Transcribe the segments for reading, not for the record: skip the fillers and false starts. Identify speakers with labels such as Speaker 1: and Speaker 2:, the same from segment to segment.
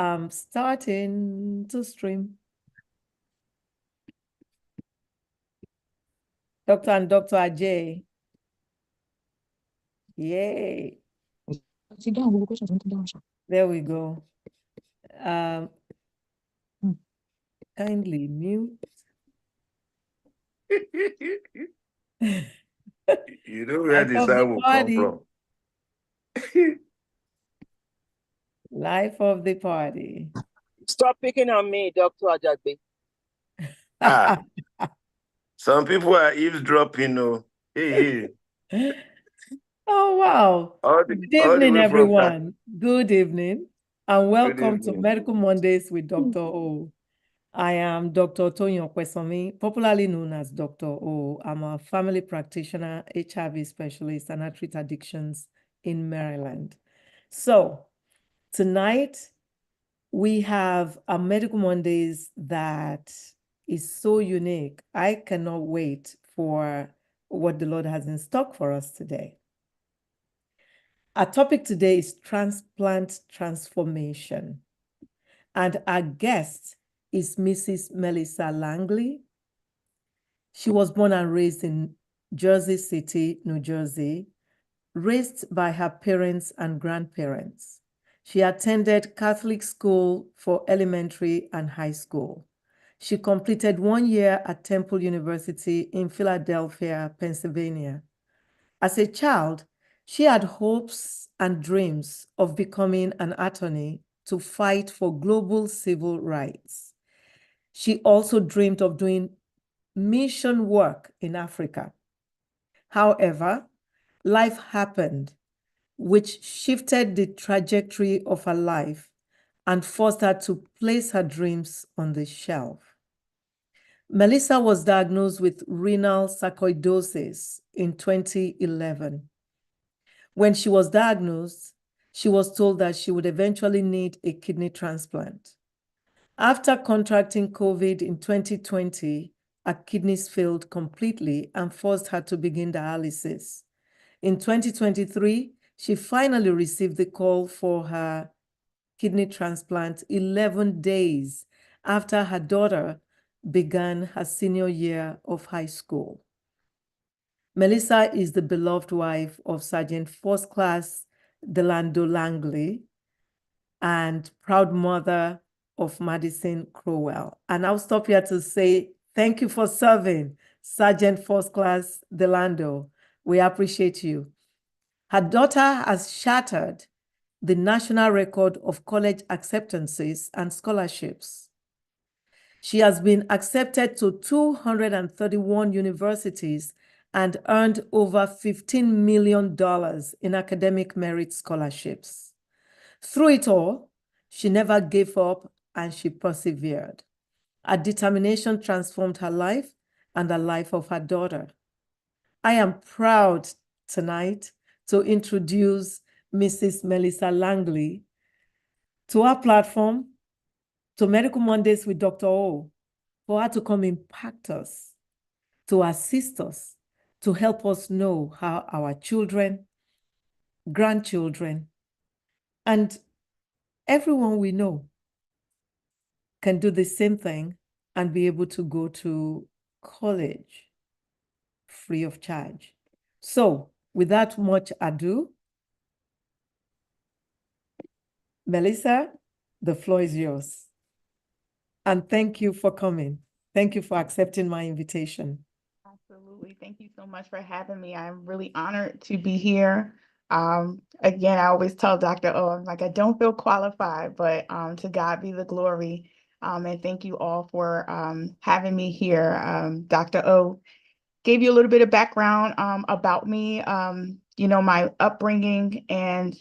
Speaker 1: I'm starting to stream. Dr. and Dr. Ajay. Yay. There we go. Kindly mute.
Speaker 2: You know where the sound will come from.
Speaker 1: Life of the party.
Speaker 3: Stop picking on me, Dr. Ajagbe.
Speaker 2: Some people are eavesdropping. Oh, hey.
Speaker 1: Oh, wow. Good evening, everyone. Good evening, and welcome to Medical Mondays with Dr. O. I am Dr. Tonyo Kwesomi, popularly known as Dr. O. I'm a family practitioner, HIV specialist, and I treat addictions in Maryland. So tonight, we have a Medical Mondays that is so unique. I cannot wait for what the Lord has in stock for us today. Our topic today is Transplant Transformation. And our guest is Mrs. Melissa Langley. She was born and raised in Jersey City, New Jersey, raised by her parents and grandparents. She attended Catholic school for elementary and high school. She completed 1 year at Temple University in Philadelphia, Pennsylvania. As a child, she had hopes and dreams of becoming an attorney to fight for global civil rights. She also dreamed of doing mission work in Africa. However, life happened, which shifted the trajectory of her life and forced her to place her dreams on the shelf. Melissa was diagnosed with renal sarcoidosis in 2011. When she was diagnosed, she was told that she would eventually need a kidney transplant. After contracting COVID in 2020, her kidneys failed completely and forced her to begin dialysis. In 2023, she finally received the call for her kidney transplant 11 days after her daughter began her senior year of high school. Melissa is the beloved wife of Sergeant First Class Delando Langley and proud mother of Madison Crowell. And I'll stop here to say thank you for serving, Sergeant First Class Delando. We appreciate you. Her daughter has shattered the national record of college acceptances and scholarships. She has been accepted to 231 universities and earned over $15 million in academic merit scholarships. Through it all, she never gave up and she persevered. Her determination transformed her life and the life of her daughter. I am proud tonight to introduce Mrs. Melissa Langley to our platform, to Medical Mondays with Dr. O, for her to come impact us, to assist us, to help us know how our children, grandchildren, and everyone we know can do the same thing and be able to go to college free of charge. So, without much ado, Melissa, the floor is yours. And thank you for coming. Thank you for accepting my invitation.
Speaker 4: Absolutely. Thank you so much for having me. I'm really honored to be here. Again, I always tell Dr. O, I'm like, I don't feel qualified, but to God be the glory. And thank you all for having me here. Dr. O gave you a little bit of background about me, my upbringing and,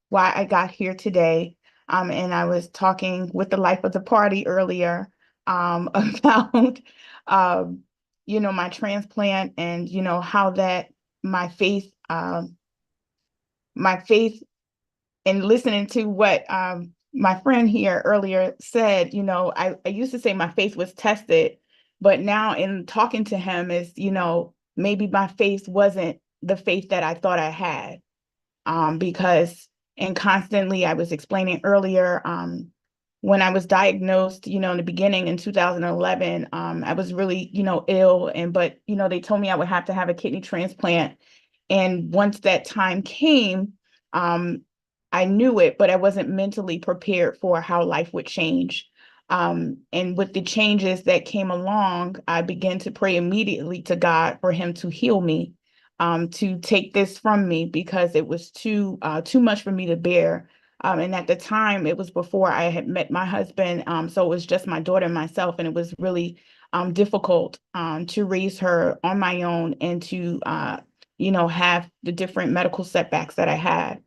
Speaker 4: why I got here today. And I was talking with the life of the party earlier about, my transplant and, how that my faith and listening to what my friend here earlier said, I used to say my faith was tested, but now in talking to him is, maybe my faith wasn't the faith that I thought I had, because And constantly, I was explaining earlier, when I was diagnosed, in the beginning in 2011, I was really, ill. But they told me I would have to have a kidney transplant. And once that time came, um, I knew it, but I wasn't mentally prepared for how life would change. And with the changes that came along, I began to pray immediately to God for him to heal me, to take this from me because it was too much for me to bear. And at the time, it was before I had met my husband. So it was just my daughter and myself, and it was really difficult to raise her on my own and to have the different medical setbacks that I had.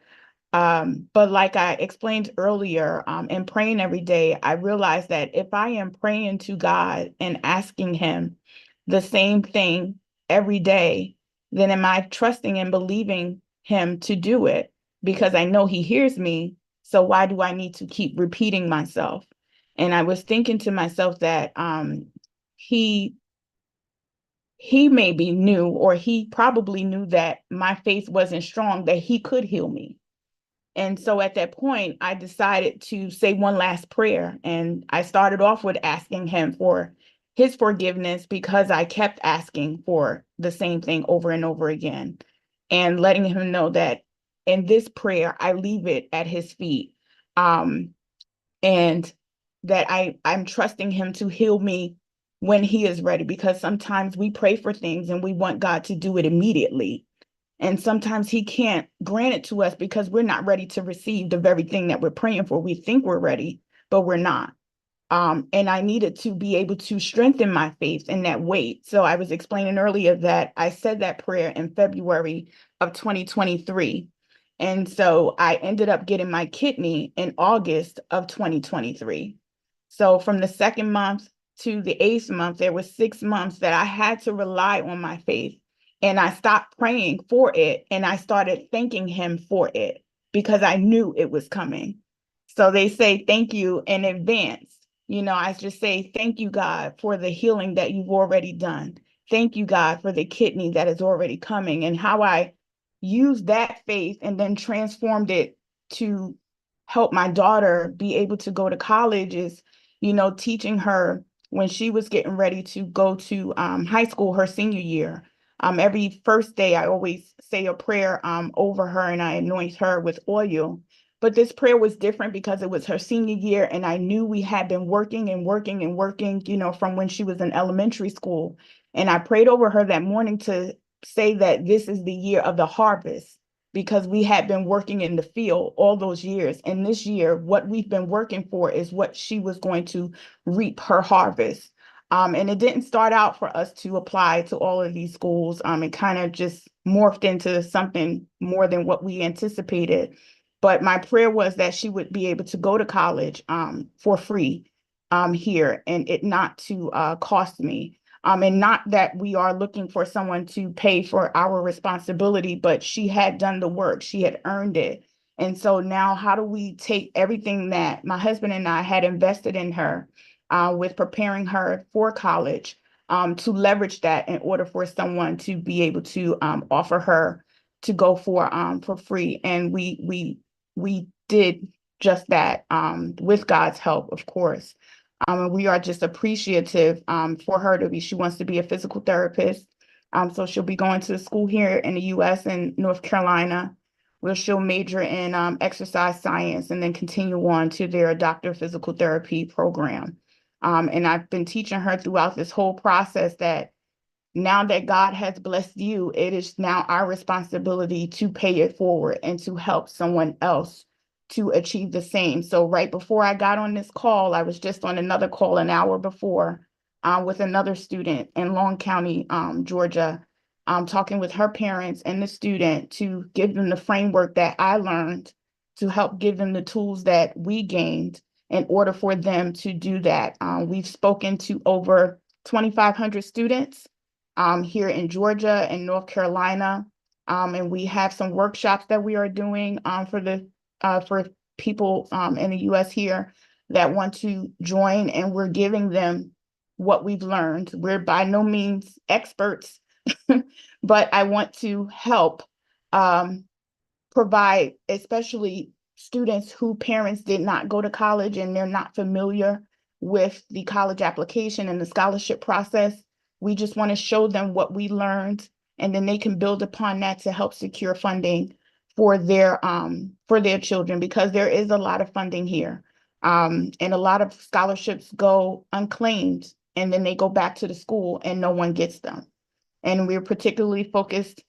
Speaker 4: But like I explained earlier, in praying every day, I realized that if I am praying to God and asking him the same thing every day, then am I trusting and believing him to do it? Because I know he hears me. So why do I need to keep repeating myself? And I was thinking to myself that he he maybe knew, or he probably knew that my faith wasn't strong, that he could heal me. And so at that point, I decided to say one last prayer. And I started off with asking him for his forgiveness because I kept asking for the same thing over and over again, and letting him know that in this prayer, I leave it at his feet. Um, and that I'm trusting him to heal me when he is ready, because sometimes we pray for things and we want God to do it immediately. And sometimes he can't grant it to us because we're not ready to receive the very thing that we're praying for. We think we're ready, but we're not. And I needed to be able to strengthen my faith in that wait. So I was explaining earlier that I said that prayer in February of 2023. And so I ended up getting my kidney in August of 2023. So from the second month to the eighth month, there were 6 months that I had to rely on my faith. And I stopped praying for it and I started thanking him for it because I knew it was coming. So they say thank you in advance. I just say, thank you, God, for the healing that you've already done. Thank you, God, for the kidney that is already coming, and how I used that faith and then transformed it to help my daughter be able to go to college is, teaching her when she was getting ready to go to high school, her senior year. Every first day, I always say a prayer over her and I anoint her with oil. But this prayer was different because it was her senior year, and I knew we had been working and working and working, from when she was in elementary school. And I prayed over her that morning to say that this is the year of the harvest because we had been working in the field all those years. And this year, what we've been working for is what she was going to reap her harvest. And it didn't start out for us to apply to all of these schools. It kind of just morphed into something more than what we anticipated. But my prayer was that she would be able to go to college for free here, and it not to cost me. And not that we are looking for someone to pay for our responsibility, but she had done the work, she had earned it. And so now, how do we take everything that my husband and I had invested in her with preparing her for college to leverage that in order for someone to be able to offer her to go for free? And we did just that with God's help, of course. And we are just appreciative for her to be. She wants to be a physical therapist. So she'll be going to school here in the U.S. and North Carolina, where she'll major in exercise science and then continue on to their doctor of physical therapy program. And I've been teaching her throughout this whole process that now that God has blessed you, it is now our responsibility to pay it forward and to help someone else to achieve the same. So right before I got on this call, I was just on another call an hour before with another student in Long County, Georgia, talking with her parents and the student to give them the framework that I learned, to help give them the tools that we gained in order for them to do that. We've spoken to over 2,500 students here in Georgia and North Carolina. And we have some workshops that we are doing for people in the US here that want to join, and we're giving them what we've learned. We're by no means experts, but I want to help provide, especially students who parents did not go to college and they're not familiar with the college application and the scholarship process. We just want to show them what we learned, and then they can build upon that to help secure funding for their children, because there is a lot of funding here. And a lot of scholarships go unclaimed, and then they go back to the school and no one gets them. And we're particularly focused,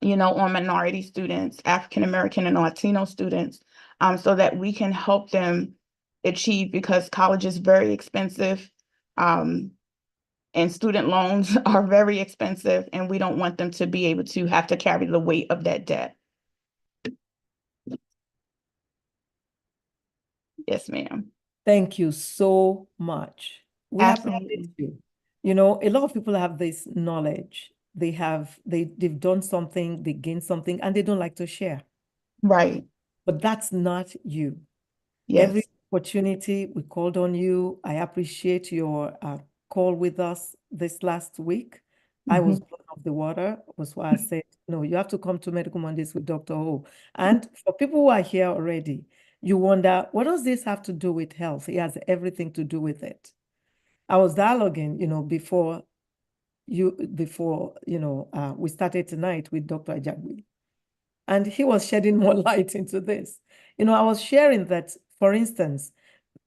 Speaker 4: on minority students, African American and Latino students, so that we can help them achieve, because college is very expensive, and student loans are very expensive, and we don't want them to be able to have to carry the weight of that debt. Yes, ma'am.
Speaker 1: Thank you so much. We appreciate
Speaker 4: Absolutely.
Speaker 1: you. A lot of people have this knowledge. They've done something, they gained something, and they don't like to share.
Speaker 4: Right.
Speaker 1: But that's not you.
Speaker 4: Yes.
Speaker 1: Every opportunity we called on you. I appreciate your call with us this last week. I was blown off the water, was why I said, no, you have to come to Medical Mondays with Dr. O. And for people who are here already, you wonder, what does this have to do with health? It has everything to do with it. I was dialoguing, before we started tonight with Dr. Ajagbi. And he was shedding more light into this. I was sharing that, for instance,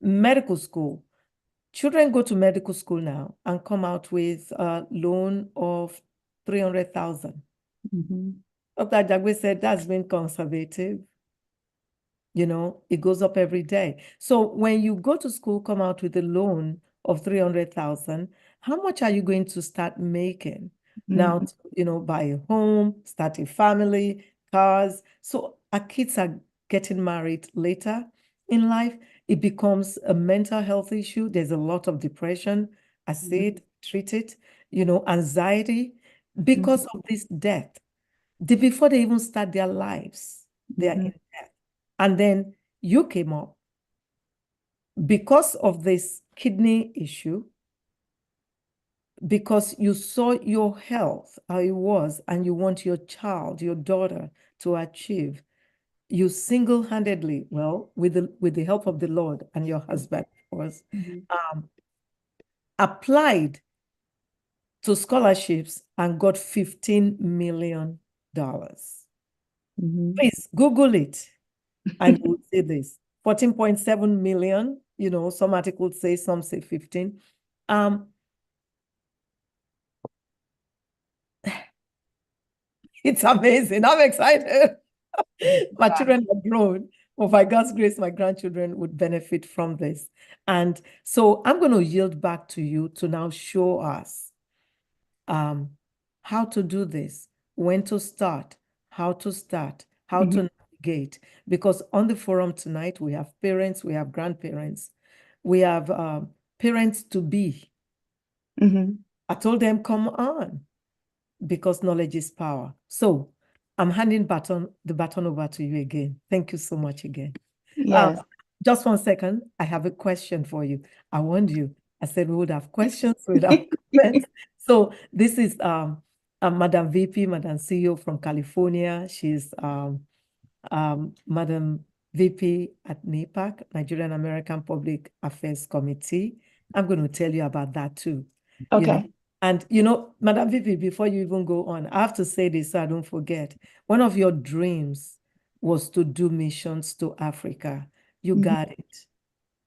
Speaker 1: medical school, children go to medical school now and come out with a loan of 300,000. Dr. Jagwe said that's been conservative. It goes up every day. So when you go to school, come out with a loan of 300,000, how much are you going to start making? Now, buy a home, start a family, cars. So our kids are getting married later in life. It becomes a mental health issue. There's a lot of depression. I see it, treat it, anxiety because of this death. Before they even start their lives, they are in death. And then you came up because of this kidney issue, because you saw your health, how it was, and you want your child, your daughter to achieve. You single-handedly, with the help of the Lord and your husband, of course, applied to scholarships and got $15 million. Please Google it and you will see this. 14.7 million, some articles say, some say 15. It's amazing. I'm excited. My children are grown. But by God's grace, my grandchildren would benefit from this. And so I'm going to yield back to you to now show us how to do this, when to start, how to navigate. Because on the forum tonight, we have parents, we have grandparents, we have parents to be. I told them, come on, because knowledge is power. So I'm handing the baton over to you again. Thank you so much again.
Speaker 4: Yes.
Speaker 1: Just 1 second. I have a question for you. I warned you. I said we would have questions, we would have comments. So this is Madam VP, Madam CEO from California. She's Madam VP at NAPAC, Nigerian American Public Affairs Committee. I'm going to tell you about that too.
Speaker 4: Okay.
Speaker 1: And Madam VP, before you even go on, I have to say this so I don't forget. One of your dreams was to do missions to Africa. You got it.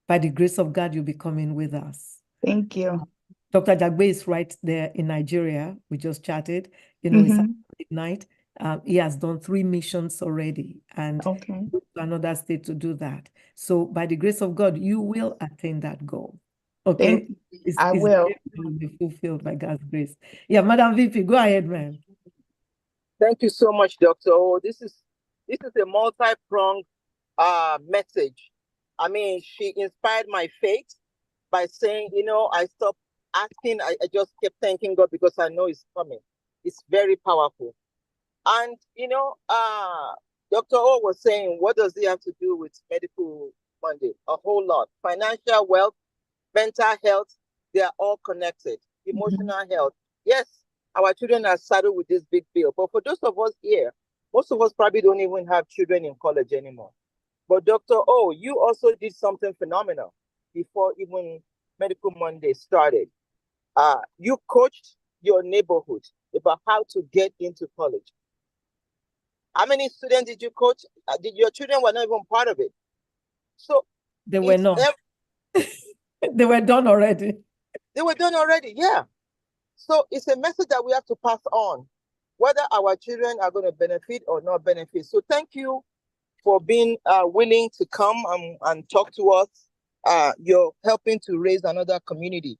Speaker 1: By the grace of God, you'll be coming with us.
Speaker 4: Thank you.
Speaker 1: Dr. Jagbe is right there in Nigeria. We just chatted. It's midnight. He has done 3 missions already and to another state to do that. So by the grace of God, you will attain that goal. Okay?
Speaker 4: I will.
Speaker 1: It will be fulfilled by God's grace. Yeah, Madam VP, go ahead, ma'am.
Speaker 3: Thank you so much, Doctor. Oh, this is a multi-pronged message. I mean, she inspired my faith by saying, I stopped asking. I just kept thanking God because I know it's coming. It's very powerful. And, Dr. O was saying, what does it have to do with Medical Monday? A whole lot. Financial wealth, mental health, they are all connected. Emotional health. Yes, our children are saddled with this big bill. But for those of us here, most of us probably don't even have children in college anymore. But Dr. O, you also did something phenomenal before even Medical Monday started. You coached your neighborhood about how to get into college. How many students did you coach? Did your children were not even part of it? So
Speaker 1: they were not. They were done already.
Speaker 3: They were done already, yeah. So it's a message that we have to pass on, whether our children are going to benefit or not benefit. So thank you for being willing to come and talk to us. You're helping to raise another community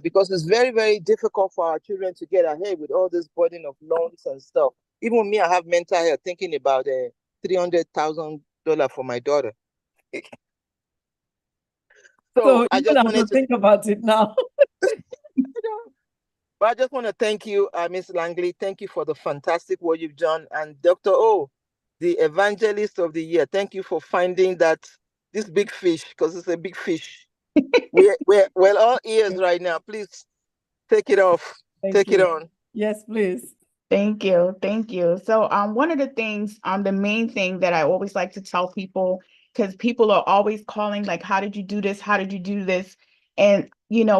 Speaker 3: because it's very, very difficult for our children to get ahead with all this burden of loans and stuff. Even me, I have mental health thinking about $300,000 for my daughter.
Speaker 1: So I just wanted to think about it now.
Speaker 3: But I just want to thank you, Ms. Langley. Thank you for the fantastic work you've done. And Dr. O, the evangelist of the year, thank you for finding this big fish, because it's a big fish. we're all ears right now. Please take it off. Take it on.
Speaker 1: Yes, please.
Speaker 4: Thank you. Thank you. So one of the things, the main thing that I always like to tell people, because people are always calling, like, how did you do this? How did you do this? And,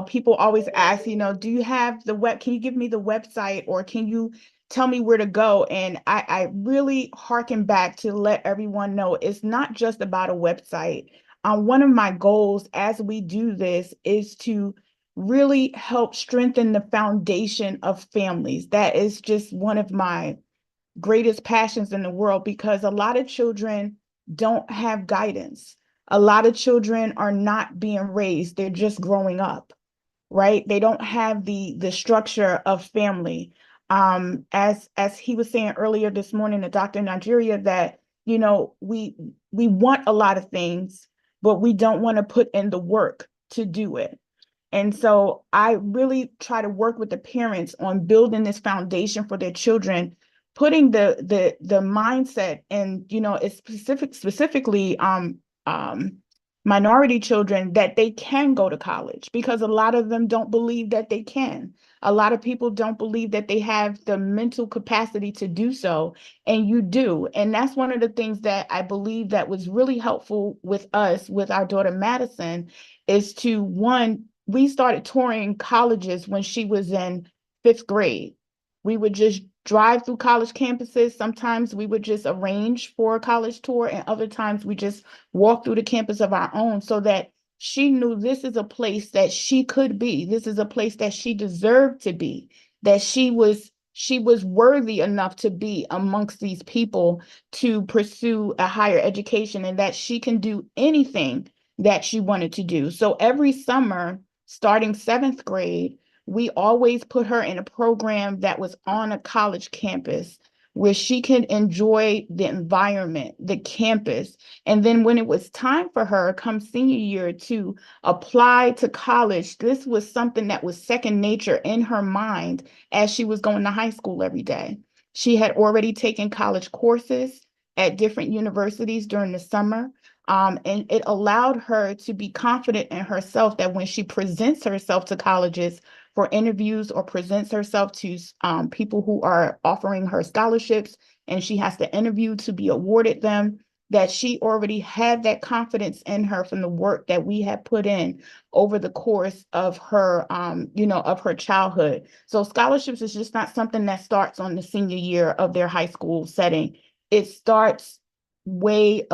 Speaker 4: people always ask, do you have can you give me the website, or can you tell me where to go? And I really harken back to let everyone know it's not just about a website. One of my goals as we do this is to really help strengthen the foundation of families. That is just one of my greatest passions in the world, because a lot of children don't have guidance. A lot of children are not being raised. They're just growing up, right? They don't have the structure of family. As he was saying earlier this morning to Dr. Nigeria, that, we want a lot of things, but we don't want to put in the work to do it. And so I really try to work with the parents on building this foundation for their children, putting the mindset, and it's specifically minority children, that they can go to college, because a lot of them don't believe that they can. A lot of people don't believe that they have the mental capacity to do so, and you do. And that's one of the things that I believe that was really helpful with us, with our daughter Madison, is to, one, we started touring colleges when she was in 5th grade. We would just drive through college campuses. Sometimes we would just arrange for a college tour, and other times we just walk through the campus of our own, so that she knew this is a place that she could be. This is a place that she deserved to be, that she was worthy enough to be amongst these people to pursue a higher education, and that she can do anything that she wanted to do. So every summer, starting 7th grade, we always put her in a program that was on a college campus, where she can enjoy the environment, the campus. And then when it was time for her, come senior year, to apply to college, this was something that was second nature in her mind as she was going to high school every day. She had already taken college courses at different universities during the summer. And it allowed her to be confident in herself, that when she presents herself to colleges for interviews, or presents herself to people who are offering her scholarships, and she has to interview to be awarded them, that she already had that confidence in her from the work that we had put in over the course of her, of her childhood. So scholarships is just not something that starts on the senior year of their high school setting. It starts way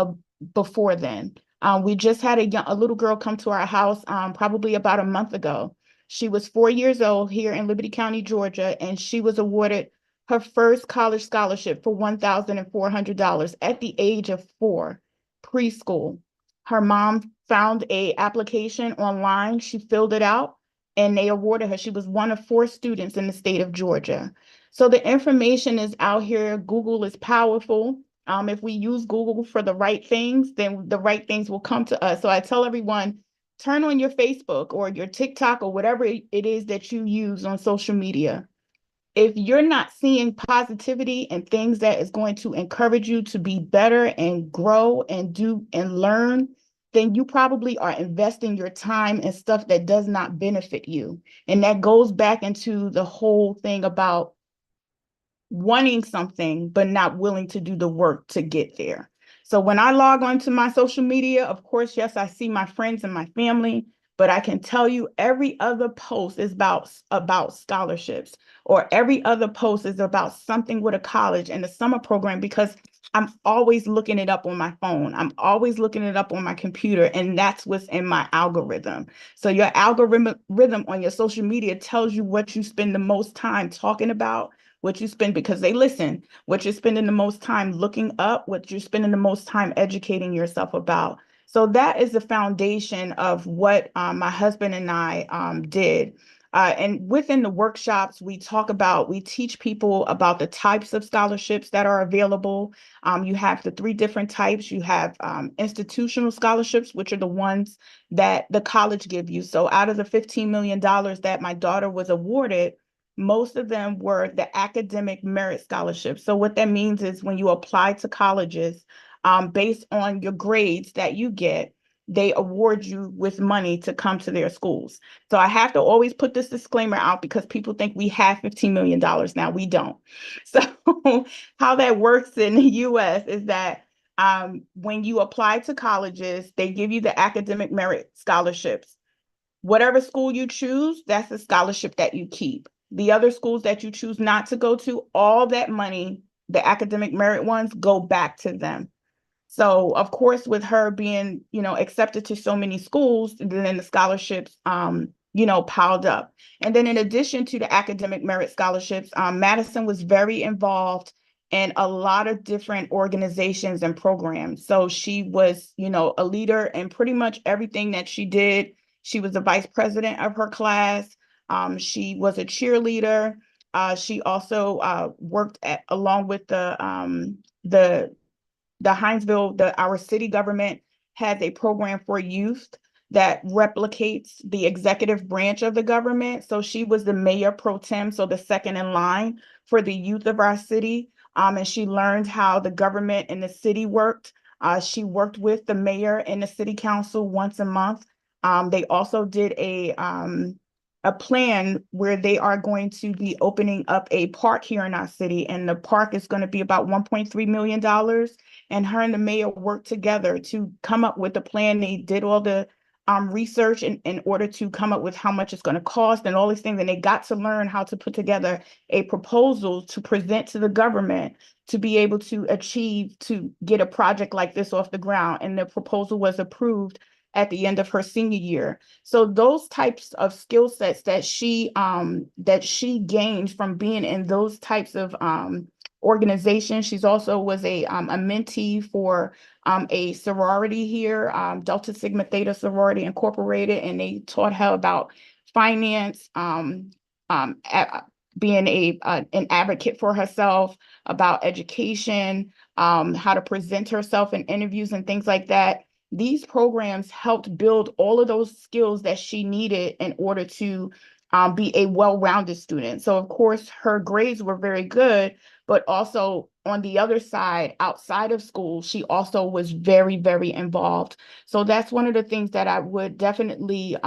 Speaker 4: before then. We just had a little girl come to our house probably about a month ago. She was 4 years old here in Liberty County, Georgia, and she was awarded her first college scholarship for $1,400 at the age of 4, preschool. Her mom found a application online. She filled it out, and they awarded her. She was one of 4 students in the state of Georgia. So the information is out here. Google is powerful. If we use Google for the right things, then the right things will come to us. So I tell everyone, turn on your Facebook or your TikTok or whatever it is that you use on social media. If you're not seeing positivity and things that is going to encourage you to be better and grow and do and learn, then you probably are investing your time in stuff that does not benefit you. And that goes back into the whole thing about wanting something, but not willing to do the work to get there. So when I log onto my social media, of course, yes, I see my friends and my family, but I can tell you every other post is about scholarships, or every other post is about something with a college and the summer program, because I'm always looking it up on my phone. I'm always looking it up on my computer, and that's what's in my algorithm. So your algorithm on your social media tells you what you spend the most time talking about, what you spend, because they listen, what you're spending the most time looking up, what you're spending the most time educating yourself about. So that is the foundation of what my husband and I did. And within the workshops, we teach people about the types of scholarships that are available. You have the three different types. You have institutional scholarships, which are the ones that the college give you. So out of the $15 million that my daughter was awarded, most of them were the academic merit scholarships. So what that means is when you apply to colleges, based on your grades that you get, they award you with money to come to their schools. So I have to always put this disclaimer out, because people think we have $15 million now. We don't. So how that works in the US is that when you apply to colleges, they give you the academic merit scholarships. Whatever school you choose, that's a scholarship that you keep. The other schools that you choose not to go to, all that money, the academic merit ones, go back to them. So of course, with her being, accepted to so many schools, then the scholarships, piled up. And then in addition to the academic merit scholarships, Madison was very involved in a lot of different organizations and programs. So she was, a leader in pretty much everything that she did. She was the vice president of her class. She was a cheerleader. She also worked along with the Hinesville, our city government has a program for youth that replicates the executive branch of the government. So she was the mayor pro tem, so the second in line for the youth of our city. And she learned how the government and the city worked. She worked with the mayor and the city council once a month. They also did a plan where they are going to be opening up a park here in our city, and the park is going to be about $1.3 million. And her and the mayor worked together to come up with a plan. They did all the research in order to come up with how much it's going to cost and all these things. And they got to learn how to put together a proposal to present to the government to be able to get a project like this off the ground. And the proposal was approved at the end of her senior year. So those types of skill sets that she gained from being in those types of organization. She's also was a mentee for a sorority here, Delta Sigma Theta Sorority Incorporated, and they taught her about finance, being an advocate for herself, about education, how to present herself in interviews and things like that. These programs helped build all of those skills that she needed in order to be a well-rounded student. So of course, her grades were very good, but also on the other side, outside of school, she also was very, very involved. So that's one of the things that I would definitely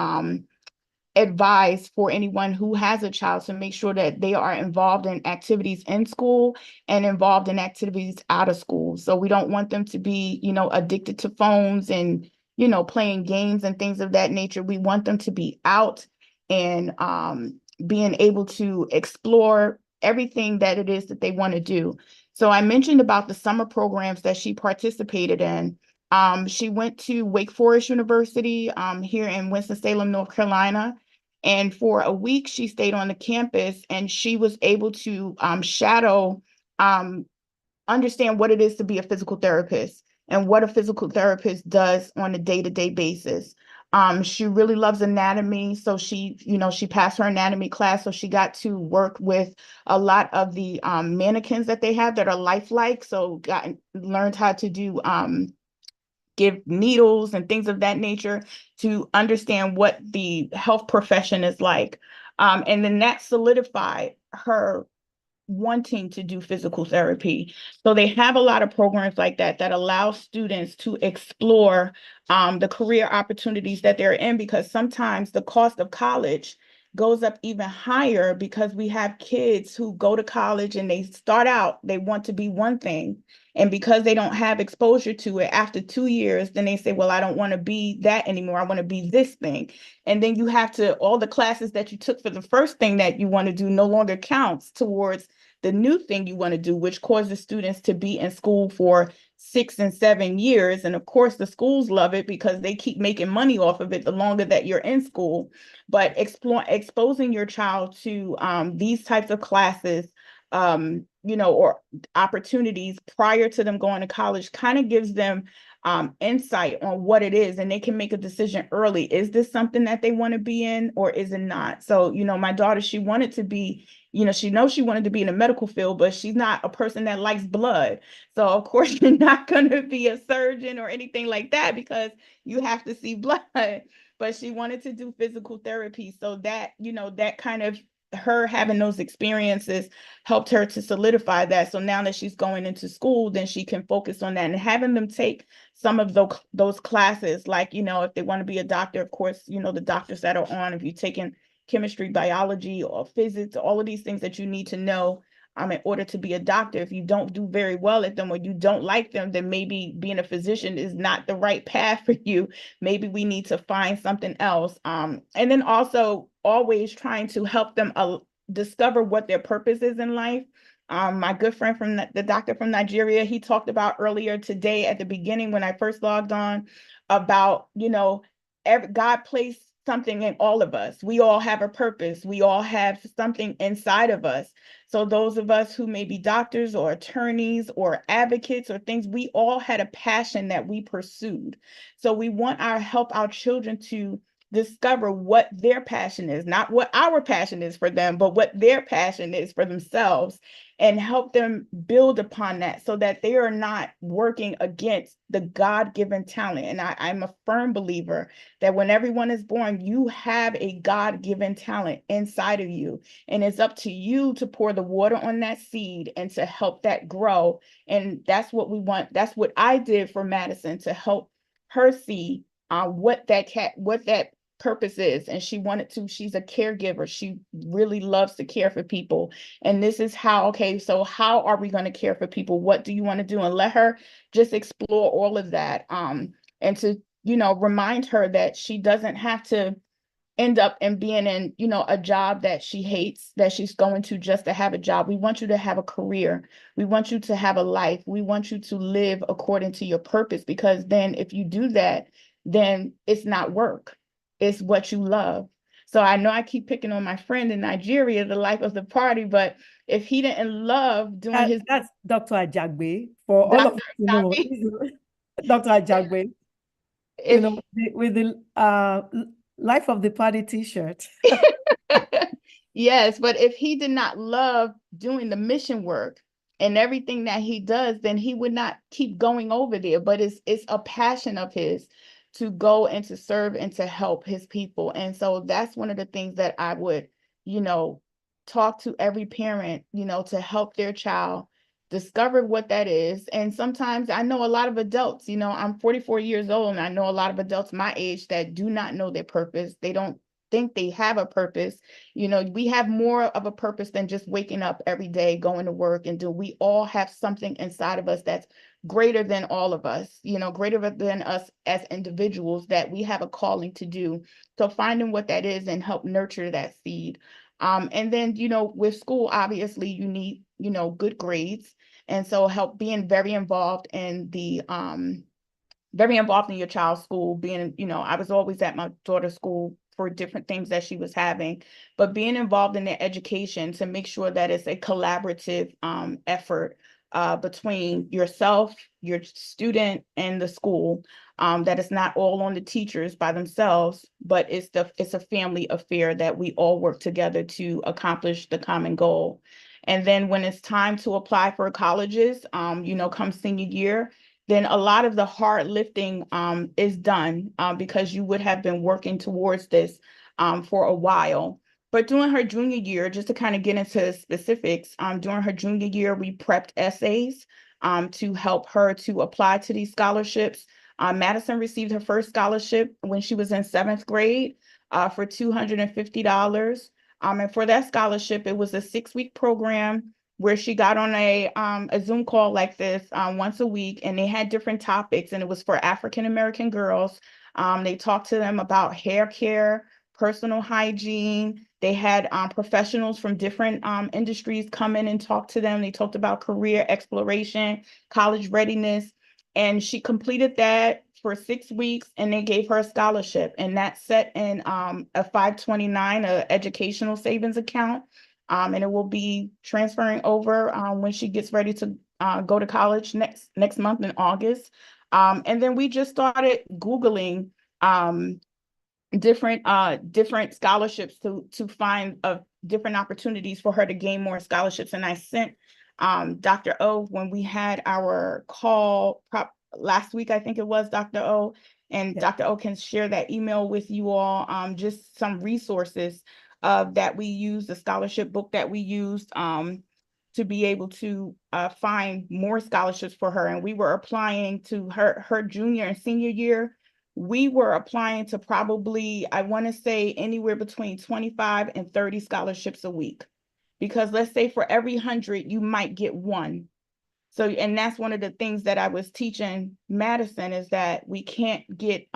Speaker 4: advise for anyone who has a child, to make sure that they are involved in activities in school and involved in activities out of school. So we don't want them to be, addicted to phones and, playing games and things of that nature. We want them to be out and being able to explore everything that it is that they want to do. So I mentioned about the summer programs that she participated in. She went to Wake Forest University here in Winston-Salem, North Carolina. And for a week, she stayed on the campus, and she was able to shadow, understand what it is to be a physical therapist and what a physical therapist does on a day-to-day basis. She really loves anatomy. So she passed her anatomy class. So she got to work with a lot of the mannequins that they have that are lifelike. So learned how to do give needles and things of that nature to understand what the health profession is like. And then that solidified her wanting to do physical therapy. So they have a lot of programs like that that allow students to explore the career opportunities that they're in, because sometimes the cost of college goes up even higher because we have kids who go to college and they start out, they want to be one thing. And because they don't have exposure to it after 2 years, then they say, well, I don't want to be that anymore. I want to be this thing. And then you have to, all the classes that you took for the first thing that you want to do no longer counts towards the new thing you want to do, which causes students to be in school for 6 and 7 years. And of course, the schools love it because they keep making money off of it the longer that you're in school. But exposing your child to these types of classes, or opportunities prior to them going to college kind of gives them insight on what it is, and they can make a decision early. Is this something that they want to be in or is it not? So, my daughter, she wanted to be, she knows she wanted to be in the medical field, but she's not a person that likes blood. So of course you're not going to be a surgeon or anything like that because you have to see blood. But she wanted to do physical therapy. So that, that kind of her having those experiences helped her to solidify that. So now that she's going into school, then she can focus on that, and having them take some of those classes, like, if they want to be a doctor, of course, the doctors that are on, if you're taking chemistry, biology, or physics, all of these things that you need to know in order to be a doctor. If you don't do very well at them or you don't like them, then maybe being a physician is not the right path for you. Maybe we need to find something else. And then also always trying to help them discover what their purpose is in life. My good friend from the doctor from Nigeria, he talked about earlier today at the beginning when I first logged on about, God placed something in all of us. We all have a purpose. We all have something inside of us. So those of us who may be doctors or attorneys or advocates or things, we all had a passion that we pursued. So we want help our children to discover what their passion is, not what our passion is for them, but what their passion is for themselves, and help them build upon that so that they are not working against the God-given talent. And I'm a firm believer that when everyone is born, you have a God-given talent inside of you. And it's up to you to pour the water on that seed and to help that grow. And that's what we want. That's what I did for Madison, to help her see what that purpose is. And she's a caregiver. She really loves to care for people. And this is so how are we going to care for people? What do you want to do? And let her just explore all of that. And to, remind her that she doesn't have to end up in being in, a job that she hates, that she's going to just to have a job. We want you to have a career. We want you to have a life. We want you to live according to your purpose, because then if you do that, then it's not work. It's what you love. So I know I keep picking on my friend in Nigeria, the life of the party, but if he didn't love doing
Speaker 1: that's Dr. Ajagbe. For all of
Speaker 4: Dr.
Speaker 1: us to know, Dr. Ajagbe,
Speaker 4: if
Speaker 1: with the Life of the Party t-shirt.
Speaker 4: Yes, but if he did not love doing the mission work and everything that he does, then he would not keep going over there. But it's a passion of his to go and to serve and to help his people. And so that's one of the things that I would, talk to every parent, to help their child discover what that is. And sometimes I know a lot of adults, I'm 44 years old, and I know a lot of adults my age that do not know their purpose. They don't think they have a purpose. We have more of a purpose than just waking up every day, going to work and we all have something inside of us that's greater than all of us, greater than us as individuals, that we have a calling to do. So finding what that is and help nurture that seed. And then, with school, obviously you need, good grades. And so help being very involved in your child's school, being, I was always at my daughter's school for different things that she was having, but being involved in their education to make sure that it's a collaborative effort between yourself, your student, and the school, that it's not all on the teachers by themselves, but it's a family affair that we all work together to accomplish the common goal. And then when it's time to apply for colleges, come senior year, then a lot of the hard lifting is done because you would have been working towards this for a while. But during her junior year, just to kind of get into specifics, during her junior year, we prepped essays to help her to apply to these scholarships. Madison received her first scholarship when she was in 7th grade. for $250. And for that scholarship, it was a 6-week program where she got on a Zoom call like this once a week, and they had different topics, and it was for African American girls. They talked to them about hair care, personal hygiene. They had professionals from different industries come in and talk to them. They talked about career exploration, college readiness, and she completed that for 6 weeks, and they gave her a scholarship, and that's set in a 529, a educational savings account. And it will be transferring over when she gets ready to go to college next month in August. And then we just started Googling different scholarships to find different opportunities for her to gain more scholarships. And I sent Dr. O, when we had our call last week, I think it was, Dr. O, and
Speaker 1: Yeah.
Speaker 4: Dr. O can share that email with you all, just some resources that we used, the scholarship book that we used to be able to find more scholarships for her. And we were applying to her junior and senior year. We were applying to probably, I want to say, anywhere between 25 and 30 scholarships a week. Because let's say for every 100, you might get one. So, and that's one of the things that I was teaching Madison, is that we can't get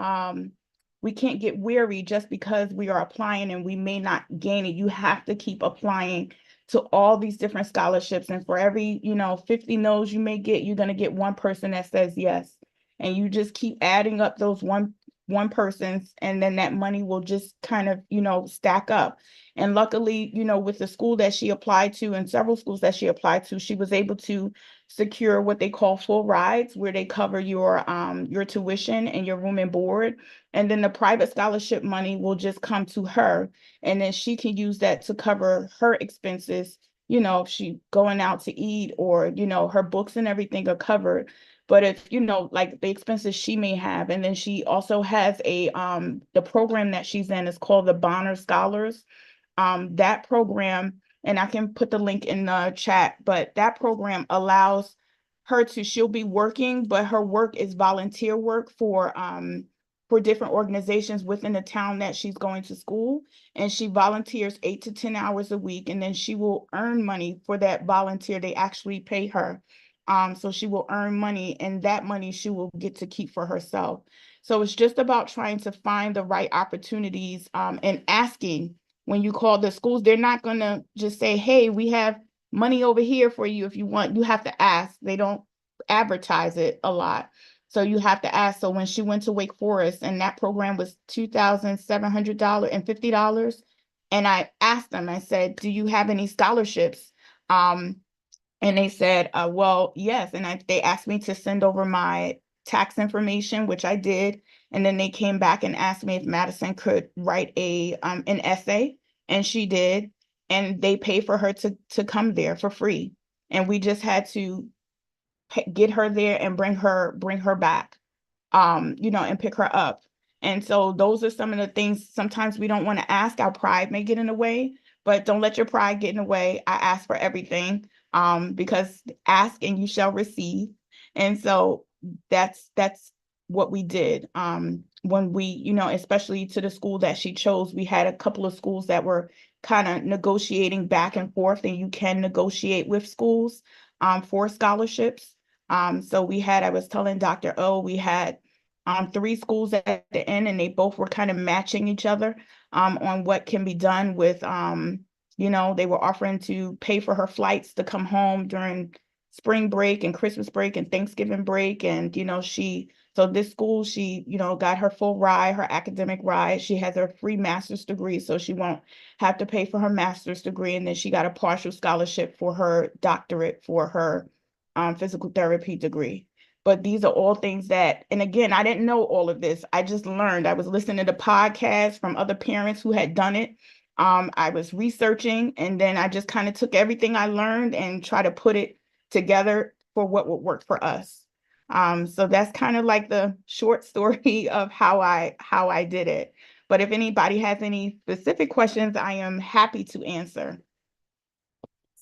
Speaker 4: weary just because we are applying and we may not gain it. You have to keep applying to all these different scholarships. And for every, 50 no's you may get, you're going to get one person that says yes. And you just keep adding up those one persons, and then that money will just kind of, stack up. And luckily, with the school that she applied to and several schools that she applied to, she was able to secure what they call full rides, where they cover your tuition and your room and board. And then the private scholarship money will just come to her, and then she can use that to cover her expenses. If she going out to eat, or her books and everything are covered. But if like the expenses she may have, and then she also has the program that she's in is called the Bonner Scholars. That program, and I can put the link in the chat, but that program allows her she'll be working, but her work is volunteer work for different organizations within the town that she's going to school. And she volunteers 8 to 10 hours a week, and then she will earn money for that volunteer. They actually pay her. So she will earn money, and that money she will get to keep for herself. So it's just about trying to find the right opportunities, and asking. When you call the schools, they're not going to just say, hey, we have money over here for you if you want. You have to ask. They don't advertise it a lot. So you have to ask. So when she went to Wake Forest, and that program was $2,750, and I asked them, I said, do you have any scholarships? And they said, well, yes. And they asked me to send over my tax information, which I did. And then they came back and asked me if Madison could write an essay, and she did. And they paid for her to come there for free. And we just had to get her there and bring her back, and pick her up. And so those are some of the things sometimes we don't want to ask. Our pride may get in the way, but don't let your pride get in the way. I ask for everything, because ask and you shall receive. And so that's what we did. When we, especially to the school that she chose, we had a couple of schools that were kind of negotiating back and forth, and you can negotiate with schools for scholarships. So I was telling Dr. O, we had 3 schools at the end, and they both were kind of matching each other on what can be done with, they were offering to pay for her flights to come home during spring break and Christmas break and Thanksgiving break. And, so this school, she, got her full ride, her academic ride. She has her free master's degree, so she won't have to pay for her master's degree. And then she got a partial scholarship for her doctorate for her physical therapy degree. But these are all things that, and again, I didn't know all of this. I just learned. I was listening to podcasts from other parents who had done it. I was researching, and then I just kind of took everything I learned and try to put it together for what would work for us. So that's kind of like the short story of how I did it. But if anybody has any specific questions, I am happy to answer.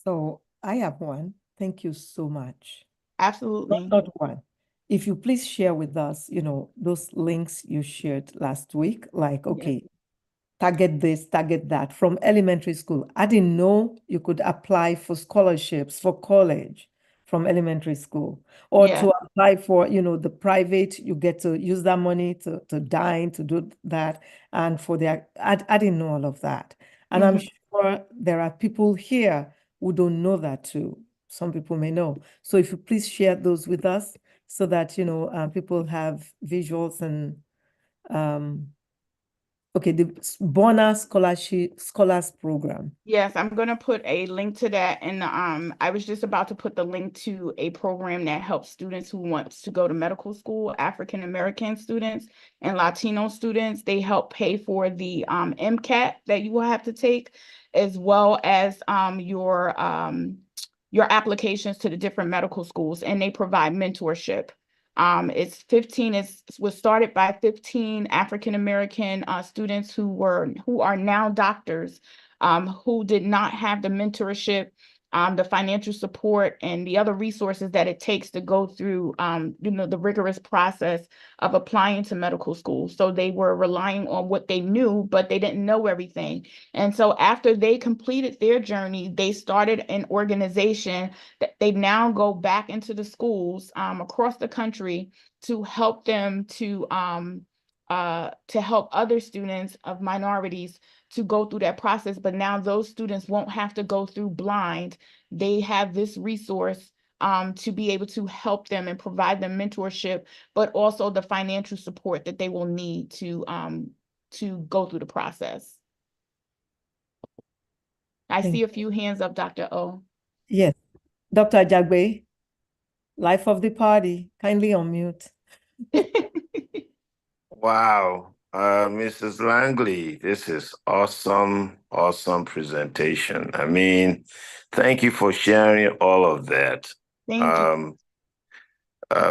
Speaker 1: So I have one. Thank you so much.
Speaker 4: Absolutely.
Speaker 1: Not one. If you please share with us, those links you shared last week, like, okay, target this, target that from elementary school. I didn't know you could apply for scholarships for college from elementary school, or
Speaker 4: Yeah.
Speaker 1: to apply for, the private, you get to use that money to dine, to do that. And for I didn't know all of that. And I'm sure there are people here who don't know that too. Some people may know. So if you please share those with us so that, people have visuals and, okay, the Bonner Scholars Program.
Speaker 4: Yes, I'm going to put a link to that. And I was just about to put the link to a program that helps students who want to go to medical school, African American students and Latino students. They help pay for the MCAT that you will have to take, as well as your applications to the different medical schools, and they provide mentorship. Was started by 15 African American students who are now doctors, who did not have the mentorship, the financial support, and the other resources that it takes to go through, the rigorous process of applying to medical school. So they were relying on what they knew, but they didn't know everything. And so after they completed their journey, they started an organization that they now go back into the schools across the country to help them to help other students of minorities to go through that process. But now those students won't have to go through blind. They have this resource to be able to help them and provide them mentorship, but also the financial support that they will need to go through the process. I see a few hands up, Dr. O.
Speaker 1: Yes. Dr. Jagbe, life of the party, kindly unmute.
Speaker 2: Wow. Mrs. Langley, this is awesome, awesome presentation. I mean, thank you for sharing all of that.
Speaker 4: Thank you.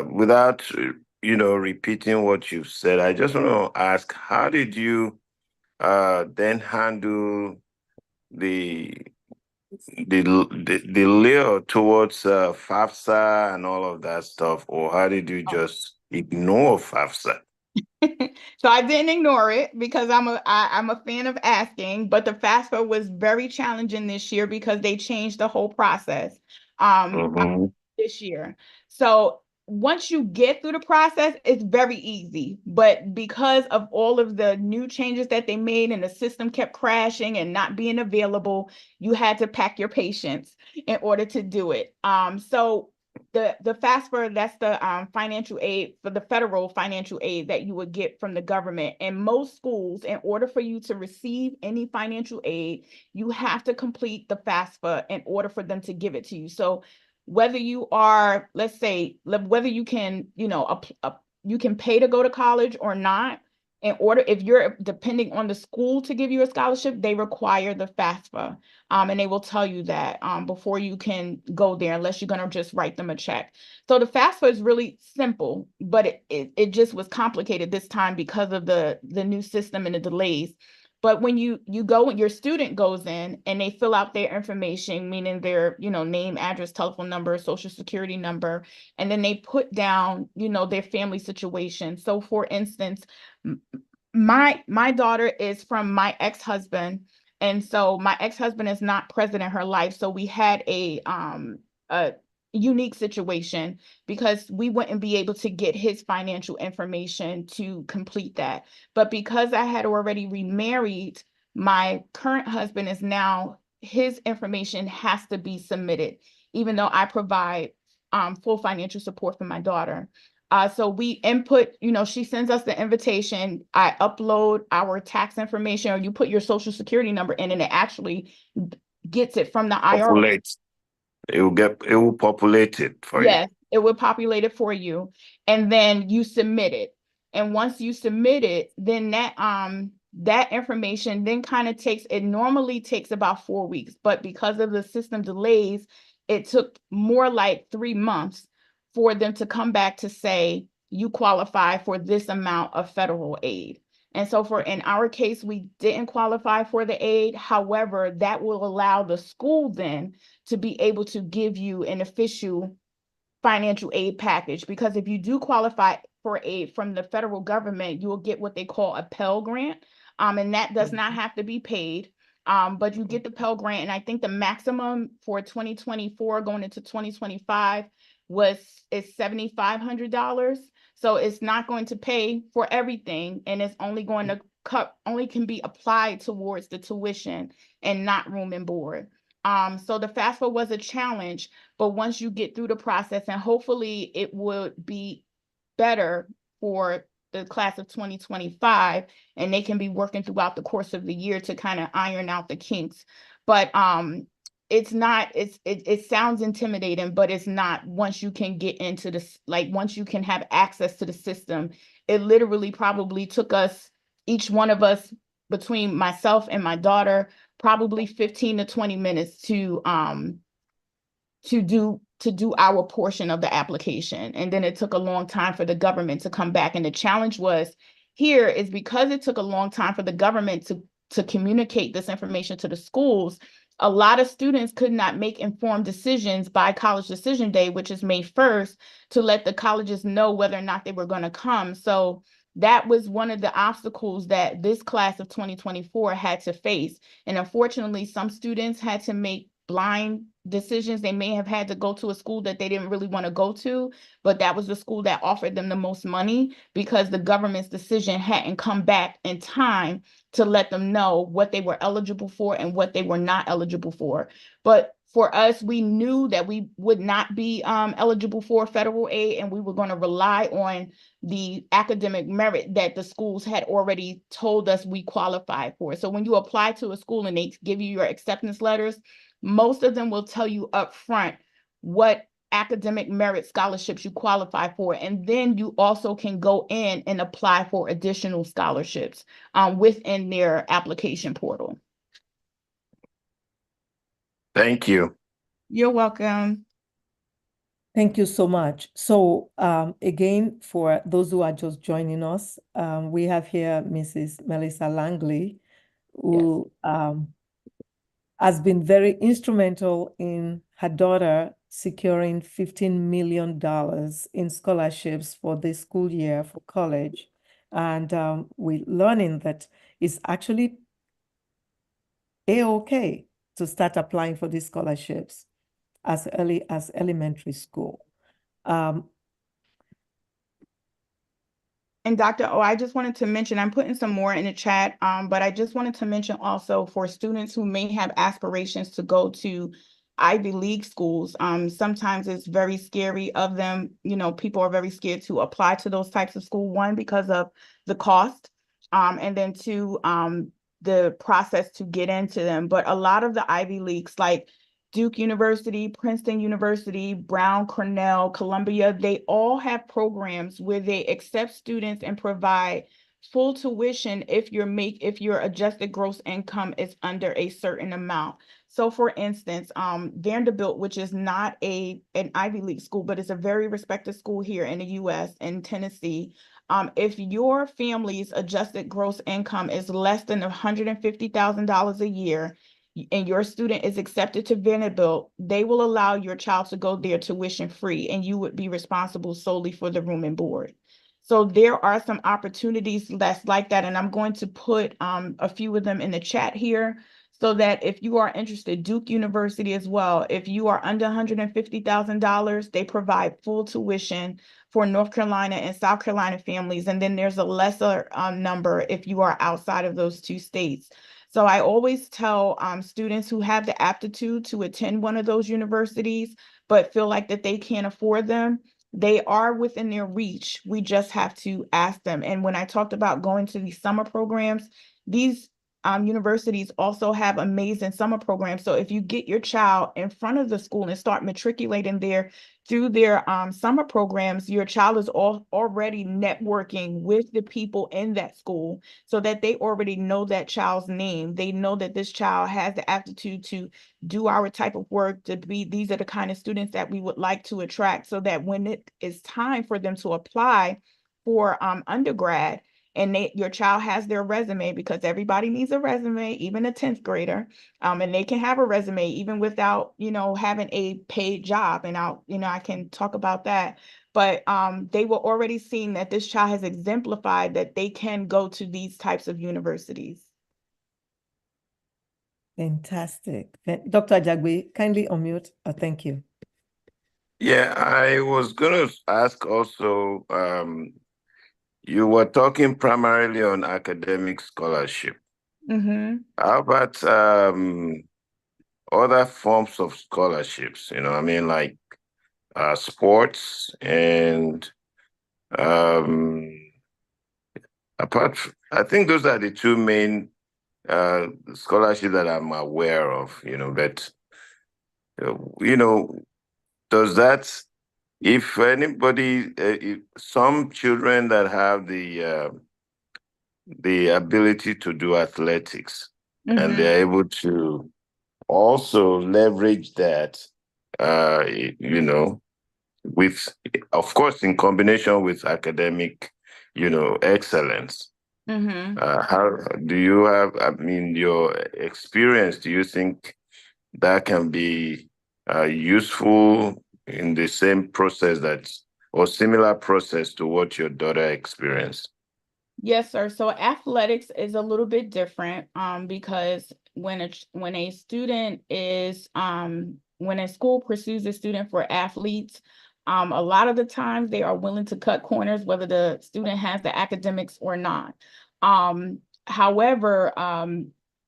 Speaker 2: Without, repeating what you've said, I just want to ask, how did you then handle the the lure towards FAFSA and all of that stuff, or how did you just ignore FAFSA?
Speaker 4: So I didn't ignore it because I'm a fan of asking, but the FAFSA was very challenging this year because they changed the whole process this year. So once you get through the process, it's very easy. But because of all of the new changes that they made and the system kept crashing and not being available, you had to pack your patience in order to do it. So the FAFSA, that's the financial aid, for the federal financial aid that you would get from the government. And most schools, in order for you to receive any financial aid, you have to complete the FAFSA in order for them to give it to you. So whether you are, let's say, whether you can, you can pay to go to college or not, in order, if you're depending on the school to give you a scholarship, they require the FAFSA. And they will tell you that before you can go there, unless you're going to just write them a check. So the FAFSA is really simple, but it just was complicated this time because of the new system and the delays. But when you go, your student goes in and they fill out their information, meaning their, name, address, telephone number, social security number, and then they put down, their family situation. So for instance, my daughter is from my ex-husband, and so my ex-husband is not present in her life. So we had a unique situation because we wouldn't be able to get his financial information to complete that. But because I had already remarried, my current husband is now, his information has to be submitted, even though I provide full financial support for my daughter. So we input, she sends us the invitation. I upload our tax information, or you put your social security number in, and it actually gets it from the IRS.
Speaker 2: It will populate it for you.
Speaker 4: Yes, it will populate it for you. And then you submit it. And once you submit it, then that information then kind of it normally takes about 4 weeks, but because of the system delays, it took more like 3 months for them to come back to say you qualify for this amount of federal aid. And so in our case, we didn't qualify for the aid. However, that will allow the school then to be able to give you an official financial aid package, because if you do qualify for aid from the federal government, you will get what they call a Pell Grant. And that does not have to be paid. But you get the Pell Grant, and I think the maximum for 2024 going into 2025 is $7,500. So it's not going to pay for everything, and it's only going to only can be applied towards the tuition and not room and board. So the FAFSA was a challenge, but once you get through the process, and hopefully it would be better for the class of 2025, and they can be working throughout the course of the year to kind of iron out the kinks. But it's not, it sounds intimidating, but it's not. Once you can get into this, like once you can have access to the system, it literally probably took us, each one of us, between myself and my daughter, probably 15 to 20 minutes to do our portion of the application. And then it took a long time for the government to come back. And the challenge was here is because it took a long time for the government to communicate this information to the schools, a lot of students could not make informed decisions by college decision day, which is May 1st, to let the colleges know whether or not they were going to come. So that was one of the obstacles that this class of 2024 had to face. And unfortunately, some students had to make blind decisions. They may have had to go to a school that they didn't really want to go to, but that was the school that offered them the most money because the government's decision hadn't come back in time to let them know what they were eligible for and what they were not eligible for. But for us, we knew that we would not be eligible for federal aid, and we were going to rely on the academic merit that the schools had already told us we qualified for. So when you apply to a school and they give you your acceptance letters, most of them will tell you up front what academic merit scholarships you qualify for. And then you also can go in and apply for additional scholarships within their application portal.
Speaker 2: Thank you.
Speaker 4: You're welcome.
Speaker 1: Thank you so much. So again, for those who are just joining us, we have here Mrs. Melissa Langley, who has been very instrumental in her daughter securing $15 million in scholarships for this school year for college. And we're learning that it's actually A-okay to start applying for these scholarships as early as elementary school.
Speaker 4: And Dr. O, I just wanted to mention, I'm putting some more in the chat, but I just wanted to mention also for students who may have aspirations to go to Ivy League schools, sometimes it's very scary of them. You know, people are very scared to apply to those types of school, one, because of the cost, and then two, the process to get into them. But a lot of the Ivy Leagues, like Duke University, Princeton University, Brown, Cornell, Columbia, they all have programs where they accept students and provide full tuition if your adjusted gross income is under a certain amount. So for instance, Vanderbilt, which is not an Ivy League school, but it's a very respected school here in the US and Tennessee. If your family's adjusted gross income is less than $150,000 a year, and your student is accepted to Vanderbilt, they will allow your child to go there tuition free, and you would be responsible solely for the room and board. So there are some opportunities that's like that, and I'm going to put a few of them in the chat here so that if you are interested, Duke University as well, if you are under $150,000, they provide full tuition for North Carolina and South Carolina families, and then there's a lesser number if you are outside of those two states. So I always tell students who have the aptitude to attend one of those universities, but feel like that they can't afford them, they are within their reach. We just have to ask them. And when I talked about going to these summer programs, these universities also have amazing summer programs. So if you get your child in front of the school and start matriculating there through their summer programs, your child is already networking with the people in that school so that they already know that child's name. They know that this child has the aptitude to do our type of work, these are the kind of students that we would like to attract, so that when it is time for them to apply for undergrad, and your child has their resume, because everybody needs a resume, even a 10th grader, and they can have a resume even without, having a paid job. And I can talk about that. But they were already seeing that this child has exemplified that they can go to these types of universities.
Speaker 1: Fantastic. Dr. Jagbe, kindly unmute. Thank you.
Speaker 2: Yeah, I was going to ask also, you were talking primarily on academic scholarship.
Speaker 4: Mm-hmm.
Speaker 2: How about other forms of scholarships? I mean, like sports and um, I think those are the two main scholarships that I'm aware of, but, you know, does that, if anybody, if some children that have the ability to do athletics and
Speaker 4: Mm-hmm.
Speaker 2: they're able to also leverage that, uh, you know, with, of course, in combination with academic, excellence.
Speaker 4: Mm-hmm.
Speaker 2: How do you have, I mean, your experience, do you think that can be useful in the same process or similar process to what your daughter experienced?
Speaker 4: Yes, sir. So athletics is a little bit different, because when a student is when a school pursues a student for athletes, a lot of the times they are willing to cut corners whether the student has the academics or not. However,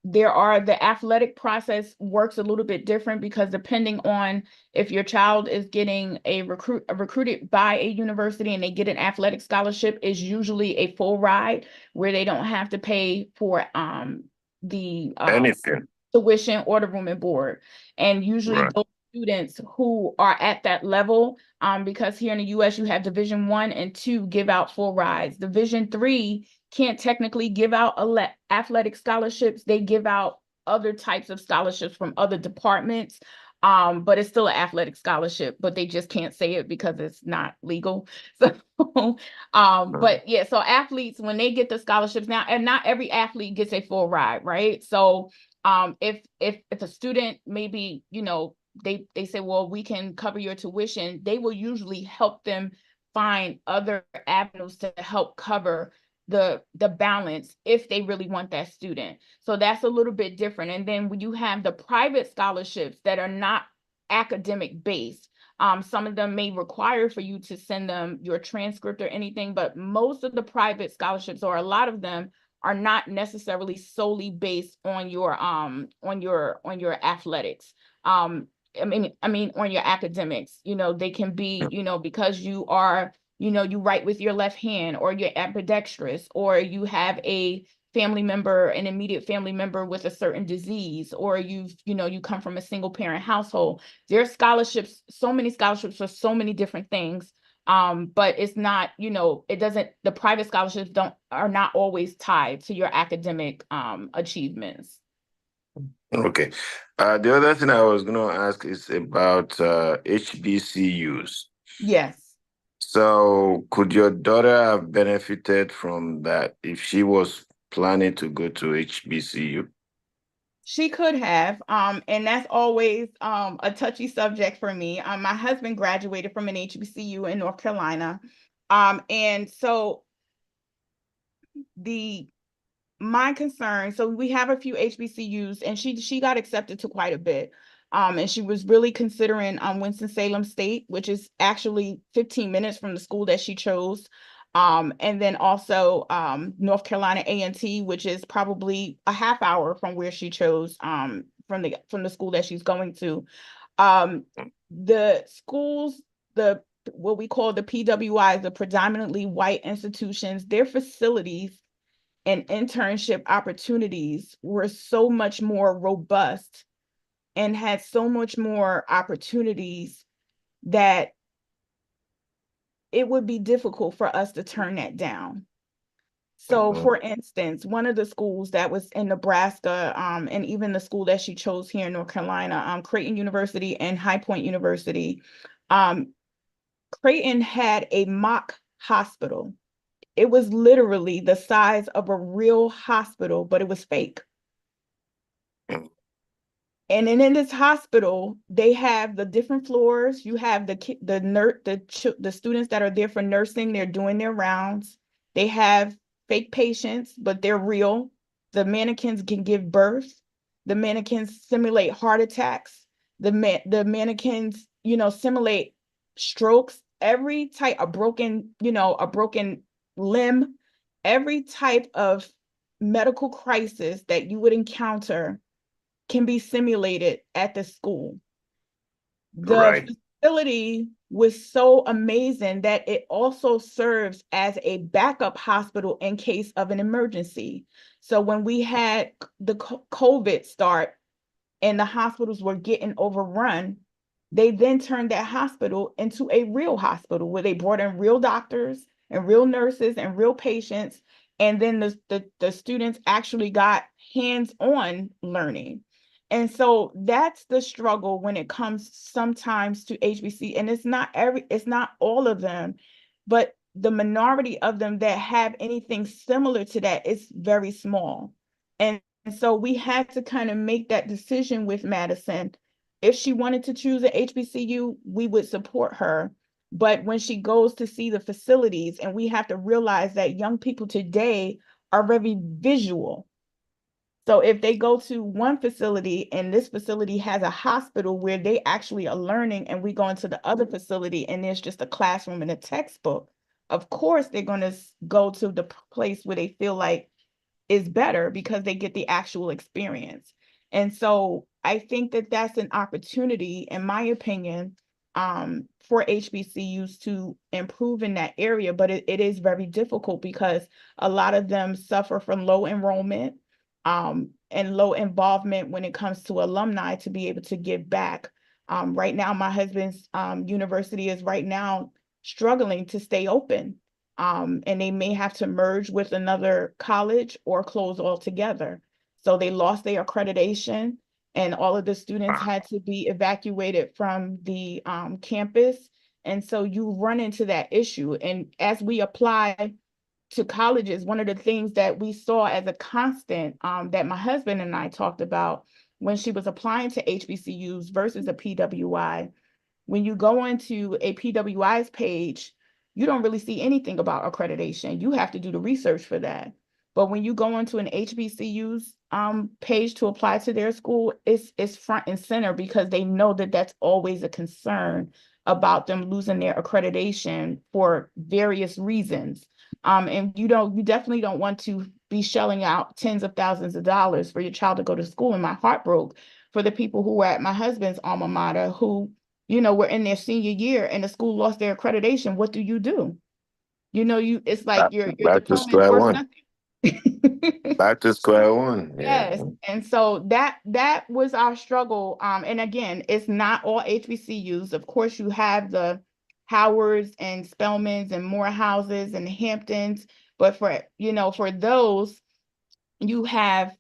Speaker 4: the athletic process works a little bit different, because depending on if your child is getting recruited by a university and they get an athletic scholarship, is usually a full ride where they don't have to pay for the
Speaker 2: Anything.
Speaker 4: tuition or the room and board. And usually
Speaker 2: Right.
Speaker 4: those students who are at that level, because here in the US you have Division 1 and 2 give out full rides. Division 3 can't technically give out athletic scholarships. They give out other types of scholarships from other departments. But it's still an athletic scholarship, but they just can't say it because it's not legal. So, but yeah, so athletes, when they get the scholarships now, and not every athlete gets a full ride, right? So, if a student maybe, they say, well, we can cover your tuition, they will usually help them find other avenues to help cover the balance if they really want that student. So that's a little bit different. And then when you have the private scholarships that are not academic based, some of them may require for you to send them your transcript or anything, but most of the private scholarships, or a lot of them, are not necessarily solely based on your athletics. I mean on your academics. They can be, because you are, you write with your left hand, or you're ambidextrous, or you have an immediate family member with a certain disease, or you come from a single parent household. There's scholarships, so many scholarships for so many different things. But it's not, the private scholarships are not always tied to your academic achievements.
Speaker 2: Okay. The other thing I was going to ask is about HBCUs.
Speaker 4: Yes.
Speaker 2: So, could your daughter have benefited from that if she was planning to go to HBCU?
Speaker 4: She could have, and that's always a touchy subject for me. My husband graduated from an HBCU in North Carolina, and so my concern, so we have a few HBCUs, and she got accepted to quite a bit. And she was really considering Winston-Salem State, which is actually 15 minutes from the school that she chose. And then also North Carolina A&T, which is probably a half hour from where she chose, from the school that she's going to. The schools, what we call the PWIs, the predominantly white institutions, their facilities and internship opportunities were so much more robust and had so much more opportunities that it would be difficult for us to turn that down. So,
Speaker 2: Mhm.
Speaker 4: for instance, one of the schools that was in Nebraska, and even the school that she chose here in North Carolina, Creighton University and High Point University, Creighton had a mock hospital It was literally the size of a real hospital, but it was fake. And then in this hospital, they have the different floors. You have the students that are there for nursing. They're doing their rounds. They have fake patients, but they're real. The mannequins can give birth. The mannequins simulate heart attacks. The mannequins, simulate strokes. Every type, a broken limb, every type of medical crisis that you would encounter can be simulated at the school.
Speaker 2: Right.
Speaker 4: The facility was so amazing that it also serves as a backup hospital in case of an emergency. So when we had the COVID start and the hospitals were getting overrun, they then turned that hospital into a real hospital where they brought in real doctors and real nurses and real patients. And then the students actually got hands-on learning. And so that's the struggle when it comes sometimes to HBC. And it's not all of them, but the minority of them that have anything similar to that is very small. And so we had to kind of make that decision with Madison. If she wanted to choose a HBCU, we would support her. But when she goes to see the facilities, and we have to realize that young people today are very visual. So if they go to one facility and this facility has a hospital where they actually are learning, and we go into the other facility and there's just a classroom and a textbook, of course they're going to go to the place where they feel like is better because they get the actual experience. And so I think that that's an opportunity, in my opinion, for HBCUs to improve in that area. But it is very difficult because a lot of them suffer from low enrollment and low involvement when it comes to alumni to be able to give back. Right now, my husband's university is right now struggling to stay open. And they may have to merge with another college or close altogether. So they lost their accreditation, and all of the students had to be evacuated from the campus. And so you run into that issue. And as we apply to colleges, one of the things that we saw as a constant that my husband and I talked about when she was applying to HBCUs versus a PWI, when you go into a PWI's page, you don't really see anything about accreditation. You have to do the research for that. But when you go into an HBCU's page to apply to their school, it's front and center because they know that that's always a concern about them losing their accreditation for various reasons. And you definitely don't want to be shelling out tens of thousands of dollars for your child to go to school. And my heart broke for the people who were at my husband's alma mater who were in their senior year and the school lost their accreditation. What do? It's like your
Speaker 2: Back to
Speaker 4: diploma is
Speaker 2: square
Speaker 4: worth
Speaker 2: one.
Speaker 4: nothing.
Speaker 2: Back to square one. Yeah.
Speaker 4: Yes. And so that was our struggle. And again, it's not all HBCUs. Of course, you have the Howards and Spelmans and Morehouses and Hamptons, but for those you have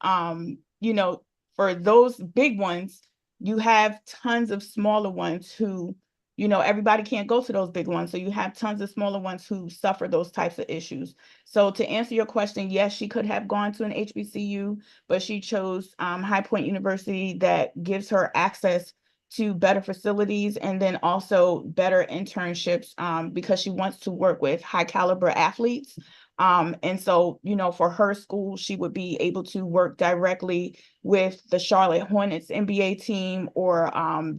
Speaker 4: for those big ones, you have tons of smaller ones who, everybody can't go to those big ones. So you have tons of smaller ones who suffer those types of issues. So to answer your question, yes, she could have gone to an HBCU, but she chose High Point University that gives her access to better facilities and then also better internships because she wants to work with high caliber athletes. And so, for her school, she would be able to work directly with the Charlotte Hornets NBA team or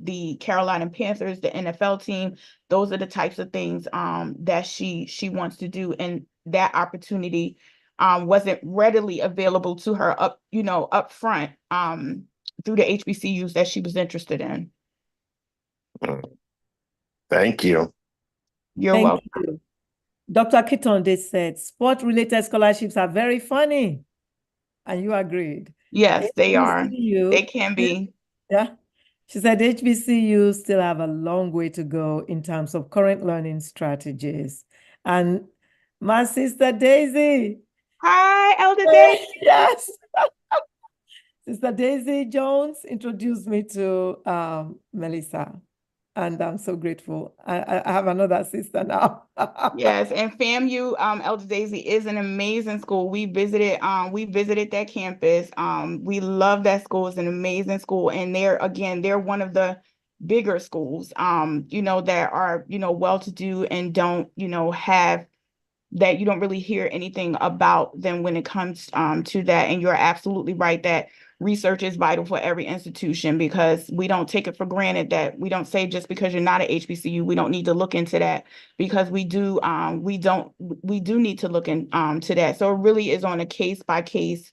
Speaker 4: the Carolina Panthers, the NFL team. Those are the types of things that she wants to do. And that opportunity wasn't readily available to her up front through the HBCUs that she was interested in.
Speaker 2: Thank you.
Speaker 4: You're welcome.
Speaker 1: You. Dr. Kitonde said, sport-related scholarships are very funny. And you agreed.
Speaker 4: Yes, they are.
Speaker 1: HBCU,
Speaker 4: They can be.
Speaker 1: Yeah. She said HBCUs still have a long way to go in terms of current learning strategies. And my sister Daisy.
Speaker 4: Hi, Elder Daisy.
Speaker 1: Yes. Sister Daisy Jones introduced me to Melissa. And I'm so grateful. I have another sister now.
Speaker 4: Yes, and FAMU, Elder Daisy is an amazing school. We visited that campus. We love that school. It's an amazing school. And they're one of the bigger schools, that are, well-to-do and don't, have that you don't really hear anything about them when it comes to that. And you're absolutely right that research is vital for every institution, because we don't take it for granted. That we don't say just because you're not at HBCU, we don't need to look into that, because we do need to look to that. So it really is on a case by case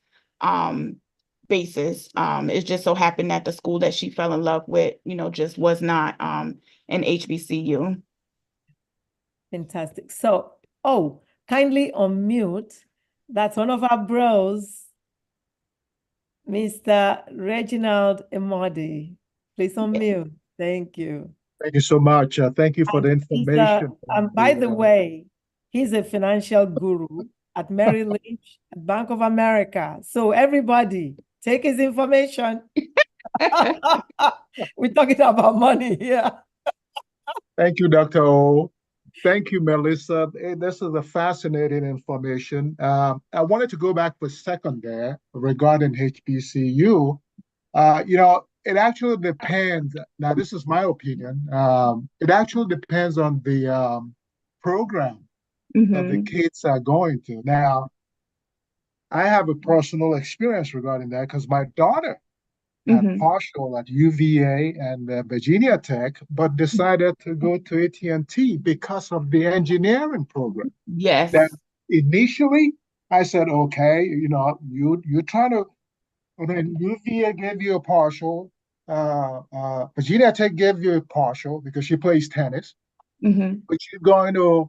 Speaker 4: basis. It just so happened that the school that she fell in love with, just was not an HBCU.
Speaker 1: Fantastic. So, kindly unmute. That's one of our bros, Mr. Reginald Emodi. Please unmute. Thank you.
Speaker 5: Thank you so much. Thank you for the information.
Speaker 1: By the way, he's a financial guru at Merrill Lynch, at Bank of America. So everybody, take his information. We're talking about money here.
Speaker 5: Thank you, Dr. O. Thank you, Melissa. This is a fascinating information. I wanted to go back for a second there regarding HBCU. It actually depends. Now, this is my opinion. It actually depends on the program that the kids are going to. Now, I have a personal experience regarding that because my daughter had partial at UVA and Virginia Tech, but decided to go to AT&T because of the engineering program.
Speaker 4: Yes.
Speaker 5: That initially, I said, okay, you try to. And then UVA gave you a partial. Virginia Tech gave you a partial because she plays tennis. But you're going to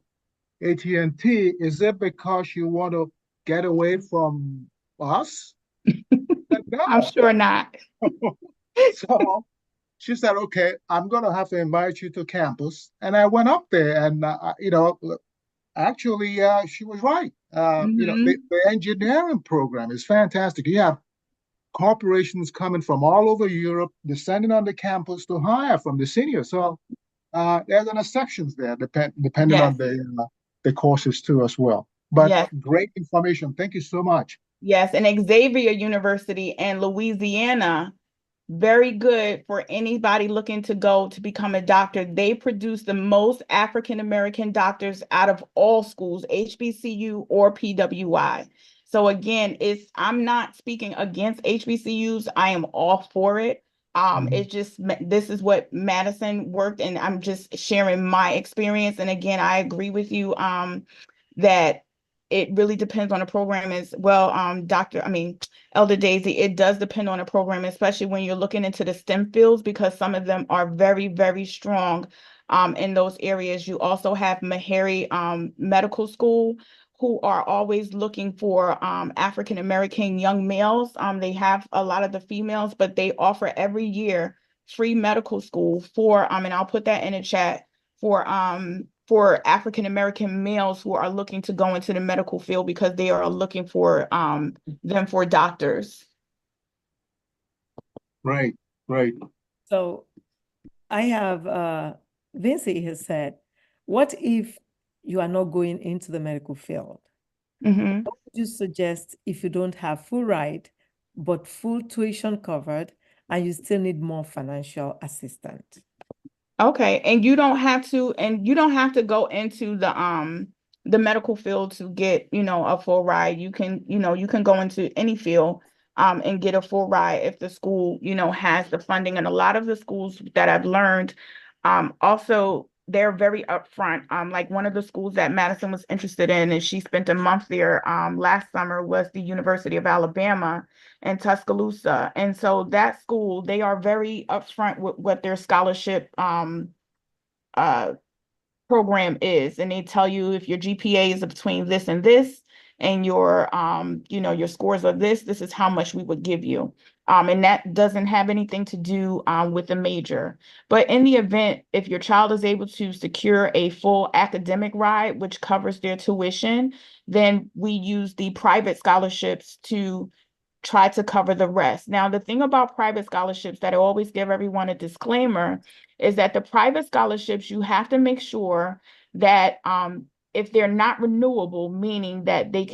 Speaker 5: AT&T. Is it because you want to get away from us? No.
Speaker 4: I'm sure not.
Speaker 5: So she said, okay, I'm going to have to invite you to campus. And I went up there and, actually, she was right. The engineering program is fantastic. You have corporations coming from all over Europe descending on the campus to hire from the seniors. So there's an exceptions there, depending on the courses too as well. But great information. Thank you so much.
Speaker 4: Yes, and Xavier University in Louisiana, very good for anybody looking to go to become a doctor. They produce the most African-American doctors out of all schools, HBCU or PWI. So again, I'm not speaking against HBCUs. I am all for it. It's just, this is what Madison worked, and I'm just sharing my experience. And again, I agree with you that it really depends on the program as well. Elder Daisy, it does depend on the program, especially when you're looking into the STEM fields, because some of them are very, very strong in those areas. You also have Meharry Medical School, who are always looking for African-American young males. They have a lot of the females, but they offer every year free medical school and I'll put that in the chat, for African-American males who are looking to go into the medical field, because they are looking for them for doctors.
Speaker 5: Right.
Speaker 1: So I have, Vinci has said, what if you are not going into the medical field? What would you suggest if you don't have full ride, but full tuition covered, and you still need more financial assistance?
Speaker 4: Okay, and you don't have to go into the medical field to get, a full ride. You can go into any field and get a full ride if the school, has the funding. And a lot of the schools that I've learned, also they're very upfront. Like one of the schools that Madison was interested in, and she spent a month there last summer, was the University of Alabama in Tuscaloosa. And so that school, they are very upfront with what their scholarship program is. And they tell you, if your GPA is between this and this, and your your scores are this is how much we would give you. And that doesn't have anything to do with the major. But in the event, if your child is able to secure a full academic ride, which covers their tuition, then we use the private scholarships to try to cover the rest. Now, the thing about private scholarships that I always give everyone a disclaimer is that the private scholarships, you have to make sure that if they're not renewable, meaning that they're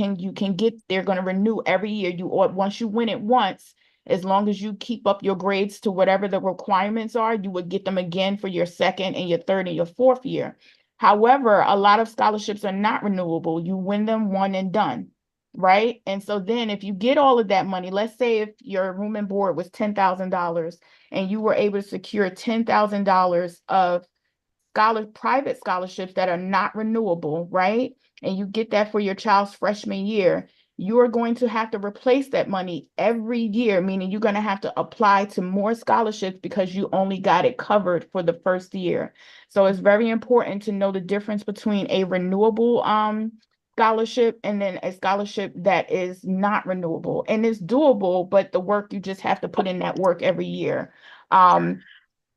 Speaker 4: going to renew every year. Once you win it once, as long as you keep up your grades to whatever the requirements are, you would get them again for your second and your third and your fourth year. However, a lot of scholarships are not renewable. You win them one and done, right? And so then if you get all of that money, let's say if your room and board was $10,000 and you were able to secure $10,000 of private scholarships that are not renewable, right? And you get that for your child's freshman year, you are going to have to replace that money every year, meaning you're going to have to apply to more scholarships because you only got it covered for the first year. So it's very important to know the difference between a renewable scholarship and then a scholarship that is not renewable. And it's doable, but the work, you just have to put in that work every year.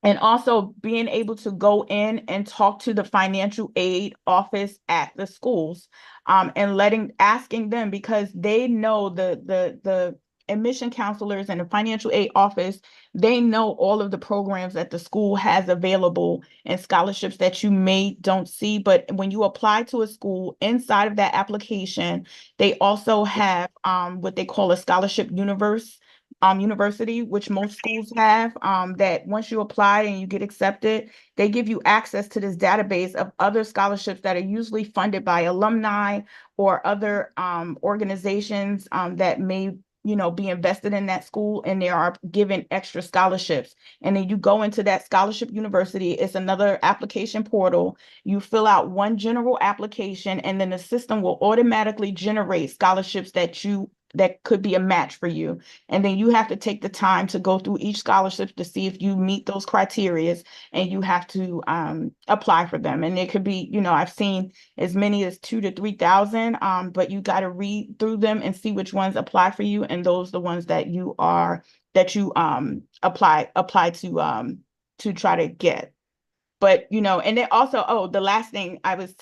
Speaker 4: And also being able to go in and talk to the financial aid office at the schools, and asking them, because they know the admission counselors and the financial aid office, they know all of the programs that the school has available and scholarships that you don't see. But when you apply to a school, inside of that application, they also have what they call a scholarship university, which most schools have, that once you apply and you get accepted, they give you access to this database of other scholarships that are usually funded by alumni or other organizations that may be invested in that school, and they are given extra scholarships. And then you go into that scholarship university. It's another application portal. You fill out one general application, and then the system will automatically generate scholarships that could be a match for you. And then you have to take the time to go through each scholarship to see if you meet those criteria, and you have to apply for them. And it could be, I've seen as many as 2,000 to 3,000, but you got to read through them and see which ones apply for you. And those are the ones that you apply to try to get. But, and then also, the last thing I was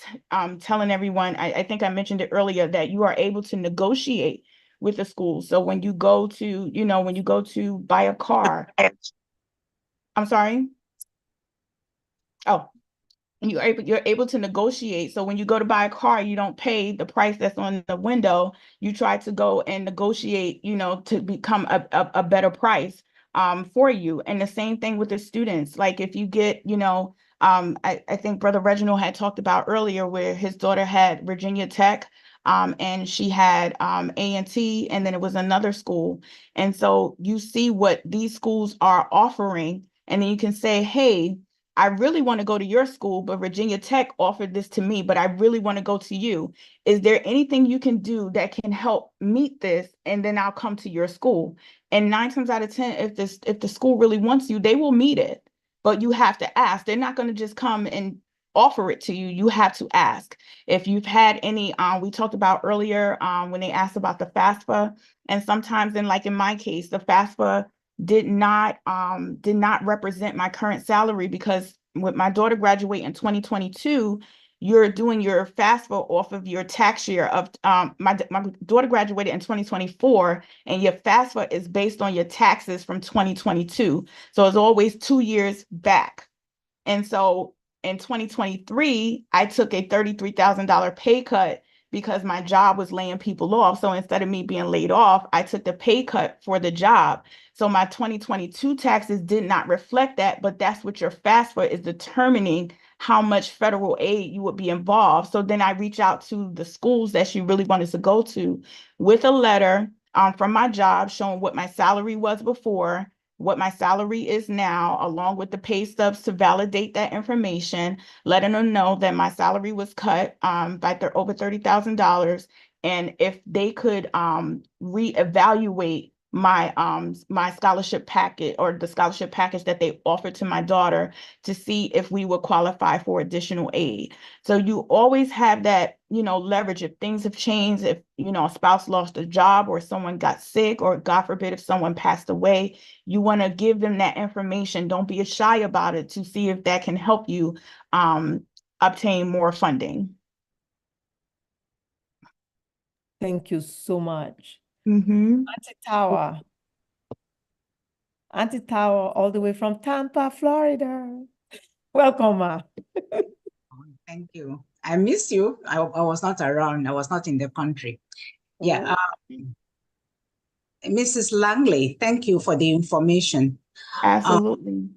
Speaker 4: telling everyone, I think I mentioned it earlier, that you are able to negotiate with the school. So when you go to buy a car, I'm sorry. Oh, and you're able to negotiate. So when you go to buy a car, you don't pay the price that's on the window. You try to go and negotiate, to become a better price for you. And the same thing with the students. Like if you get, I think Brother Reginald had talked about earlier where his daughter had Virginia Tech, and she had A&T, and then it was another school. And so you see what these schools are offering, and then you can say, hey, I really want to go to your school, but Virginia Tech offered this to me, but I really want to go to you. Is there anything you can do that can help meet this? And then I'll come to your school. And 9 times out of 10, if the school really wants you, they will meet it. But you have to ask. They're not going to just come and offer it to you. You have to ask. If you've had any, we talked about earlier when they asked about the FAFSA, and sometimes in my case, the FAFSA did not represent my current salary, because with my daughter graduating in 2022, you're doing your FAFSA off of your tax year of my daughter graduated in 2024, and your FAFSA is based on your taxes from 2022. So it's always 2 years back. And so in 2023, I took a $33,000 pay cut because my job was laying people off. So instead of me being laid off, I took the pay cut for the job. So my 2022 taxes did not reflect that, but that's what your FAFSA is determining how much federal aid you would be involved. So then I reach out to the schools that she really wanted to go to with a letter from my job showing what my salary was before, what my salary is now, along with the pay stubs to validate that information, letting them know that my salary was cut by over $30,000. And if they could reevaluate my scholarship packet, or the scholarship package that they offered to my daughter, to see if we would qualify for additional aid. So you always have that, leverage if things have changed, if, a spouse lost a job, or someone got sick, or God forbid, if someone passed away, you want to give them that information. Don't be shy about it, to see if that can help you obtain more funding.
Speaker 1: Thank you so much. Auntie Tower. Auntie Tower, all the way from Tampa, Florida. Welcome, ma.
Speaker 6: Thank you. I miss you. I was not around. I was not in the country. Yeah. Mrs. Langley, thank you for the information.
Speaker 4: Absolutely.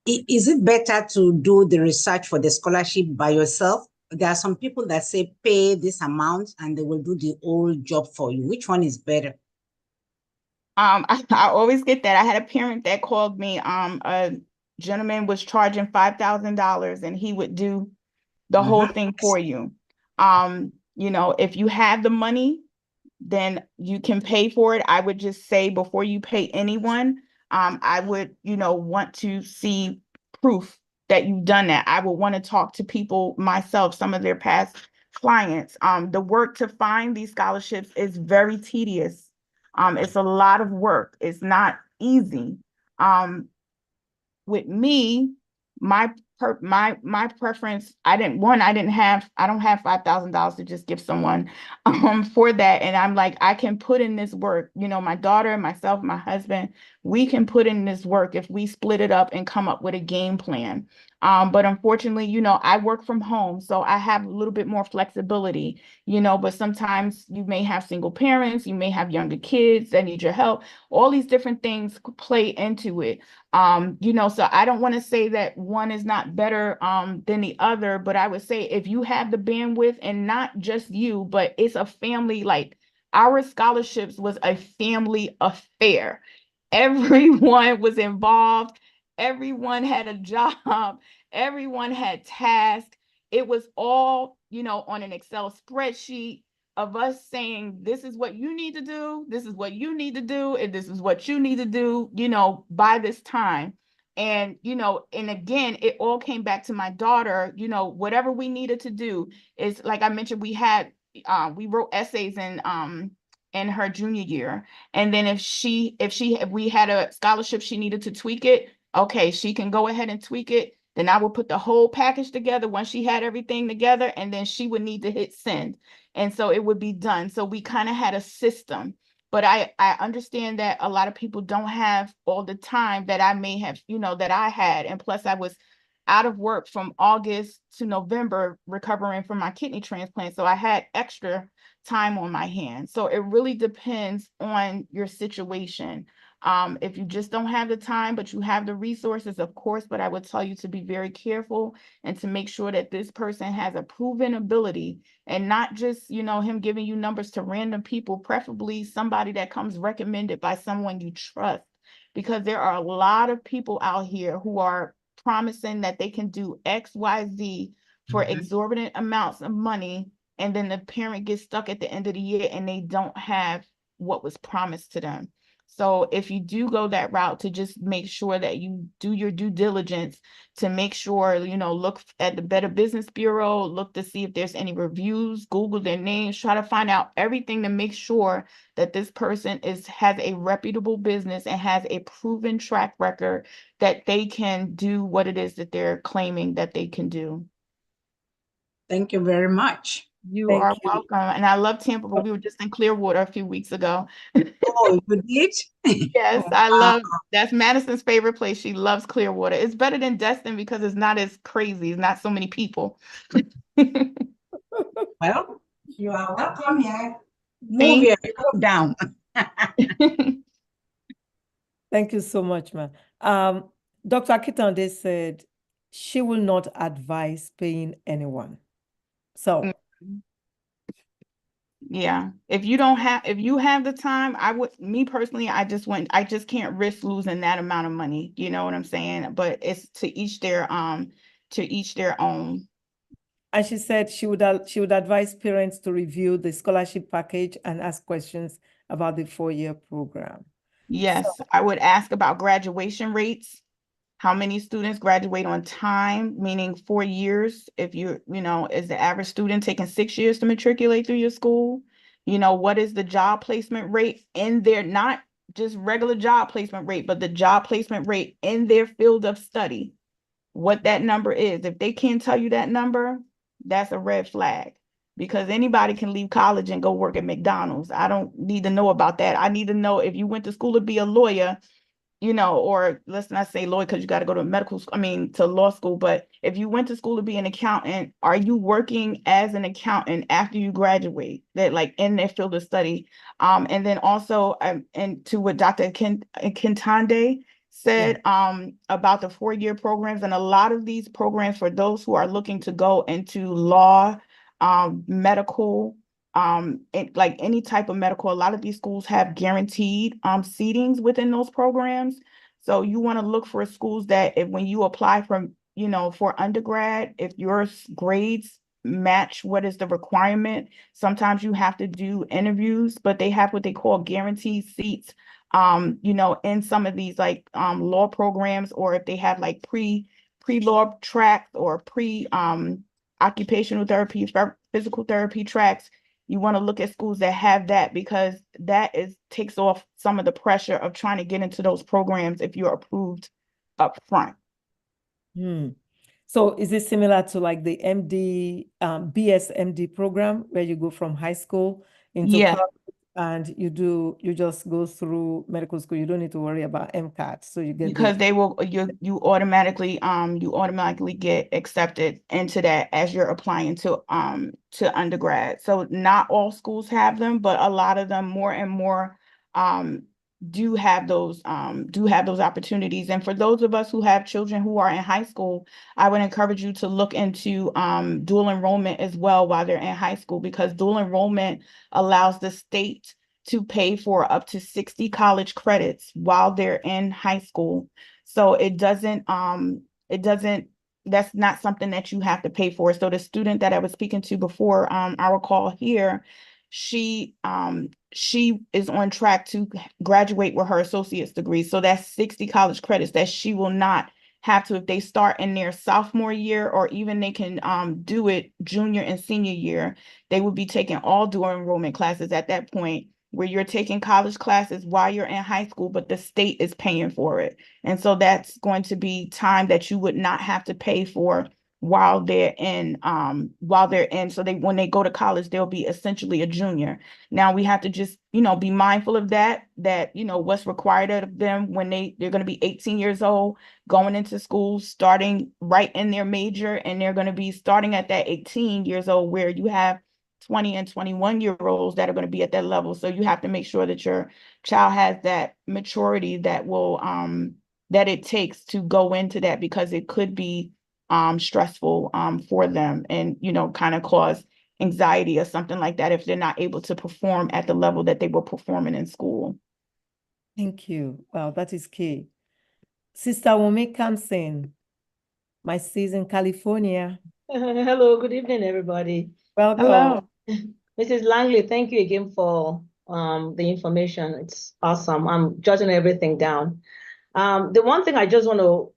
Speaker 6: Is it better to do the research for the scholarship by yourself? There are some people that say pay this amount and they will do the whole job for you. Which one is better?
Speaker 4: I always get that. I had a parent that called me. A gentleman was charging $5,000 and he would do the whole thing for you. If you have the money, then you can pay for it. I would just say before you pay anyone, I would, want to see proof that you've done that. I would want to talk to people myself, some of their past clients. The work to find these scholarships is very tedious. It's a lot of work. It's not easy. With me, my preference, I don't have $5,000 to just give someone for that. And I'm like, I can put in this work. My daughter, myself, my husband, we can put in this work if we split it up and come up with a game plan. But unfortunately, I work from home, so I have a little bit more flexibility, but sometimes you may have single parents, you may have younger kids that need your help. All these different things play into it. So I don't want to say that one is not better than the other, but I would say if you have the bandwidth, and not just you, but it's a family, like our scholarships was a family affair. Everyone was involved. Everyone had a job. Everyone had tasks. It was all, on an Excel spreadsheet of us saying, this is what you need to do, this is what you need to do, and this is what you need to do, by this time. And, and again, it all came back to my daughter, whatever we needed to do is, like I mentioned, we wrote essays in her junior year. And then if we had a scholarship, she needed to tweak it. Okay, she can go ahead and tweak it. Then I would put the whole package together once she had everything together, and then she would need to hit send. And so it would be done. So we kind of had a system. But I understand that a lot of people don't have all the time that I may have, that I had. And plus I was out of work from August to November recovering from my kidney transplant. So I had extra time on my hands. So it really depends on your situation. If you just don't have the time, but you have the resources, of course, but I would tell you to be very careful and to make sure that this person has a proven ability, and not just, him giving you numbers to random people, preferably somebody that comes recommended by someone you trust, because there are a lot of people out here who are promising that they can do X, Y, Z for exorbitant amounts of money. And then the parent gets stuck at the end of the year and they don't have what was promised to them. So if you do go that route, to just make sure that you do your due diligence, to make sure, look at the Better Business Bureau, look to see if there's any reviews, Google their names, try to find out everything to make sure that this person has a reputable business and has a proven track record that they can do what it is that they're claiming that they can do.
Speaker 6: Thank you very much.
Speaker 4: You are welcome. And I love Tampa, but we were just in Clearwater a few weeks ago.
Speaker 6: Oh, you did?
Speaker 4: Yes, I love, that's Madison's favorite place. She loves Clearwater. It's better than Destin because it's not as crazy. It's not so many people.
Speaker 6: Well, you are welcome here. Move here, move down.
Speaker 1: Thank you so much, ma'am. Dr. Akitande said she will not advise paying anyone. So
Speaker 4: yeah, if you have the time, me personally, I just can't risk losing that amount of money. You know what I'm saying? But it's to each their own.
Speaker 1: And she said she would advise parents to review the scholarship package and ask questions about the 4-year program.
Speaker 4: Yes, so I would ask about graduation rates. How many students graduate on time, meaning 4 years? If is the average student taking 6 years to matriculate through your school? What is the job placement rate in there? Not just regular job placement rate, but the job placement rate in their field of study. What that number is. If they can't tell you that number, that's a red flag. because anybody can leave college and go work at McDonald's. I don't need to know about that. I need to know if you went to school to be a lawyer, you know, or let's not say lawyer because you got to go to medical school, to law school. But if you went to school to be an accountant, are you working as an accountant after you graduate, that like in their field of study? And then also, and to what Dr. Kintande said, about the 4-year programs, and a lot of these programs for those who are looking to go into law, medical, like any type of medical, a lot of these schools have guaranteed seatings within those programs. So you want to look for schools that if when you apply for, you know, for undergrad, if your grades match what is the requirement, sometimes you have to do interviews, but they have what they call guaranteed seats, you know, in some of these like law programs, or if they have like pre-law tracks or occupational therapy, physical therapy tracks. You want to look at schools that have that, because that takes off some of the pressure of trying to get into those programs if you're approved up front.
Speaker 1: So is it similar to like the MD, BSMD program where you go from high school into college and you just go through medical school? You don't need to worry about MCAT. So you get
Speaker 4: because they will you automatically get accepted into that as you're applying to undergrad. So not all schools have them, but a lot of them more and more do have those opportunities. And for those of us who have children who are in high school, I would encourage you to look into dual enrollment as well while they're in high school, because dual enrollment allows the state to pay for up to 60 college credits while they're in high school. So that's not something that you have to pay for. So the student that I was speaking to before our call here, she is on track to graduate with her associate's degree. So that's 60 college credits that she will not have to, if they start in their sophomore year, or even they can do it junior and senior year, they will be taking all dual enrollment classes at that point, where you're taking college classes while you're in high school, but the state is paying for it. And so that's going to be time that you would not have to pay for while they're in, so when they go to college, they'll be essentially a junior. Now we have to just, you know, be mindful of that, you know, what's required of them when they're going to be 18 years old, going into school, starting right in their major, and they're going to be starting at that 18 years old, where you have 20 and 21-year-olds that are going to be at that level. So you have to make sure that your child has that maturity that will that it takes to go into that, because it could be stressful for them, and, you know, kind of cause anxiety or something like that if they're not able to perform at the level that they were performing in school.
Speaker 1: Thank you. Wow, that is key. Sister Wumi Kamsin, my sis in California.
Speaker 7: Hello, good evening, everybody.
Speaker 1: Welcome.
Speaker 4: Hello.
Speaker 7: Mrs. Langley, thank you again for the information. It's awesome. I'm jotting everything down. The one thing I just want to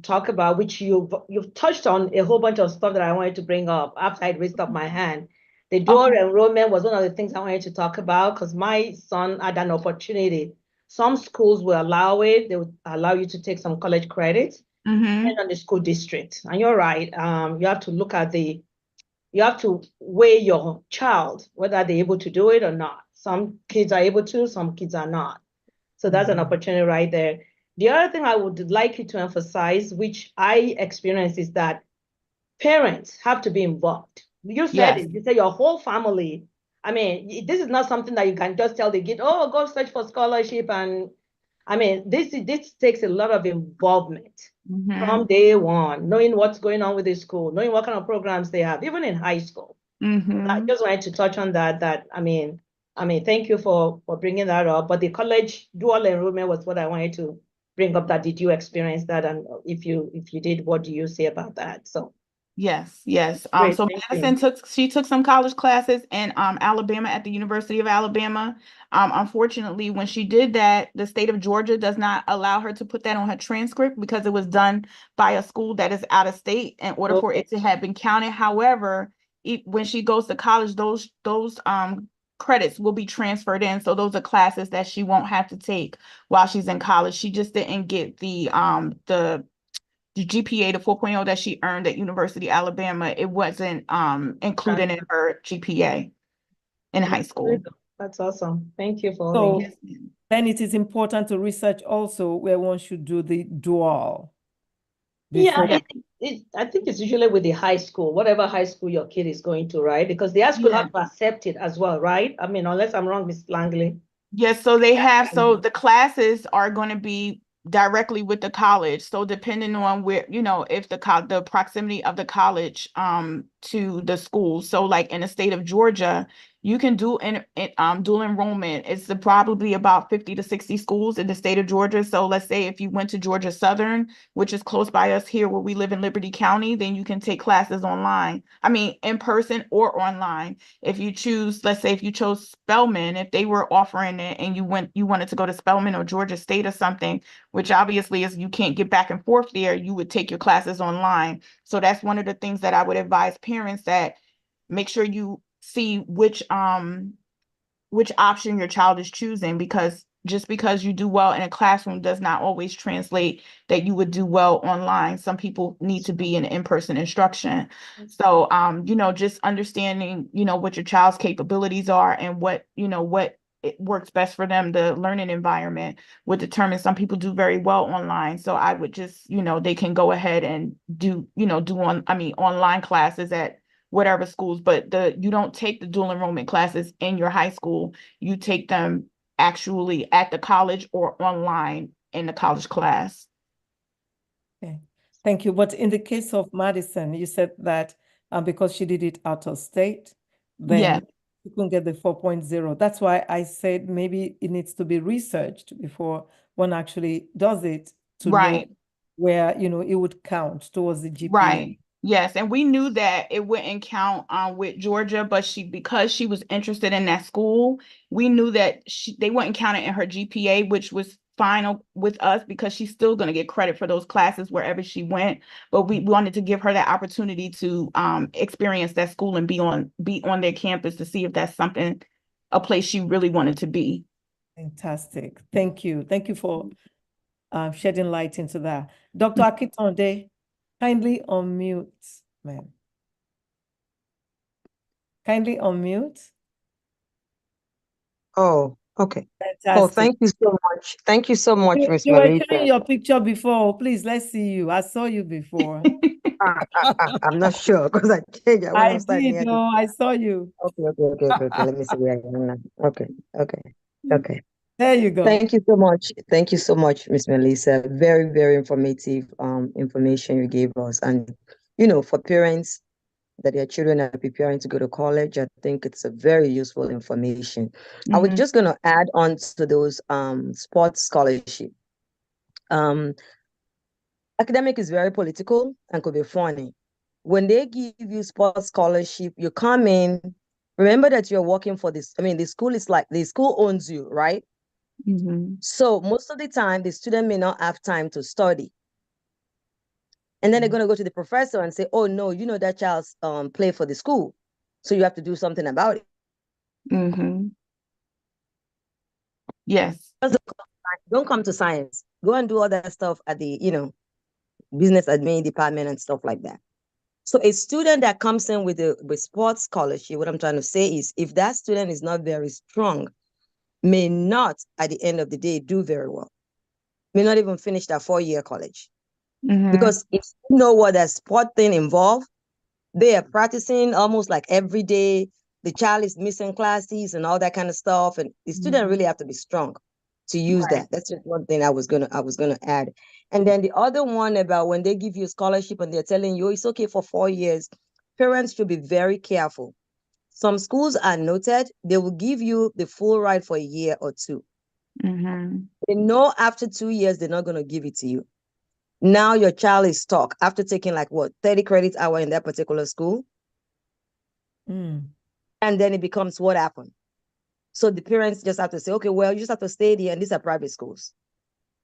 Speaker 7: talk about, which you've touched on a whole bunch of stuff that I wanted to bring up after I raised up my hand. The dual enrollment was one of the things I wanted to talk about, because my son had an opportunity. Some schools will allow it. They will allow you to take some college credits, depending on the school district. And you're right. You have to look at you have to weigh your child, whether they're able to do it or not. Some kids are able to, some kids are not. So that's an opportunity right there. The other thing I would like you to emphasize, which I experienced, is that parents have to be involved. You said it. You said your whole family. I mean, this is not something that you can just tell the kid, oh, go search for scholarship. And I mean, this takes a lot of involvement from day one, knowing what's going on with the school, knowing what kind of programs they have, even in high school. I just wanted to touch on that. I mean, thank you for bringing that up. But the college dual enrollment was what I wanted to bring up. That did you experience that? And if you did, what do you say about that? So.
Speaker 4: Yes.
Speaker 7: Great,
Speaker 4: So Madison took some college classes in Alabama, at the University of Alabama. Unfortunately, when she did that, the state of Georgia does not allow her to put that on her transcript, because it was done by a school that is out of state in order for it to have been counted. However, when she goes to college, those credits will be transferred in. So those are classes that she won't have to take while she's in college. She just didn't get the the GPA, the 4.0 that she earned at University of Alabama, it wasn't included in her GPA in high school.
Speaker 7: That's awesome. Thank you for
Speaker 1: So
Speaker 7: all
Speaker 4: Yes.
Speaker 1: then it is important to research also where one should do the dual
Speaker 7: Yeah,
Speaker 1: before.
Speaker 7: I think it's usually with the high school, whatever high school your kid is going to, right? Because the high school
Speaker 4: Yeah.
Speaker 7: have to accept it as well, right? I mean, unless I'm wrong, Miss Langley.
Speaker 4: Yes, so they have, so the classes are going to be directly with the college. So depending on where, you know, if the proximity of the college to the school. So like in the state of Georgia, you can do dual enrollment. It's probably about 50 to 60 schools in the state of Georgia. So let's say if you went to Georgia Southern, which is close by us here where we live in Liberty County, then you can take classes online. I mean, in person or online. If you choose, let's say if you chose Spelman, if they were offering it and you wanted to go to Spelman or Georgia State or something, which obviously is you can't get back and forth there, you would take your classes online. So that's one of the things that I would advise parents, that make sure you see which option your child is choosing, because just because you do well in a classroom does not always translate that you would do well online. Some people need to be in in-person instruction. So, you know, just understanding, you know, what your child's capabilities are and what, you know, what it works best for them, the learning environment would determine. Some people do very well online. So I would just, you know, they can go ahead and do online classes at whatever schools, but you don't take the dual enrollment classes in your high school. You take them actually at the college or online in the college class.
Speaker 1: Okay, thank you. But in the case of Madison, you said that because she did it out of state, then you couldn't get the 4.0. That's why I said maybe it needs to be researched before one actually does it to know where, you know, it would count towards the GPA.
Speaker 4: Right. Yes, and we knew that it wouldn't count with Georgia, but because she was interested in that school, we knew that they wouldn't count it in her GPA, which was fine with us because she's still going to get credit for those classes wherever she went. But we wanted to give her that opportunity to experience that school and be on their campus to see if that's a place she really wanted to be.
Speaker 1: Fantastic. Thank you. Thank you for shedding light into that. Dr. Akitonde, kindly unmute, ma'am. Kindly unmute.
Speaker 8: Oh, okay.
Speaker 1: Fantastic.
Speaker 8: Oh, thank you so much. Thank you so much, Miss
Speaker 1: You were
Speaker 8: Melissa.
Speaker 1: showing your picture before. Please, let's see you. I saw you before.
Speaker 8: I'm not sure because I changed it when
Speaker 1: I
Speaker 8: I'm starting
Speaker 1: did,
Speaker 8: here.
Speaker 1: no, I saw you.
Speaker 8: Okay. Let me see where I am now. Okay.
Speaker 1: There you go.
Speaker 8: Thank you so much. Thank you so much, Miss Melissa. Very, very informative information you gave us. And, you know, for parents that their children are preparing to go to college, I think it's a very useful information. I was just going to add on to those sports scholarship. Academic is very political and could be funny. When they give you sports scholarship, you come in, remember that you're working for this. I mean, the school owns you, right? So most of the time, the student may not have time to study. And then they're going to go to the professor and say, oh, no, you know, that child's play for the school. So you have to do something about it.
Speaker 4: Yes.
Speaker 8: Don't come to science. Go and do all that stuff at the, you know, business admin department and stuff like that. So a student that comes in with sports scholarship, what I'm trying to say is if that student is not very strong, may not at the end of the day do very well, may not even finish that 4-year college. Because if you know what that sport thing involves, they are practicing almost like every day. The child is missing classes and all that kind of stuff. And the student really have to be strong to use that. That's just one thing I was gonna add. And then the other one about when they give you a scholarship and they're telling you it's okay for 4 years, parents should be very careful. Some schools are noted, they will give you the full ride for a year or two. They know after 2 years, they're not going to give it to you. Now your child is stuck after taking 30 credit hour in that particular school. And then it becomes what happened. So the parents just have to say, okay, well, you just have to stay there, and these are private schools.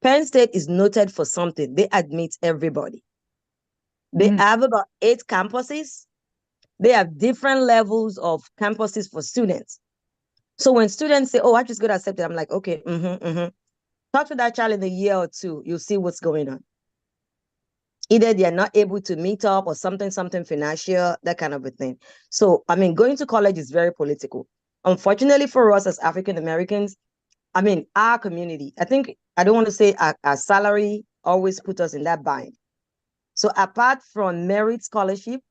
Speaker 8: Penn State is noted for something. They admit everybody. They have about 8 campuses. They have different levels of campuses for students. So when students say, oh, I just got accepted, I'm like, okay, talk to that child in a year or two. You'll see what's going on. Either they are not able to meet up or something financial, that kind of a thing. So, I mean, going to college is very political. Unfortunately for us as African Americans, I mean, our community, I don't want to say our salary always put us in that bind. So apart from merit scholarship,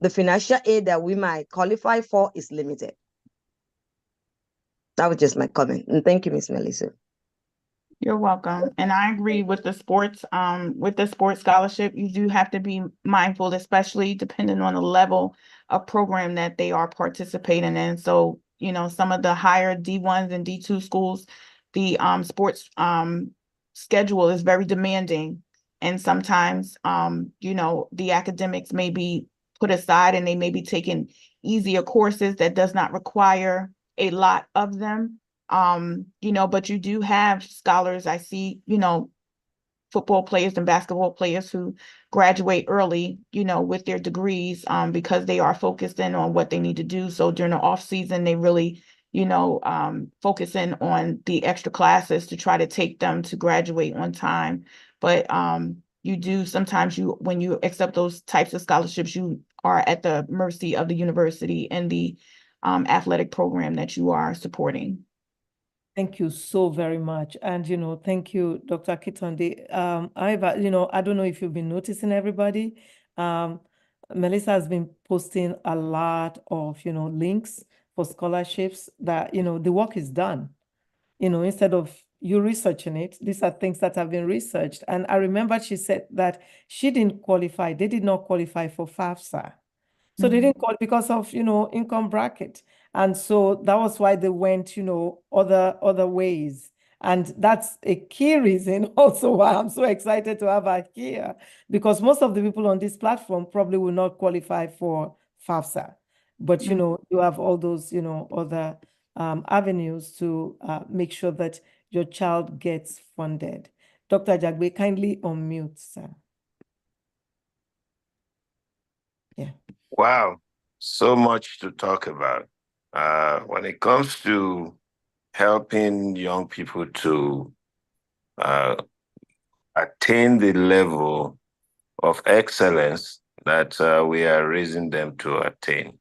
Speaker 8: the financial aid that we might qualify for is limited. That was just my comment. And thank you, Miss Melissa.
Speaker 4: You're welcome. And I agree with the sports scholarship. You do have to be mindful, especially depending on the level of program that they are participating in. So, some of the higher D1s and D2 schools, the sports schedule is very demanding. And sometimes, the academics may be put aside and they may be taking easier courses that does not require a lot of them. But you do have scholars. I see, football players and basketball players who graduate early, with their degrees, because they are focused in on what they need to do. So during the off season, they really, focus in on the extra classes to try to take them to graduate on time. But you do sometimes when you accept those types of scholarships, you are at the mercy of the university and the athletic program that you are supporting.
Speaker 1: Thank you so very much. And, thank you, Dr. Kitonde. I don't know if you've been noticing, everybody. Melissa has been posting a lot of, links for scholarships that, the work is done. Instead of you researching it, these are things that have been researched. And I remember she said that they did not qualify for FAFSA. So they didn't call because of, income bracket. And so that was why they went, other ways. And that's a key reason also why I'm so excited to have her here, because most of the people on this platform probably will not qualify for FAFSA. But, you have all those, other avenues to make sure that your child gets funded. Dr. Jagbe, kindly unmute, sir. Yeah.
Speaker 2: Wow, so much to talk about. When it comes to helping young people to attain the level of excellence that we are raising them to attain.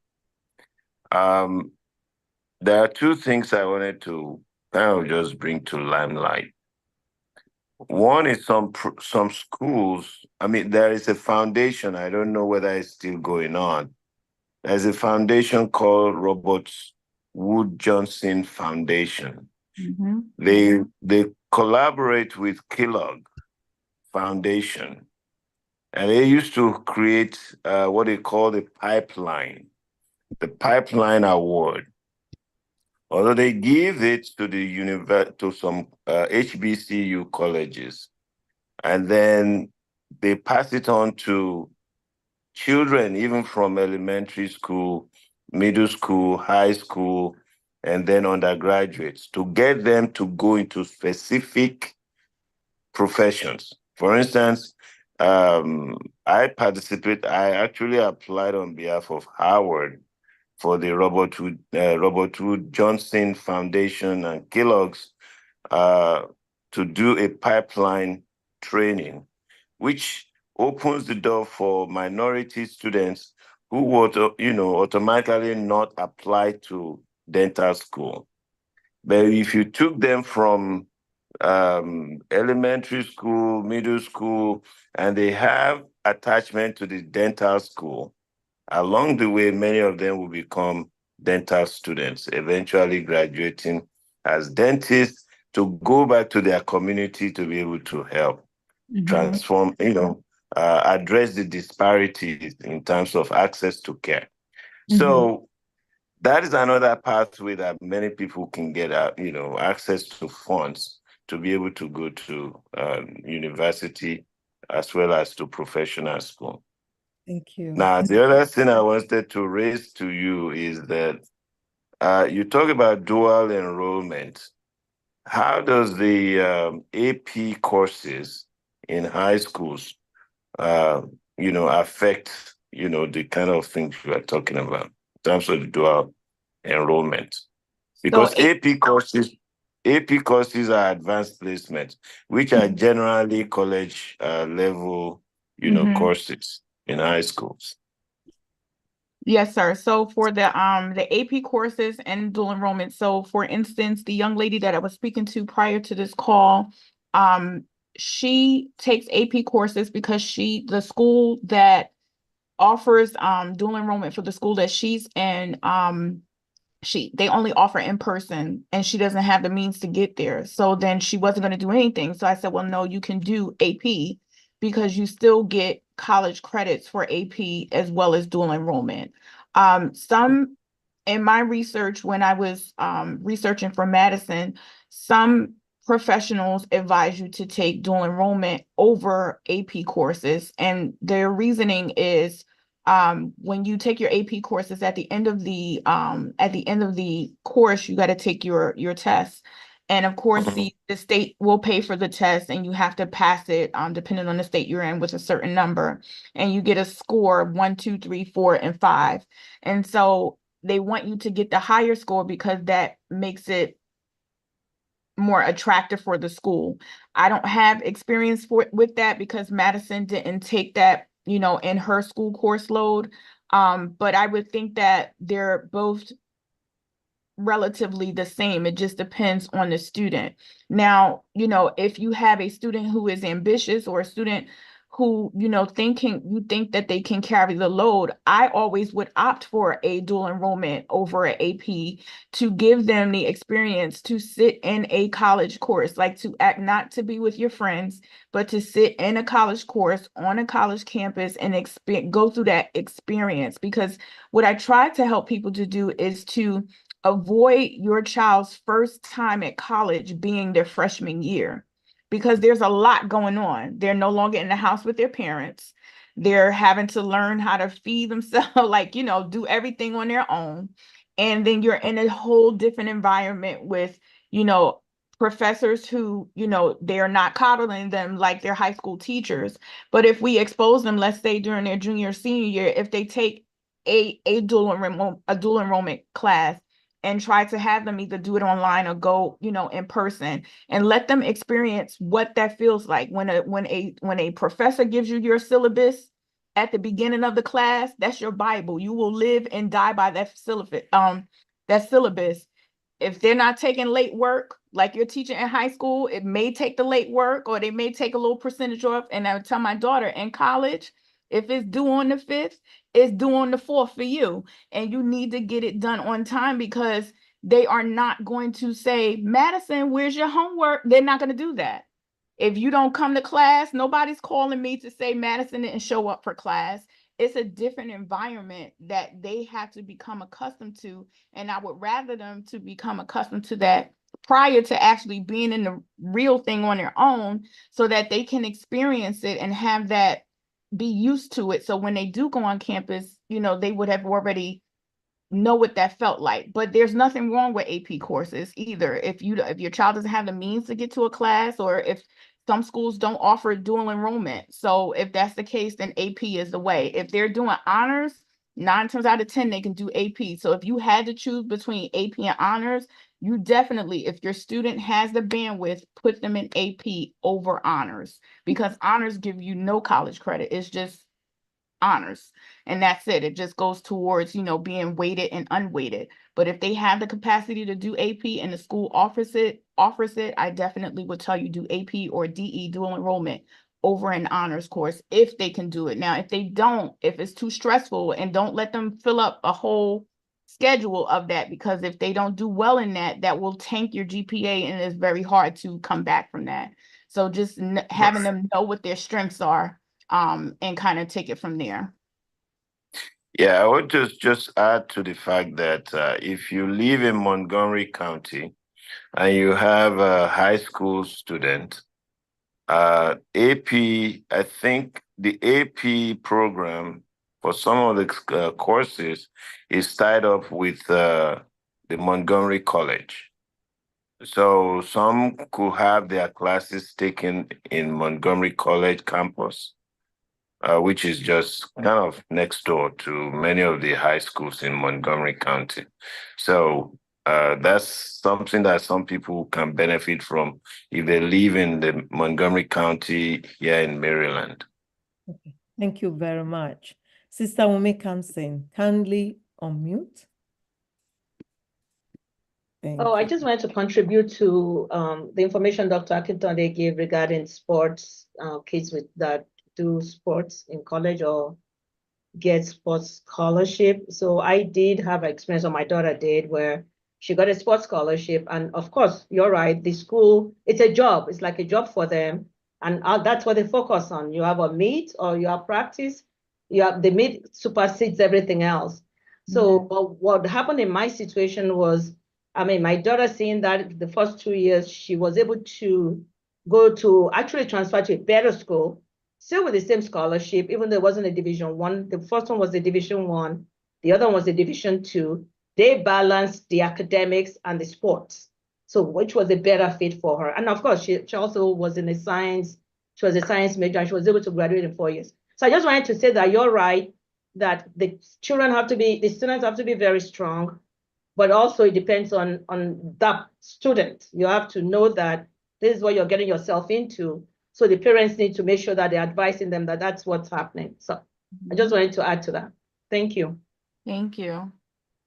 Speaker 2: There are two things I wanted to kind of just bring to limelight. One is some schools. I mean, there is a foundation. I don't know whether it's still going on. There's a foundation called Robert Wood Johnson Foundation.
Speaker 4: Mm-hmm.
Speaker 2: They collaborate with Kellogg Foundation, and they used to create what they call the Pipeline Award. Although they give it to to some HBCU colleges, and then they pass it on to children, even from elementary school, middle school, high school, and then undergraduates, to get them to go into specific professions. For instance, I actually applied on behalf of Howard for the Robert Wood Johnson Foundation and Kellogg's to do a pipeline training, which opens the door for minority students who would, automatically not apply to dental school. But if you took them from elementary school, middle school, and they have attachment to the dental school, along the way, many of them will become dental students, eventually graduating as dentists to go back to their community to be able to help transform, address the disparities in terms of access to care. So that is another pathway that many people can get, access to funds to be able to go to university as well as to professional school.
Speaker 1: Thank you.
Speaker 2: Now, the other thing I wanted to raise to you is that you talk about dual enrollment. How does the AP courses in high schools, affect, the kind of things you are talking about in terms of the dual enrollment? Because AP courses are advanced placement, which are generally college level, courses in high schools.
Speaker 4: Yes, sir. So for the AP courses and dual enrollment, so for instance, the young lady that I was speaking to prior to this call, she takes AP courses because the school that offers dual enrollment for the school that she's in, they only offer in person and she doesn't have the means to get there. So then she wasn't going to do anything. So I said, well, no, you can do AP because you still get college credits for AP as well as dual enrollment. Some in my research, when I was researching for Madison, some professionals advise you to take dual enrollment over AP courses. And their reasoning is when you take your AP courses at the end of the course, you got to take your test. And of course, the state will pay for the test and you have to pass it depending on the state you're in with a certain number. And you get a score 1, 2, 3, 4, and 5. And so they want you to get the higher score because that makes it more attractive for the school. I don't have experience with that because Madison didn't take that, in her school course load. But I would think that they're both relatively the same. It just depends on the student. Now, if you have a student who is ambitious or a student who, you think that they can carry the load, I always would opt for a dual enrollment over an AP to give them the experience to sit in a college course, like to act not to be with your friends, but to sit in a college course on a college campus and go through that experience. Because what I try to help people to do is to avoid your child's first time at college being their freshman year, because there's a lot going on. They're no longer in the house with their parents. They're having to learn how to feed themselves, do everything on their own. And then you're in a whole different environment with, professors who, they're not coddling them like their high school teachers. But if we expose them, let's say during their junior or senior year, if they take a dual enrollment class, and try to have them either do it online or go, in person, and let them experience what that feels like when a professor gives you your syllabus at the beginning of the class. That's your Bible. You will live and die by that syllabus. If they're not taking late work, like you're teaching in high school, it may take the late work or they may take a little percentage off. And I would tell my daughter, in college, if it's due on the 5th, it's due on the 4th for you. And you need to get it done on time, because they are not going to say, Madison, where's your homework? They're not going to do that. If you don't come to class, nobody's calling me to say Madison didn't show up for class. It's a different environment that they have to become accustomed to. And I would rather them to become accustomed to that prior to actually being in the real thing on their own, so that they can experience it and have that, be used to it. So when they do go on campus, they would have already know what that felt like. But there's nothing wrong with AP courses either. If your child doesn't have the means to get to a class, or if some schools don't offer dual enrollment. So if that's the case, then AP is the way. If they're doing honors, 9 times out of 10, they can do AP. So if you had to choose between AP and honors, you definitely, if your student has the bandwidth, put them in AP over honors, because honors give you no college credit. It's just honors, and that's it. It just goes towards, being weighted and unweighted. But if they have the capacity to do AP and the school offers it, I definitely would tell you do AP or DE, dual enrollment, over an honors course if they can do it. Now, if they don't, if it's too stressful, and don't let them fill up a whole schedule of that, because if they don't do well in that, that will tank your GPA, and it's very hard to come back from that. So just having them know what their strengths are, and kind of take it from there.
Speaker 2: Yeah, I would just add to the fact that if you live in Montgomery County and you have a high school student, AP, I think the AP program for some of the courses is tied up with the Montgomery College. So some could have their classes taken in Montgomery College campus, which is just kind of next door to many of the high schools in Montgomery County. So that's something that some people can benefit from if they live in the Montgomery County here in Maryland.
Speaker 1: Okay. Thank you very much. Sister Wumi Kamsin, kindly unmute.
Speaker 7: I just wanted to contribute to the information Dr. Akintonde gave regarding sports, kids that do sports in college or get sports scholarship. So I did have an experience, or my daughter did, where she got a sports scholarship. And of course, you're right, the school, it's a job. It's like a job for them. And that's what they focus on. You have a meet or you have practice. The meet supersedes everything else. So what happened in my situation was, I mean, my daughter, seeing that the first 2 years, she was able to go to actually transfer to a better school, still with the same scholarship, even though it wasn't a Division One. The first one was a Division One, the other one was a Division Two. They balanced the academics and the sports, so which was a better fit for her. And of course, she also was in a science. She was a science major, and she was able to graduate in 4 years. So I just wanted to say that you're right, that the students have to be very strong, but also it depends on that student. You have to know that this is what you're getting yourself into. So the parents need to make sure that they're advising them that that's what's happening. So I just wanted to add to that. Thank you.
Speaker 4: Thank you.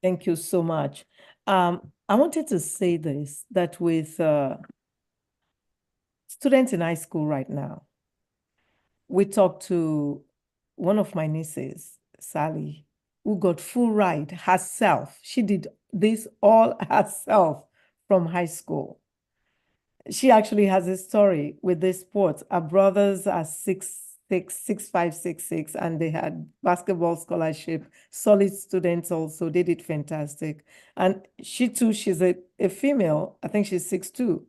Speaker 1: Thank you so much. I wanted to say this, that with students in high school right now, we talked to one of my nieces, Sally, who got full ride herself. She did this all herself from high school. She actually has a story with this sport. Her brothers are 6'5", 6'6", and they had basketball scholarship, solid students also. They did fantastic. And she too, she's a female. I think she's 6'2".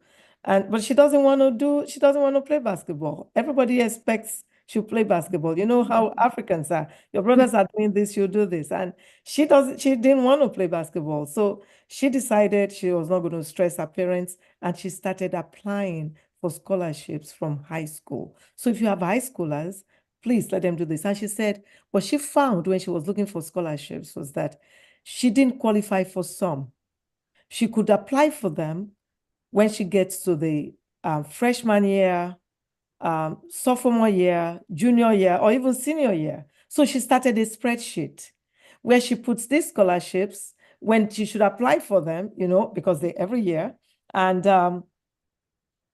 Speaker 1: But she doesn't want to play basketball. Everybody expects she'll play basketball. You know how Africans are. Your brothers are doing this, you do this. And she didn't want to play basketball. So she decided she was not going to stress her parents, and she started applying for scholarships from high school. So if you have high schoolers, please let them do this. And she said what she found when she was looking for scholarships was that she didn't qualify for some. She could apply for them when she gets to the freshman year, sophomore year, junior year, or even senior year. So she started a spreadsheet where she puts these scholarships when she should apply for them, because they every year, and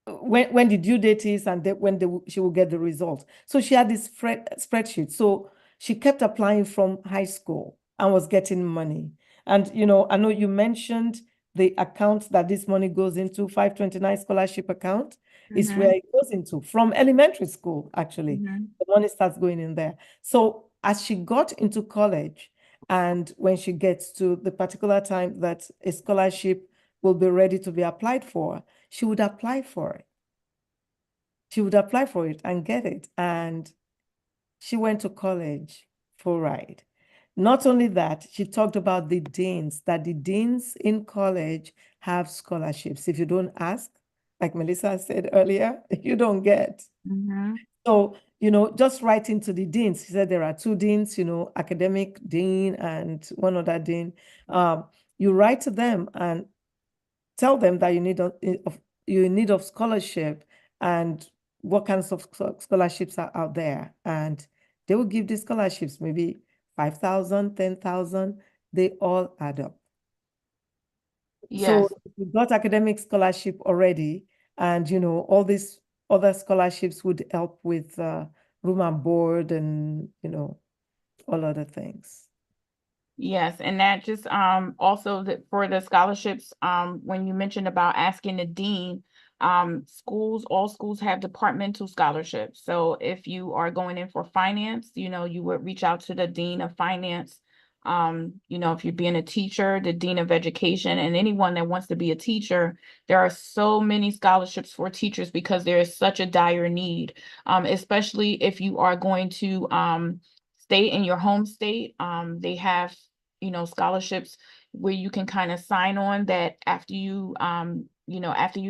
Speaker 1: when the due date is, and when she will get the result. So she had this spreadsheet. So she kept applying from high school and was getting money. And, I know you mentioned the account that this money goes into, 529 scholarship account, is where it goes into from elementary school, actually. The money starts going in there. So as she got into college, and when she gets to the particular time that a scholarship will be ready to be applied for, she would apply for it. She would apply for it and get it. And she went to college full ride. Not only that, she talked about the deans, that the deans in college have scholarships. If you don't ask, like Melissa said earlier, you don't get. So, just writing to the deans, she said there are 2 deans, academic dean and one other dean. You write to them and tell them that you need of scholarship and what kinds of scholarships are out there. And they will give the scholarships, maybe 5,000, 10,000, they all add up.
Speaker 4: Yes.
Speaker 1: So you've got academic scholarship already, and all these other scholarships would help with room and board and all other things.
Speaker 4: Yes, and that just also for the scholarships, when you mentioned about asking the dean, all schools have departmental scholarships. So if you are going in for finance, you would reach out to the dean of finance. If you're being a teacher, the dean of education, and anyone that wants to be a teacher, there are so many scholarships for teachers because there is such a dire need, especially if you are going to stay in your home state. They have scholarships where you can kind of sign on that after you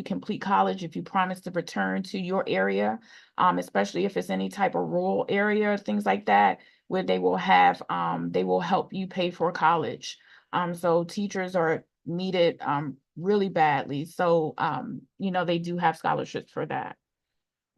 Speaker 4: complete college, if you promise to return to your area, especially if it's any type of rural area, things like that, where they will help you pay for college. So teachers are needed really badly. So, they do have scholarships for that.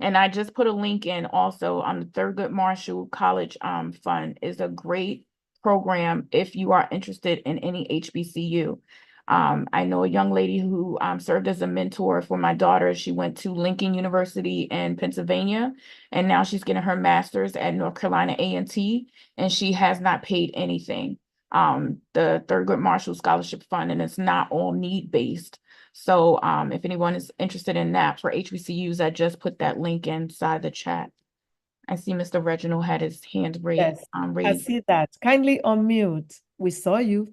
Speaker 4: And I just put a link in also on the Thurgood Marshall College Fund is a great program if you are interested in any HBCU. I know a young lady who served as a mentor for my daughter. She went to Lincoln University in Pennsylvania, and now she's getting her master's at North Carolina A&T, and she has not paid anything. The Thurgood Marshall Scholarship Fund, and it's not all need-based. So if anyone is interested in that for HBCUs, I just put that link inside the chat. I see Mr. Reginald had his hand raised.
Speaker 1: Yes, I see that. Kindly unmute. We saw you.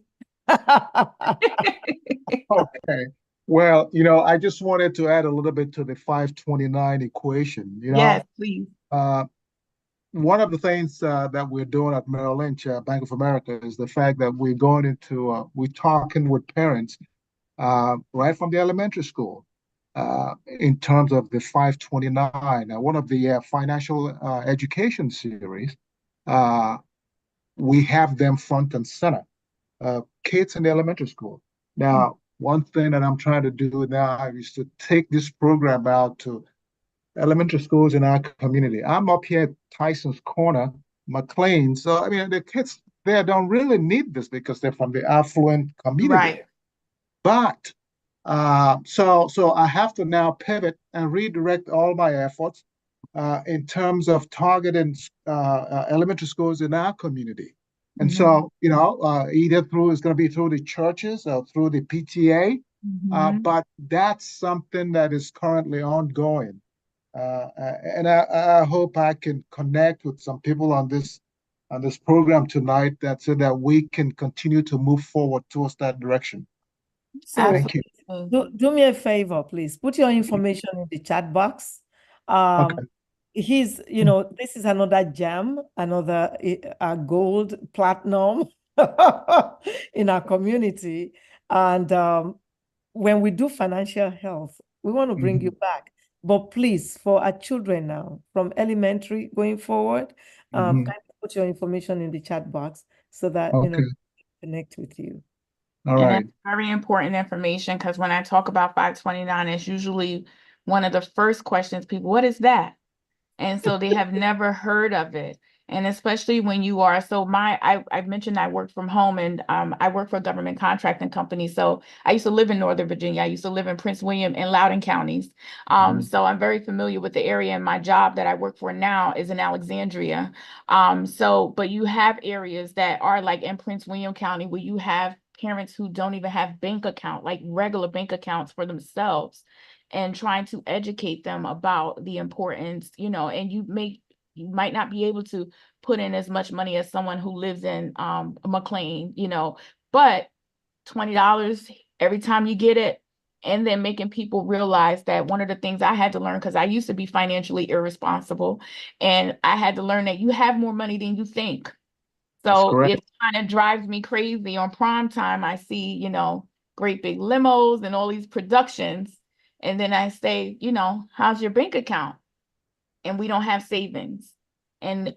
Speaker 5: Okay. Well, I just wanted to add a little bit to the 529 equation.
Speaker 4: Yes, please.
Speaker 5: One of the things that we're doing at Merrill Lynch, Bank of America, is the fact that we're going into, we're talking with parents right from the elementary school in terms of the 529. Now, one of the financial education series, we have them front and center, kids in the elementary school. Now, one thing that I'm trying to do now is to take this program out to elementary schools in our community. I'm up here at Tyson's Corner, McLean. So, I mean, the kids there don't really need this because they're from the affluent community.
Speaker 4: Right.
Speaker 5: But so I have to now pivot and redirect all my efforts in terms of targeting elementary schools in our community. And so, either it's going to be through the churches or through the PTA, but that's something that is currently ongoing. And I hope I can connect with some people on this program tonight so that we can continue to move forward towards that direction.
Speaker 1: So
Speaker 5: thank you.
Speaker 1: Do me a favor, please. Put your information in the chat box.
Speaker 5: Okay.
Speaker 1: This is another gem, another gold, platinum in our community. And when we do financial health, we want to bring you back. But please, for our children now, from elementary going forward, can you put your information in the chat box so that we can connect with you.
Speaker 5: All right.
Speaker 4: It's very important information because when I talk about 529, it's usually one of the first questions people, what is that? And so they have never heard of it. And especially when you are, so I mentioned I work from home, and I work for a government contracting company. So I used to live in Northern Virginia. I used to live in Prince William and Loudoun counties. So I'm very familiar with the area, and my job that I work for now is in Alexandria. But you have areas that are like in Prince William County where you have parents who don't even have bank account, like regular bank accounts for themselves, and trying to educate them about the importance, and you might not be able to put in as much money as someone who lives in McLean, but $20 every time you get it, and then making people realize that one of the things I had to learn, because I used to be financially irresponsible, and I had to learn that you have more money than you think. So it kind of drives me crazy. On prime time, I see, great big limos and all these productions. And then I say, how's your bank account? And we don't have savings. And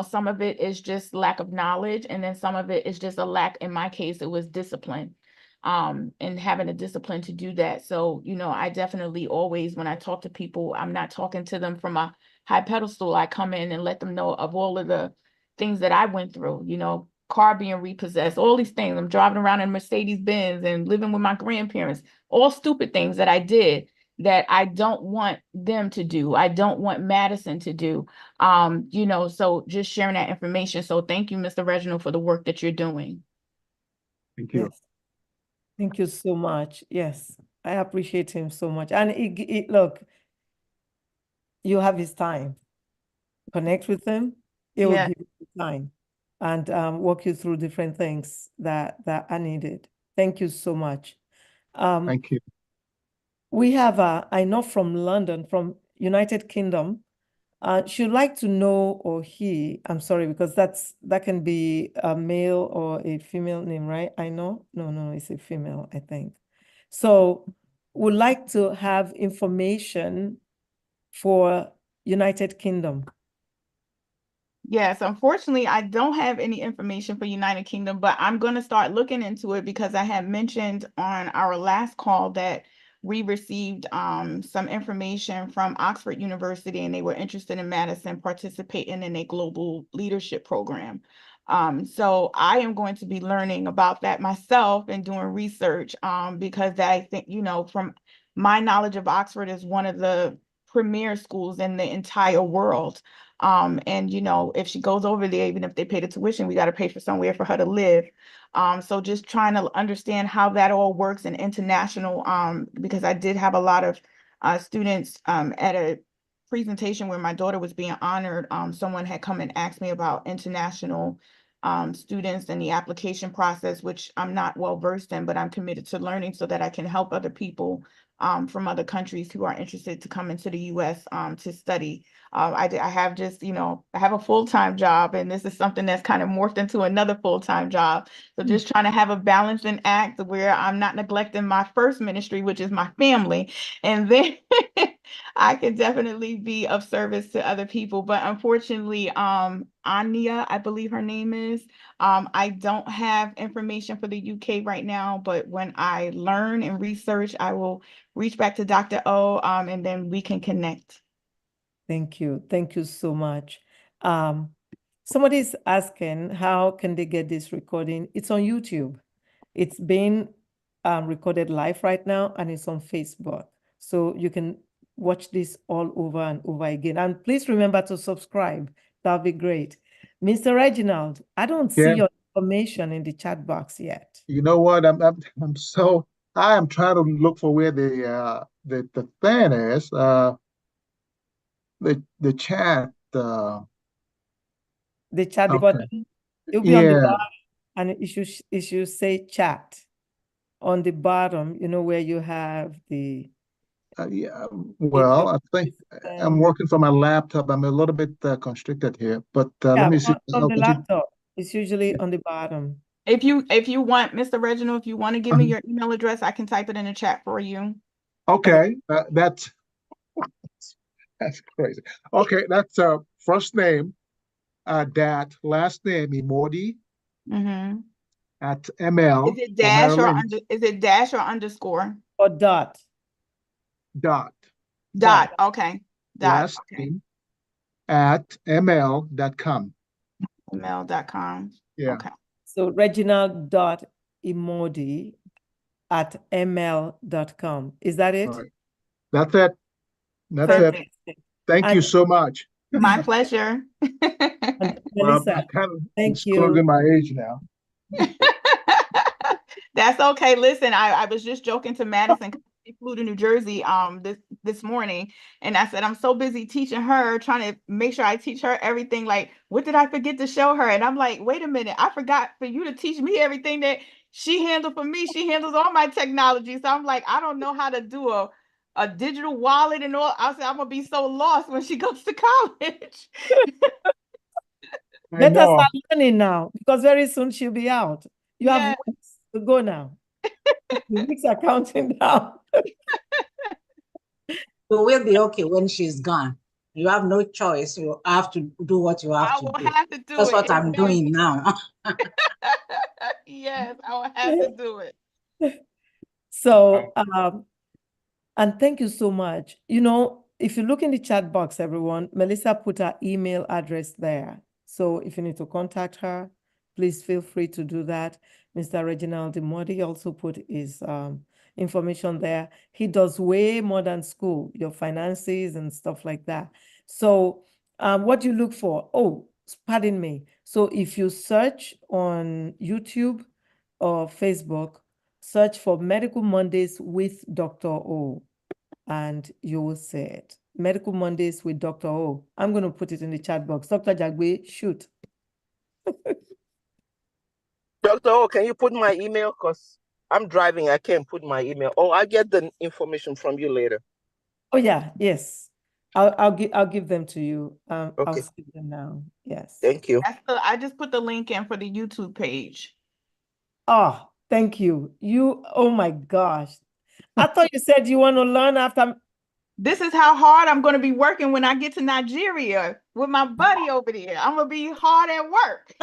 Speaker 4: some of it is just lack of knowledge. And then some of it is just a lack, in my case, it was discipline, and having a discipline to do that. So, I definitely always, when I talk to people, I'm not talking to them from a high pedestal. I come in and let them know of all of the things that I went through, car being repossessed, all these things. I'm driving around in Mercedes Benz and living with my grandparents, all stupid things that I did that I don't want them to do. I don't want Madison to do. So just sharing that information. So thank you, Mr. Reginald, for the work that you're doing.
Speaker 5: Thank you.
Speaker 1: Yes. Thank you so much. Yes, I appreciate him so much. And look, you have his time. Connect with him. It will give you time and walk you through different things that are needed. Thank you so much.
Speaker 5: Thank you.
Speaker 1: We have, I know from London, from United Kingdom, she'd like to know, or he, I'm sorry, because that can be a male or a female name, right? I know. No, it's a female, I think. So would like to have information for United Kingdom.
Speaker 4: Yes, unfortunately, I don't have any information for United Kingdom, but I'm going to start looking into it because I had mentioned on our last call that we received some information from Oxford University, and they were interested in Madison participating in a global leadership program. So I am going to be learning about that myself and doing research because I think, you know, from my knowledge of Oxford is one of the premier schools in the entire world. And you know, if she goes over there, even if they pay the tuition, we got to pay for somewhere for her to live. So just trying to understand how that all works in international, because I did have a lot of students at a presentation where my daughter was being honored. Someone had come and asked me about international students and the application process, which I'm not well versed in, but I'm committed to learning so that I can help other people from other countries who are interested to come into the US to study. I have just, you know, I have a full-time job, and this is something that's kind of morphed into another full-time job. So just trying to have a balancing act where I'm not neglecting my first ministry, which is my family. And then I can definitely be of service to other people. But unfortunately, Anya, I believe her name is, I don't have information for the UK right now, but when I learn and research, I will reach back to Dr. O, and then we can connect.
Speaker 1: Thank you. Thank you so much. Somebody's asking, how can they get this recording? It's on YouTube. It's being recorded live right now, and it's on Facebook. So you can watch this all over and over again. And please remember to subscribe. That'll be great. Mr. Reginald, I don't see your information in the chat box yet.
Speaker 5: You know what? I am trying to look for where the thing is. The chat.
Speaker 1: The chat
Speaker 5: Okay.
Speaker 1: button. It'll be on the bottom, and it should say chat on the bottom. You know where you have the.
Speaker 5: Yeah. Well, I think I'm working from my laptop. I'm a little bit constricted here, but let me see.
Speaker 1: On the laptop, it's usually on the bottom.
Speaker 4: If you want, Mr. Reginald, if you want to give me your email address, I can type it in the chat for you.
Speaker 5: Okay, that's crazy. Okay, that's first name, dat last name Imodi at ML.
Speaker 4: Is it dash or is it dash or underscore?
Speaker 1: Or dot.
Speaker 5: Dot.
Speaker 4: Okay.
Speaker 5: Last name at ml.com.
Speaker 4: ml.com.
Speaker 5: Yeah.
Speaker 4: Okay.
Speaker 1: So Reginald.Imodi at ml.com. Is that it?
Speaker 5: Right. That's it. That's it. Thank you so much.
Speaker 4: My pleasure.
Speaker 1: Melissa,
Speaker 5: thank you. Disclosing my age now.
Speaker 4: That's okay. Listen, I was just joking to Madison. She flew to New Jersey this morning, and I said I'm so busy teaching her, trying to make sure I teach her everything. Like, what did I forget to show her? And I'm like, wait a minute, I forgot for you to teach me everything that she handled for me. She handles all my technology, so I'm like, I don't know how to do a digital wallet and all. I said I'm gonna be so lost when she goes to college.
Speaker 1: Let us start learning now, because very soon she'll be out. You have weeks to go now. The weeks are counting down.
Speaker 6: So we'll be okay when she's gone. You have no choice. You have to do what you have to do.
Speaker 4: I will have to do
Speaker 6: That's
Speaker 4: it.
Speaker 6: what I'm doing now.
Speaker 4: Yes, I will have to do it.
Speaker 1: So, and thank you so much. You know, if you look in the chat box, everyone, Melissa put her email address there. So if you need to contact her, please feel free to do that. Mr. Reginald Imodi also put his information there. He does way more than school, your finances and stuff like that. So what do you look for? Oh, pardon me. So if you search on YouTube or Facebook, search for Medical Mondays with Dr. O, and you will see it. Medical Mondays with Dr. O. I'm going to put it in the chat box. Dr. Jagwe, shoot.
Speaker 3: Dr. O, can you put my email? Because I'm driving. I can't put my email. Oh, I'll get the information from you later.
Speaker 1: Oh, yeah. Yes. I'll give them to you.
Speaker 3: Okay.
Speaker 1: I'll skip them now. Yes.
Speaker 3: Thank you.
Speaker 4: I just put the link in for the YouTube page.
Speaker 1: Oh, thank you. Oh my gosh. I thought you said you want to learn after.
Speaker 4: This is how hard I'm going to be working when I get to Nigeria with my buddy over there. I'm going to be hard at work.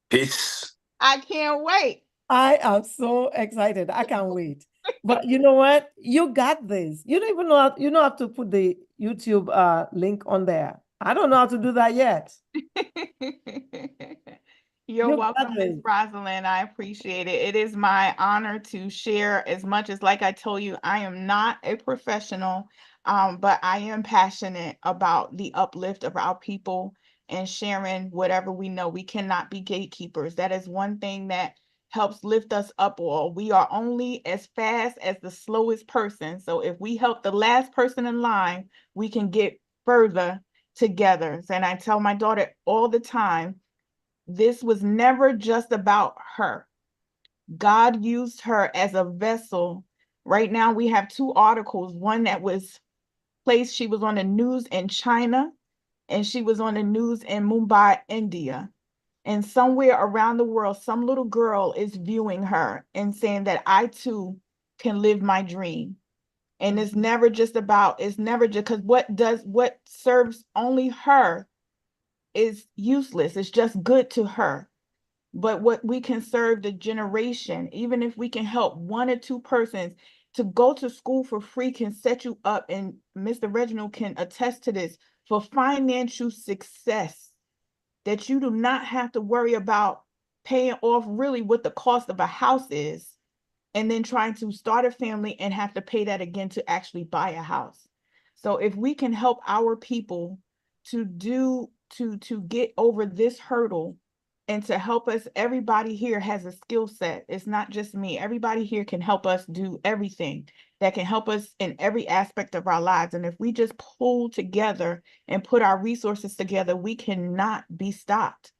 Speaker 2: Peace.
Speaker 4: I can't wait.
Speaker 1: I am so excited. I can't wait. But you know what? You got this. You don't even know you don't have to put the YouTube link on there. I don't know how to do that yet.
Speaker 4: You're
Speaker 1: You got
Speaker 4: welcome, Ms.
Speaker 1: this.
Speaker 4: Rosalind. I appreciate it. It is my honor to share as much as, like I told you, I am not a professional, but I am passionate about the uplift of our people and sharing whatever we know. We cannot be gatekeepers. That is one thing that helps lift us up all. We are only as fast as the slowest person. So if we help the last person in line, we can get further together. And I tell my daughter all the time, this was never just about her. God used her as a vessel. Right now, we have two articles. One that was placed, she was on the news in China, and she was on the news in Mumbai, India. And somewhere around the world, some little girl is viewing her and saying that I too can live my dream. And it's never just about, it's never just because what serves only her is useless. It's just good to her. But what we can serve the generation, even if we can help one or two persons to go to school for free, can set you up. And Mr. Reginald can attest to this, for financial success, that you do not have to worry about paying off really what the cost of a house is, and then trying to start a family and have to pay that again to actually buy a house. So if we can help our people to get over this hurdle and to help us, everybody here has a skill set. It's not just me. Everybody here can help us do everything that can help us in every aspect of our lives. And if we just pull together and put our resources together, we cannot be stopped.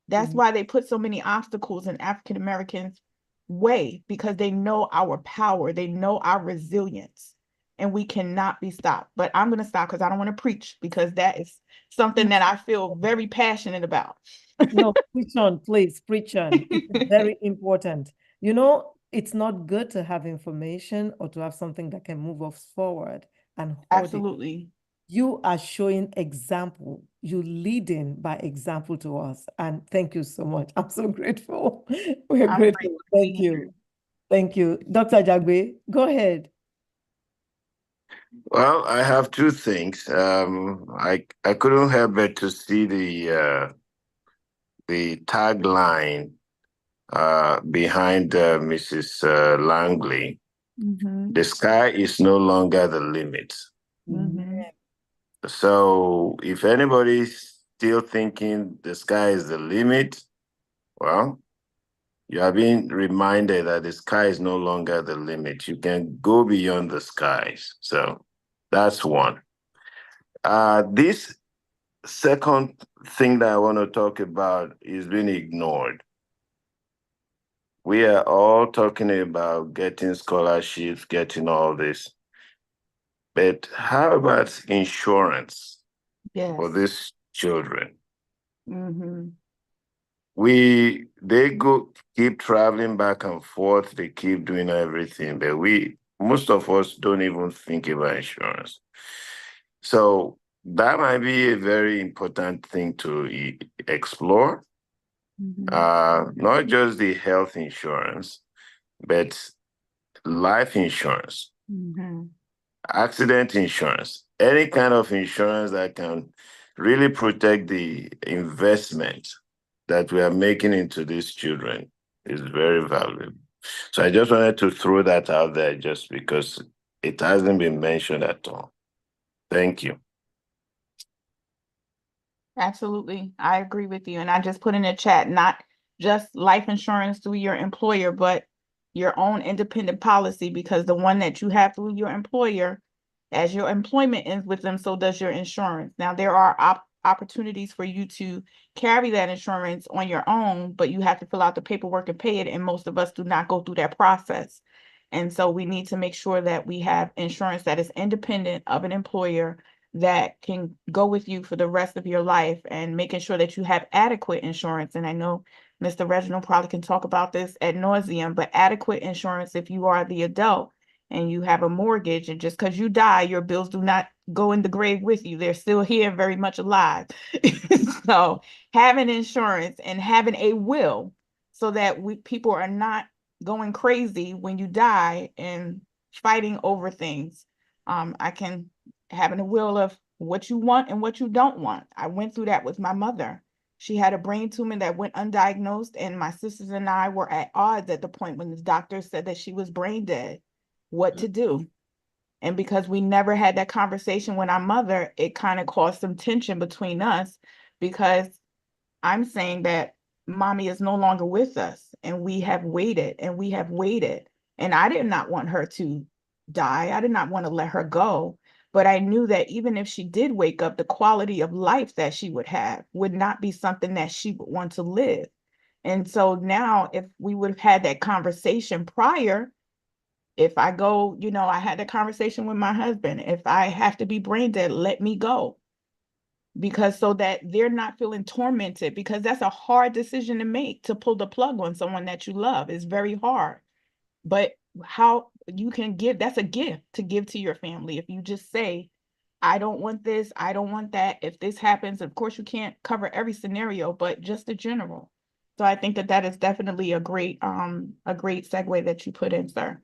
Speaker 4: That's why they put so many obstacles in African Americans' way, because they know our power, they know our resilience, and we cannot be stopped. But I'm going to stop because I don't want to preach, because that is something that I feel very passionate about.
Speaker 1: No, preach on, please, preach on. It is very important. You know, it's not good to have information or to have something that can move us forward and hoard it.
Speaker 4: Absolutely.
Speaker 1: You are showing example. You leading by example to us. And thank you so much. I'm so grateful. We're
Speaker 4: I'm
Speaker 1: grateful.
Speaker 4: grateful to
Speaker 1: Thank
Speaker 4: be here.
Speaker 1: you. Thank you. Dr. Jagbe, go ahead.
Speaker 2: Well, I have two things. I couldn't help but to see the tagline behind Mrs. Langley. The sky is no longer the limit. So if anybody's still thinking the sky is the limit, well, you are being reminded that the sky is no longer the limit. You can go beyond the skies. So that's one. This second thing that I want to talk about is being ignored. We are all talking about getting scholarships, getting all this. But how about insurance for these children? They keep traveling back and forth, they keep doing everything, but most of us don't even think about insurance. So that might be a very important thing to explore. Not just the health insurance, but life insurance, accident insurance, any kind of insurance that can really protect the investment that we are making into these children is very valuable. So I just wanted to throw that out there just because it hasn't been mentioned at all. Thank you.
Speaker 4: Absolutely. I agree with you. And I just put in the chat, not just life insurance through your employer, but your own independent policy, because the one that you have through your employer, as your employment ends with them, so does your insurance. Now, there are opportunities for you to carry that insurance on your own, but you have to fill out the paperwork and pay it. And most of us do not go through that process. And so we need to make sure that we have insurance that is independent of an employer, that can go with you for the rest of your life, and making sure that you have adequate insurance. And I know Mr. Reginald probably can talk about this ad nauseum, but adequate insurance if you are the adult and you have a mortgage, and just because you die, your bills do not go in the grave with you. They're still here, very much alive. So having insurance and having a will, so that people are not going crazy when you die and fighting over things. I can having a will of what you want and what you don't want. I went through that with my mother. She had a brain tumor that went undiagnosed, and my sisters and I were at odds at the point when the doctor said that she was brain dead, what to do. And because we never had that conversation with our mother, it kind of caused some tension between us because I'm saying that mommy is no longer with us and we have waited and we have waited. And I did not want her to die. I did not want to let her go. But I knew that even if she did wake up, the quality of life that she would have would not be something that she would want to live. And so now, if we would have had that conversation prior, if I go, I had a conversation with my husband. If I have to be brain dead, let me go. Because so that they're not feeling tormented, because that's a hard decision to make, to pull the plug on someone that you love is very hard. But how you can give, that's a gift to give to your family. If you just say, I don't want this, I don't want that. If this happens, of course, you can't cover every scenario, but just the general. So I think that is definitely a great segue that you put in, sir.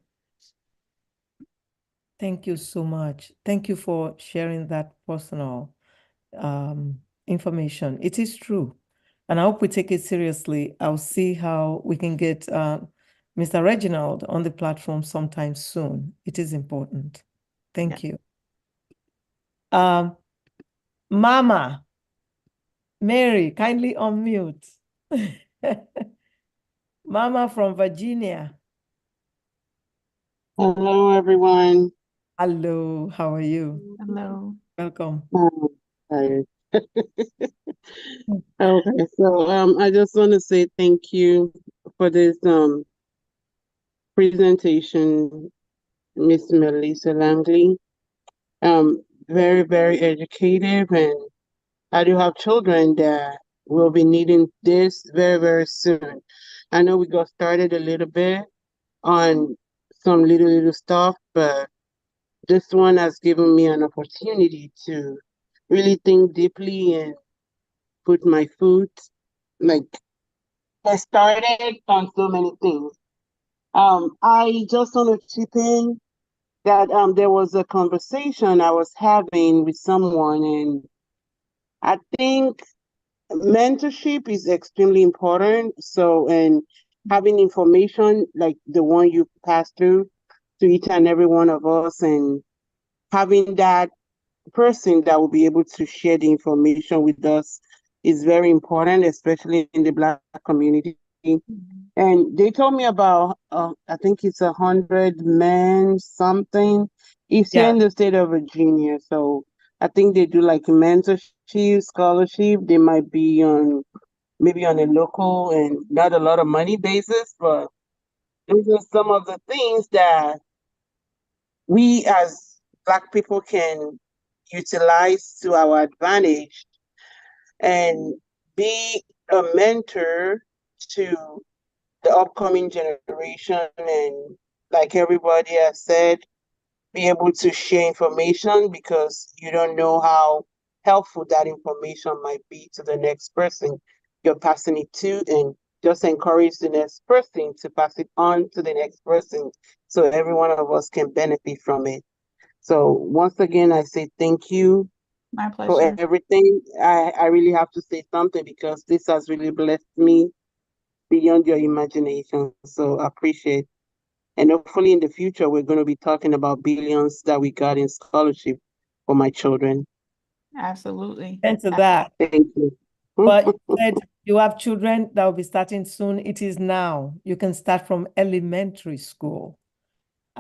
Speaker 1: Thank you so much. Thank you for sharing that personal information. It is true. And I hope we take it seriously. I'll see how we can get Mr. Reginald on the platform sometime soon. It is important. Thank you. Mama, Mary, kindly unmute. Mama from Virginia.
Speaker 9: Hello, everyone.
Speaker 1: Hello, how are you?
Speaker 4: Hello.
Speaker 1: Welcome.
Speaker 9: Tired. Okay, so I just want to say thank you for this presentation, Miss Melissa Langley. Very, very educative, and I do have children that will be needing this very, very soon. I know we got started a little bit on some little stuff, but this one has given me an opportunity to really think deeply and put my foot, like, I started on so many things. I just want to chip in that there was a conversation I was having with someone, and I think mentorship is extremely important. So, and having information like the one you passed through to each and every one of us, and having that person that will be able to share the information with us is very important, especially in the Black community. And they told me about, I think it's 100 men something. It's here in the state of Virginia. So I think they do like mentorship, scholarship. They might be on maybe on a local and not a lot of money basis, but those are some of the things that we as Black people can utilize to our advantage and be a mentor to the upcoming generation, and like everybody has said, be able to share information because you don't know how helpful that information might be to the next person you're passing it to, and just encourage the next person to pass it on to the next person so every one of us can benefit from it. So once again, I say thank you.
Speaker 4: My pleasure.
Speaker 9: For everything. I really have to say something because this has really blessed me beyond your imagination. So I appreciate. And hopefully in the future, we're going to be talking about billions that we got in scholarship for my children.
Speaker 4: Absolutely.
Speaker 1: And to that.
Speaker 9: Thank you.
Speaker 1: But you said you have children that will be starting soon. It is now. You can start from elementary school.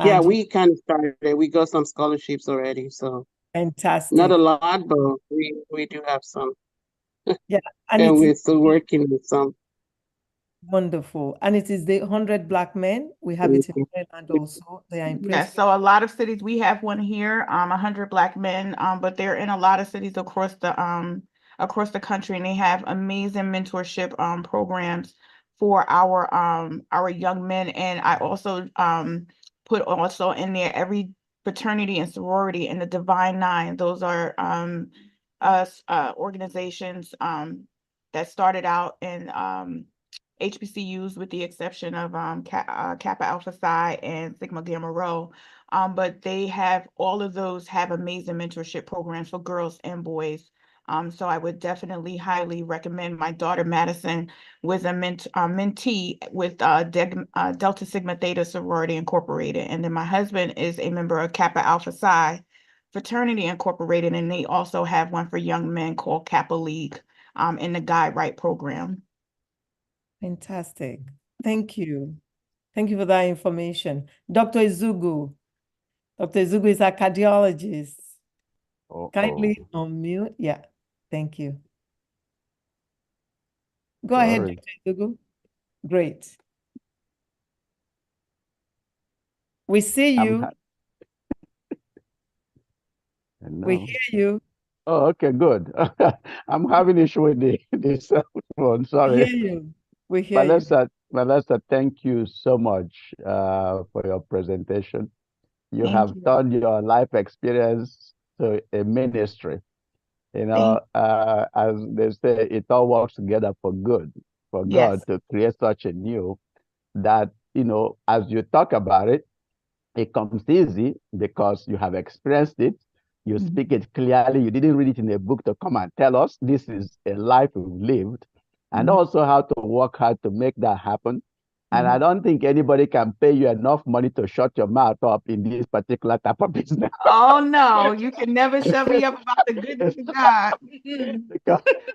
Speaker 9: Yeah, we kind of started. We got some scholarships already. So
Speaker 1: fantastic.
Speaker 9: Not a lot, but we do have some.
Speaker 1: Yeah.
Speaker 9: And we're still working with some.
Speaker 1: Wonderful. And it is the 100 Black men. We have it in Maryland also. They are in Princeton.
Speaker 4: Yes, so a lot of cities, we have one here, 100 Black men, but they're in a lot of cities across the country, and they have amazing mentorship programs for our young men. And I also put also in there every fraternity and sorority in the Divine Nine. Those are organizations that started out in HBCUs with the exception of Kappa Alpha Psi and Sigma Gamma Rho. But they have, all of those have amazing mentorship programs for girls and boys. So I would definitely highly recommend. My daughter Madison was a mentee with Delta Sigma Theta Sorority Incorporated. And then my husband is a member of Kappa Alpha Psi Fraternity Incorporated, and they also have one for young men called Kappa League in the Guide Right program.
Speaker 1: Fantastic. Thank you. Thank you for that information. Dr. Izugu. Dr. Izugu is a cardiologist. Kindly unmute. Yeah, thank you. Go ahead, Dr. Izugu. Great. We see you. We hear you.
Speaker 10: Oh, okay, good. I'm having issue with this phone. Sorry.
Speaker 1: We hear you. We hear you.
Speaker 10: Melissa, thank you so much for your presentation. You have turned your life experience to a ministry. You know, as they say, it all works together for good, for God to create such a new that, you know, as you talk about it, it comes easy because you have experienced it. You speak it clearly. You didn't read it in a book to come and tell us. This is a life we've lived, and also how to work hard to make that happen. And I don't think anybody can pay you enough money to shut your mouth up in this particular type of business.
Speaker 4: Oh no, you can never shut me up about the goodness of God.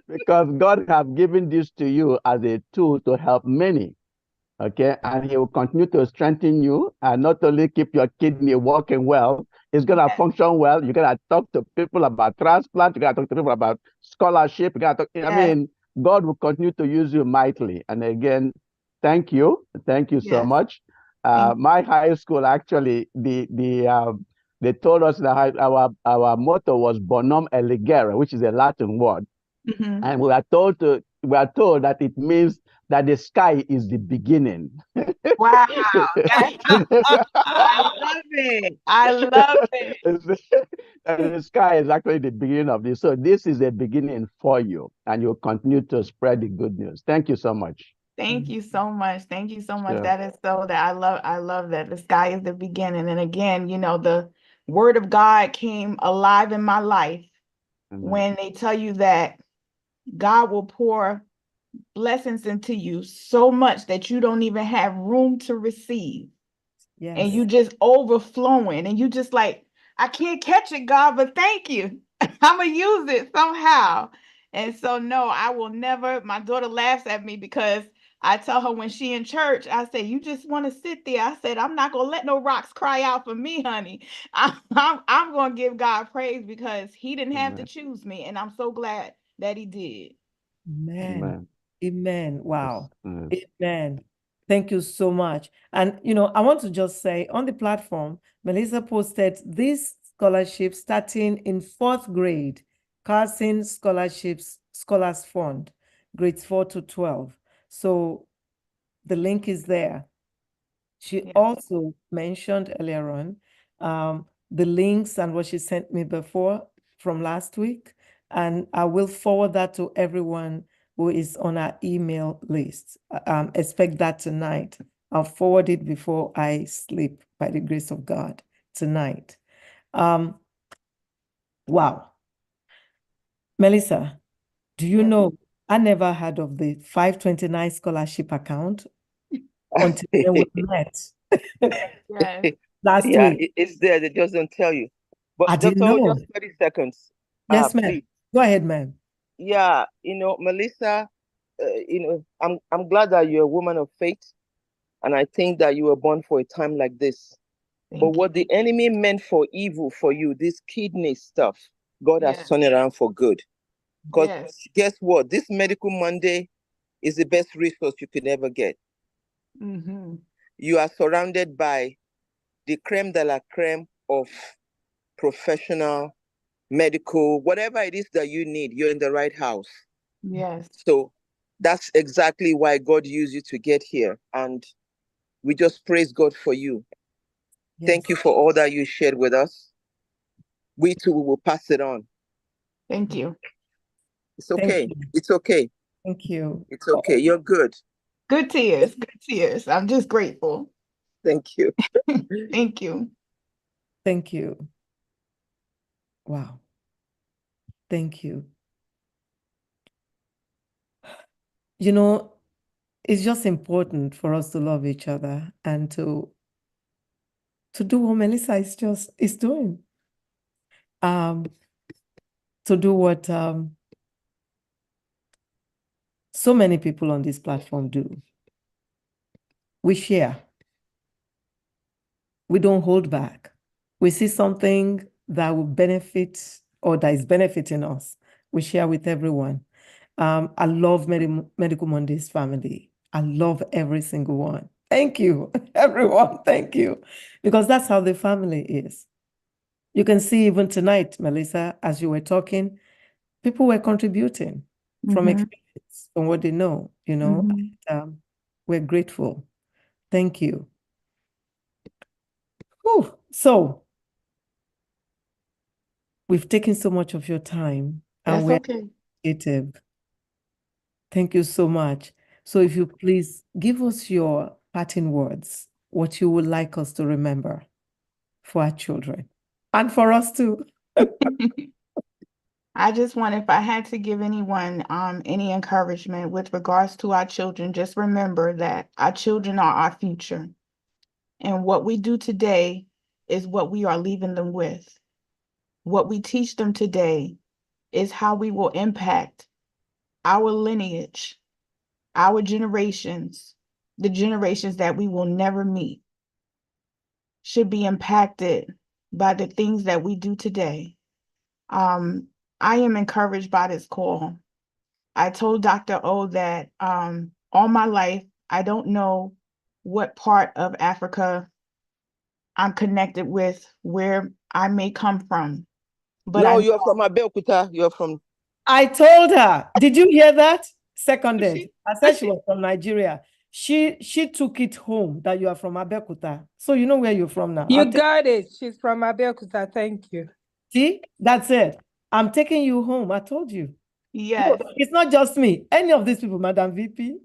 Speaker 10: because God have given this to you as a tool to help many. Okay, and he will continue to strengthen you and not only keep your kidney working well, it's gonna function well. You're gonna talk to people about transplant, you're gonna talk to people about scholarship, you're gonna talk, I mean, God will continue to use you mightily. And again, thank you so much. My high school actually, they told us that our motto was Bonum Eligere, which is a Latin word. And we are told that it means that the sky is the beginning.
Speaker 4: Wow. I love it. I love it.
Speaker 10: And the sky is actually the beginning of this. So this is a beginning for you, and you'll continue to spread the good news. Thank you so much.
Speaker 4: Thank you so much. Thank you so much. Sure. That is so that I love that. The sky is the beginning. And again, you know, the word of God came alive in my life when they tell you that God will pour blessings into you so much that you don't even have room to receive. Yes. And you just overflowing and you just like, I can't catch it, God, but thank you. I'm going to use it somehow. And so, no, I will never. My daughter laughs at me because I tell her when she in church, I say, you just want to sit there. I said, I'm not going to let no rocks cry out for me, honey. I'm going to give God praise because he didn't have to choose me. And I'm so glad that he did.
Speaker 1: Amen. Amen. Wow. Amen. Thank you so much. And, you know, I want to just say on the platform, Melissa posted this scholarship starting in 4th grade, Carson Scholars Fund, grades 4 to 12. So the link is there. She also mentioned earlier on the links and what she sent me before from last week. And I will forward that to everyone who is on our email list. Expect that tonight. I'll forward it before I sleep by the grace of God tonight. Wow. Melissa, do you know, I never heard of the 529 scholarship account until we met. Last week.
Speaker 3: It's there. They just don't tell you. But
Speaker 1: I didn't know.
Speaker 3: Just 30 seconds.
Speaker 1: Yes, ma'am. Go ahead, ma'am.
Speaker 3: Yeah, you know, Melissa, you know, I'm glad that you're a woman of faith, and I think that you were born for a time like this. But what the enemy meant for evil for you, this kidney stuff, God has turned around for good. Because guess what? This Medical Monday is the best resource you could ever get. You are surrounded by the creme de la creme of professional, medical, whatever it is that you need, you're in the right house.
Speaker 4: Yes.
Speaker 3: So that's exactly why God used you to get here. And we just praise God for you. Yes. Thank you for all that you shared with us. We too will pass it on.
Speaker 4: Thank you.
Speaker 3: It's okay. It's okay.
Speaker 1: Thank you.
Speaker 3: It's okay. You're good.
Speaker 4: Good tears, good tears. I'm just grateful.
Speaker 3: Thank you.
Speaker 4: Thank you.
Speaker 1: Thank you. Wow. Thank you. You know, it's just important for us to love each other and to do what Melissa is doing. To do what so many people on this platform do. We share. We don't hold back. We see something that will benefit or that is benefiting us. We share with everyone. I love Medical Mondays family. I love every single one. Thank you, everyone. Thank you. Because that's how the family is. You can see even tonight, Melissa, as you were talking, people were contributing from experience, from what they know, and, we're grateful. Thank you. Whew. So we've taken so much of your time and
Speaker 4: That's
Speaker 1: we're
Speaker 4: okay.
Speaker 1: appreciative. Thank you so much. So if you please give us your parting words, what you would like us to remember for our children and for us too.
Speaker 4: I just want, if I had to give anyone any encouragement with regards to our children, just remember that our children are our future. And what we do today is what we are leaving them with. What we teach them today is how we will impact our lineage, our generations, the generations that we will never meet, should be impacted by the things that we do today. I am encouraged by this call. I told Dr. O that all my life, I don't know what part of Africa I'm connected with, where I may come from. But
Speaker 3: No,
Speaker 4: I
Speaker 3: you're from Abeokuta. You're from.
Speaker 1: I told her, did you hear that? Seconded.
Speaker 4: She-
Speaker 1: I said she was from Nigeria. She took it home that you are from Abeokuta. So you know where you're from now.
Speaker 11: You got it. She's from Abeokuta. Thank you.
Speaker 1: See, that's it. I'm taking you home. I told you.
Speaker 4: Yes.
Speaker 1: No, it's not just me. Any of these people, Madam VP,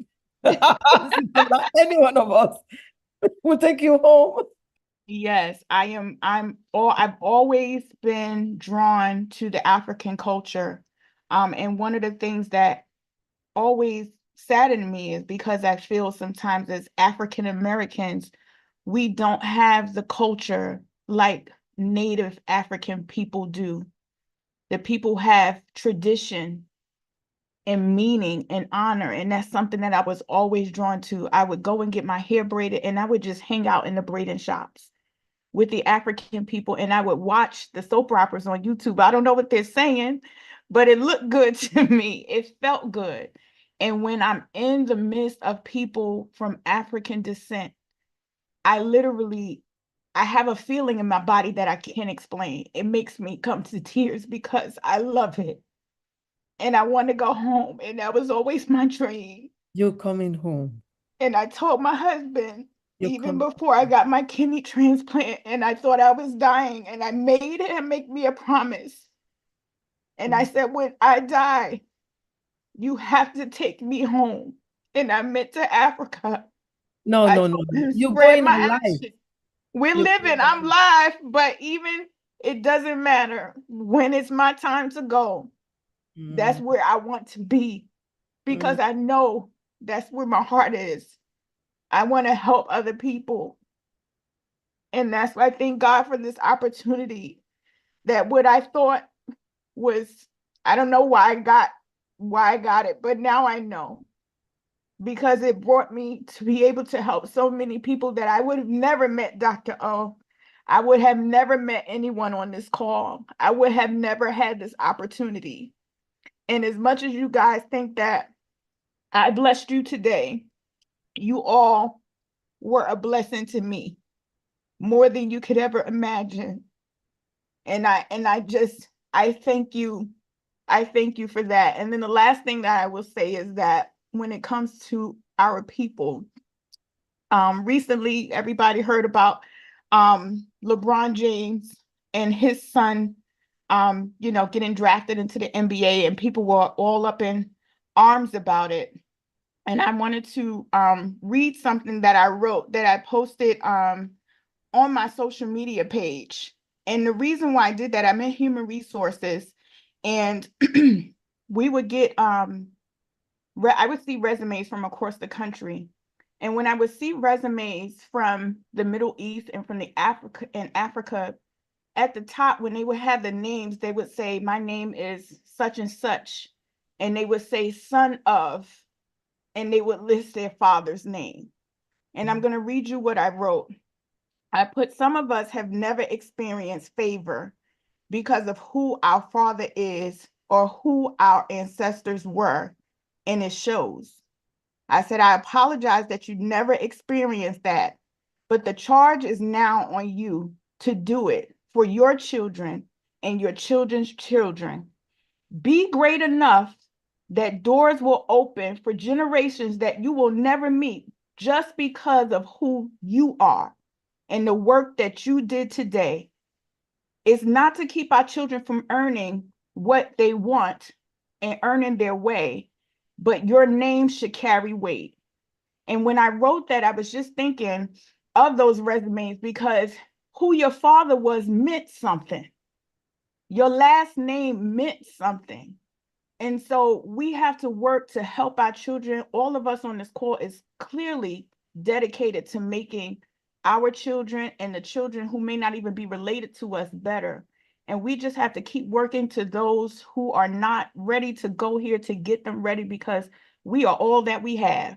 Speaker 1: any one of us will take you home.
Speaker 4: Yes, I've always been drawn to the African culture. And one of the things that always saddened me is because I feel sometimes as African Americans, we don't have the culture like Native African people do. The people have tradition and meaning and honor. And that's something that I was always drawn to. I would go and get my hair braided and I would just hang out in the braiding shops with the African people and I would watch the soap operas on YouTube. I don't know what they're saying, but it looked good to me. It felt good. And when I'm in the midst of people from African descent, I have a feeling in my body that I can't explain. It makes me come to tears because I love it. And I want to go home. And that was always my dream.
Speaker 1: You're coming home.
Speaker 4: And I told my husband,
Speaker 1: You're
Speaker 4: even
Speaker 1: coming
Speaker 4: before I got my kidney transplant, and I thought I was dying, and I made him make me a promise. And I said, when I die, you have to take me home. And I meant to Africa.
Speaker 1: No,
Speaker 4: I
Speaker 1: no,
Speaker 4: told
Speaker 1: no, no.
Speaker 4: him,
Speaker 1: You're
Speaker 4: spread
Speaker 1: going
Speaker 4: my
Speaker 1: alive.
Speaker 4: ashes. We're
Speaker 1: You're
Speaker 4: living, I'm live, but even it doesn't matter. When it's my time to go, that's where I want to be because I know that's where my heart is. I want to help other people. And that's why I thank God for this opportunity that what I thought was, I don't know why I got it, but now I know because it brought me to be able to help so many people that I would have never met Dr. O. I would have never met anyone on this call. I would have never had this opportunity. And as much as you guys think that I blessed you today, you all were a blessing to me more than you could ever imagine. And I thank you. I thank you for that. And then the last thing that I will say is that when it comes to our people, recently everybody heard about LeBron James and his son getting drafted into the NBA, and people were all up in arms about it. And I wanted to read something that I wrote that I posted on my social media page. And the reason why I did that, I'm in human resources, and we would get I would see resumes from across the country. And when I would see resumes from the Middle East and from the Africa, at the top, when they would have the names, they would say, my name is such and such. And they would say son of, and they would list their father's name. And I'm going to read you what I wrote. I put, some of us have never experienced favor because of who our father is or who our ancestors were, and it shows. I said, I apologize that you never experienced that, but the charge is now on you to do it for your children and your children's children. Be great enough that doors will open for generations that you will never meet just because of who you are and the work that you did today. It's not to keep our children from earning what they want and earning their way, but your name should carry weight. And when I wrote that, I was just thinking of those resumes, because who your father was meant something. Your last name meant something. And so we have to work to help our children. All of us on this call is clearly dedicated to making our children and the children who may not even be related to us better. And we just have to keep working to those who are not ready to go here to get them ready, because we are all that we have,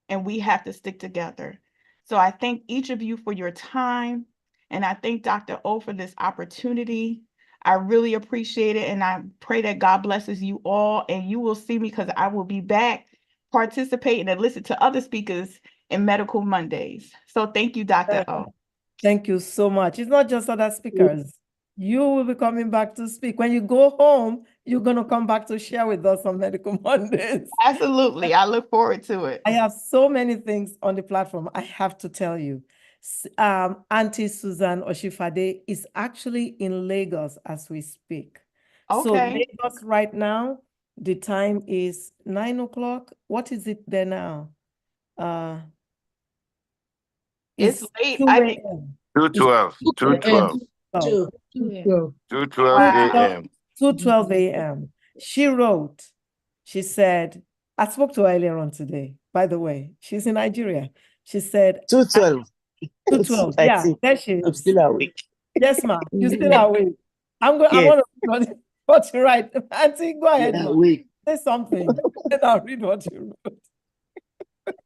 Speaker 4: and we have to stick together. So I thank each of you for your time, and I thank Dr. O for this opportunity. I really appreciate it, and I pray that God blesses you all, and you will see me, because I will be back participating and listen to other speakers in Medical Mondays. So thank you, Dr. O.
Speaker 1: Thank you so much. It's not just other speakers. You will be coming back to speak. When you go home, you're going to come back to share with us on Medical Mondays.
Speaker 4: Absolutely. I look forward to it.
Speaker 1: I have so many things on the platform, I have to tell you. Auntie Susan Oshifade is actually in Lagos as we speak.
Speaker 4: Okay.
Speaker 1: So Lagos right now, the time is 9 o'clock. What is it there now?
Speaker 4: It's late.
Speaker 1: 2 a.m.
Speaker 2: 2:12. 2:12. 2:12 a.m.
Speaker 1: 2:12 a.m. She wrote, she said, I spoke to her earlier on today, by the way. She's in Nigeria. She said,
Speaker 12: 2:12.
Speaker 1: 2:12. Yeah, there she is.
Speaker 12: I'm still awake.
Speaker 1: Yes, ma'am. You're still awake. I'm going.
Speaker 12: Yes.
Speaker 1: I want to read what you write. Auntie, go ahead.
Speaker 12: Yeah, awake.
Speaker 1: Say something. Then I'll read what you wrote.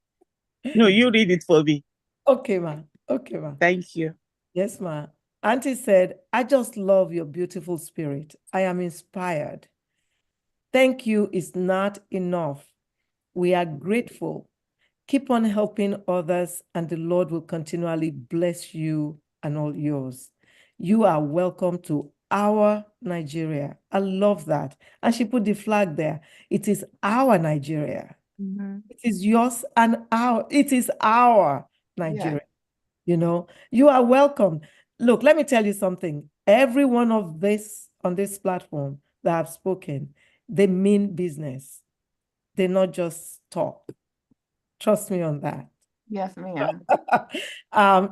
Speaker 12: No, you read it for me.
Speaker 1: Okay, ma'am. Okay, ma'am.
Speaker 12: Thank you.
Speaker 1: Yes, ma'am. Auntie said, I just love your beautiful spirit. I am inspired. Thank you is not enough. We are grateful. Keep on helping others, and the Lord will continually bless you and all yours. You are welcome to our Nigeria. I love that. And she put the flag there. It is our Nigeria.
Speaker 4: Mm-hmm.
Speaker 1: It is yours and our. It is our Nigeria. Yeah. You know, you are welcome. Look, let me tell you something. Every one of this on this platform that I've spoken, they mean business. They not just talk. Trust me on that.
Speaker 4: Yes, ma'am.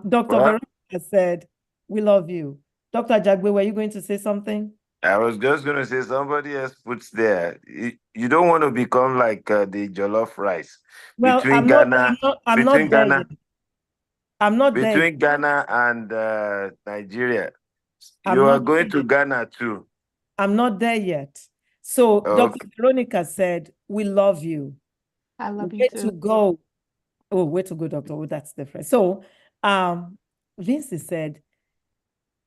Speaker 1: Dr. Veronica said, we love you. Dr. Jagbe, were you going to say something?
Speaker 2: I was just going to say, somebody else puts there, you don't want to become like the jollof rice.
Speaker 1: Well,
Speaker 2: between Ghana,
Speaker 1: I'm not there yet. I'm not there.
Speaker 2: Between Ghana and Nigeria. You are going to Ghana too.
Speaker 1: I'm not there yet. So Dr. Veronica said, we love you.
Speaker 4: I love you too.
Speaker 1: Where to go? Oh, where to go, Doctor? Oh, that's different. So Vinci said,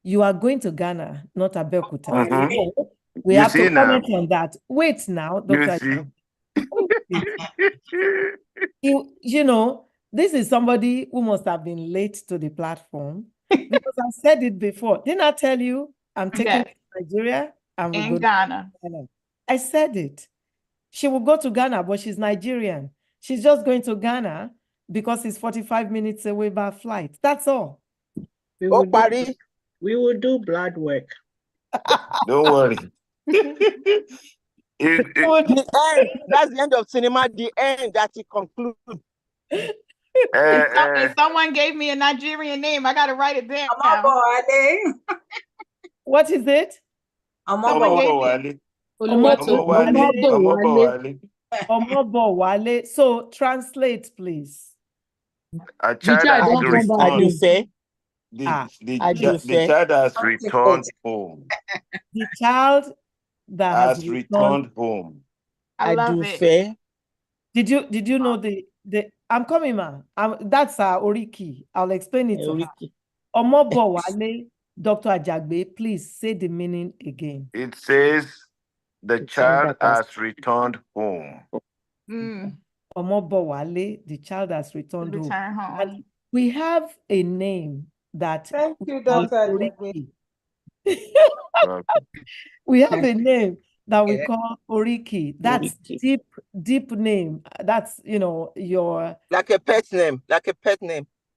Speaker 1: you are going to Ghana, not Abeokuta.
Speaker 2: Mm-hmm.
Speaker 1: So we have to comment on that. Wait now, Dr. You know, this is somebody who must have been late to the platform, because I said it before. Didn't I tell you I'm taking Nigeria and we go to Ghana? I said it. She will go to Ghana, but she's Nigerian. She's just going to Ghana because it's 45 minutes away by flight. That's all.
Speaker 12: We will do blood work.
Speaker 2: Don't worry.
Speaker 3: The end. That's the end of cinema. The end that it concludes.
Speaker 4: If someone gave me a Nigerian name, I gotta write it down.
Speaker 1: What is it?
Speaker 2: Omobowale.
Speaker 1: Omobowale. So translate, please.
Speaker 2: A child has returned. The child has returned home.
Speaker 1: The child that has
Speaker 2: returned home.
Speaker 4: I love it.
Speaker 1: Did you know the I'm coming, man. That's Oriki. I'll explain it to her. Omobowale, Dr. Ajagbe, please say the meaning again.
Speaker 2: It says the child has returned home.
Speaker 1: Omobowale, the child has returned home. And we have a name that
Speaker 11: Thank you, Dr. Ajagbe.
Speaker 1: We have a name that we call Oriki. That's deep name. That's, your...
Speaker 3: Like a pet name.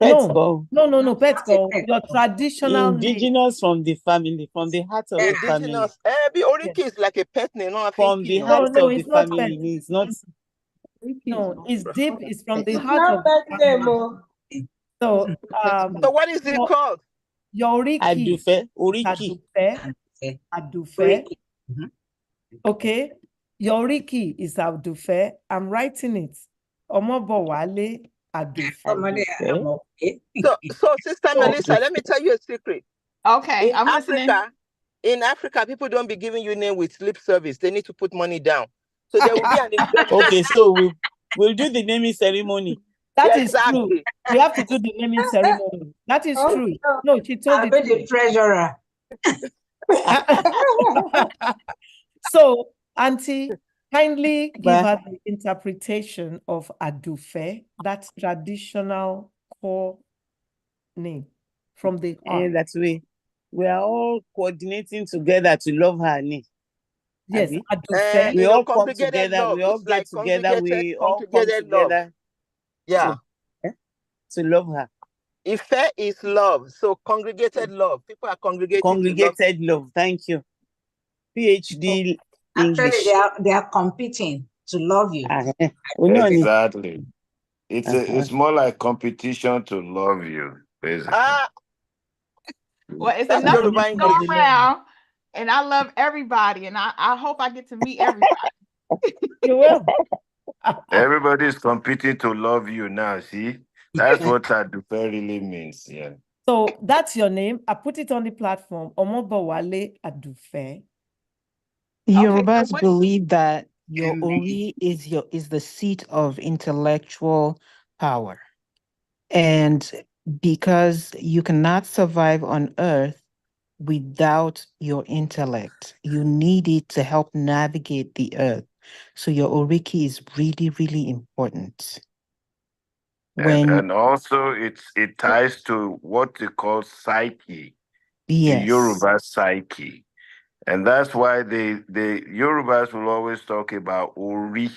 Speaker 1: No, pet call. Your traditional
Speaker 12: indigenous name. From the family, from the heart of the family.
Speaker 3: Oriki is like a pet name. No,
Speaker 12: from the heart of the family. It's not.
Speaker 1: No, it's deep. It's from the heart of the family. So
Speaker 3: what is it called?
Speaker 1: Your Oriki. Adufe. Okay. Your Oriki is Adufe. I'm writing it. Omobowale Adufe.
Speaker 3: So Sister Melissa, let me tell you a secret.
Speaker 4: Okay, I'm listening.
Speaker 3: In Africa, people don't be giving you name with lip service. They need to put money down. So there will be an
Speaker 12: Okay, so we'll do the naming ceremony.
Speaker 1: That is true. We have to do the naming ceremony. That is true. No, she told
Speaker 6: I'll be the treasurer.
Speaker 1: So, Auntie, kindly give her the interpretation of Adufe, that traditional core name from the heart.
Speaker 12: And that's way we are all coordinating together to love her name.
Speaker 1: Yes, Adufe.
Speaker 12: We all come together.
Speaker 3: Love.
Speaker 12: We all get together. We all come together.
Speaker 3: Yeah.
Speaker 12: To love her.
Speaker 3: Ife is love. So congregated love. People are congregating.
Speaker 12: Congregated love. Thank you. PhD English.
Speaker 6: Actually, they are competing to love you.
Speaker 2: Exactly. It's more like competition to love you, basically.
Speaker 4: Well, it's enough of me go around, and I love everybody, and I hope I get to meet everybody.
Speaker 1: You will.
Speaker 2: Everybody's competing to love you now, see? That's what Adufe really means, yeah.
Speaker 1: So that's your name. I put it on the platform. Omobowale Adufe.
Speaker 13: Yorubas believe that your Ori is the seat of intellectual power. And because you cannot survive on earth without your intellect, you need it to help navigate the earth. So your Oriki is really, really important.
Speaker 2: And also it ties to what they call psyche, the Yoruba psyche. And that's why the Yorubas will always talk about Ori.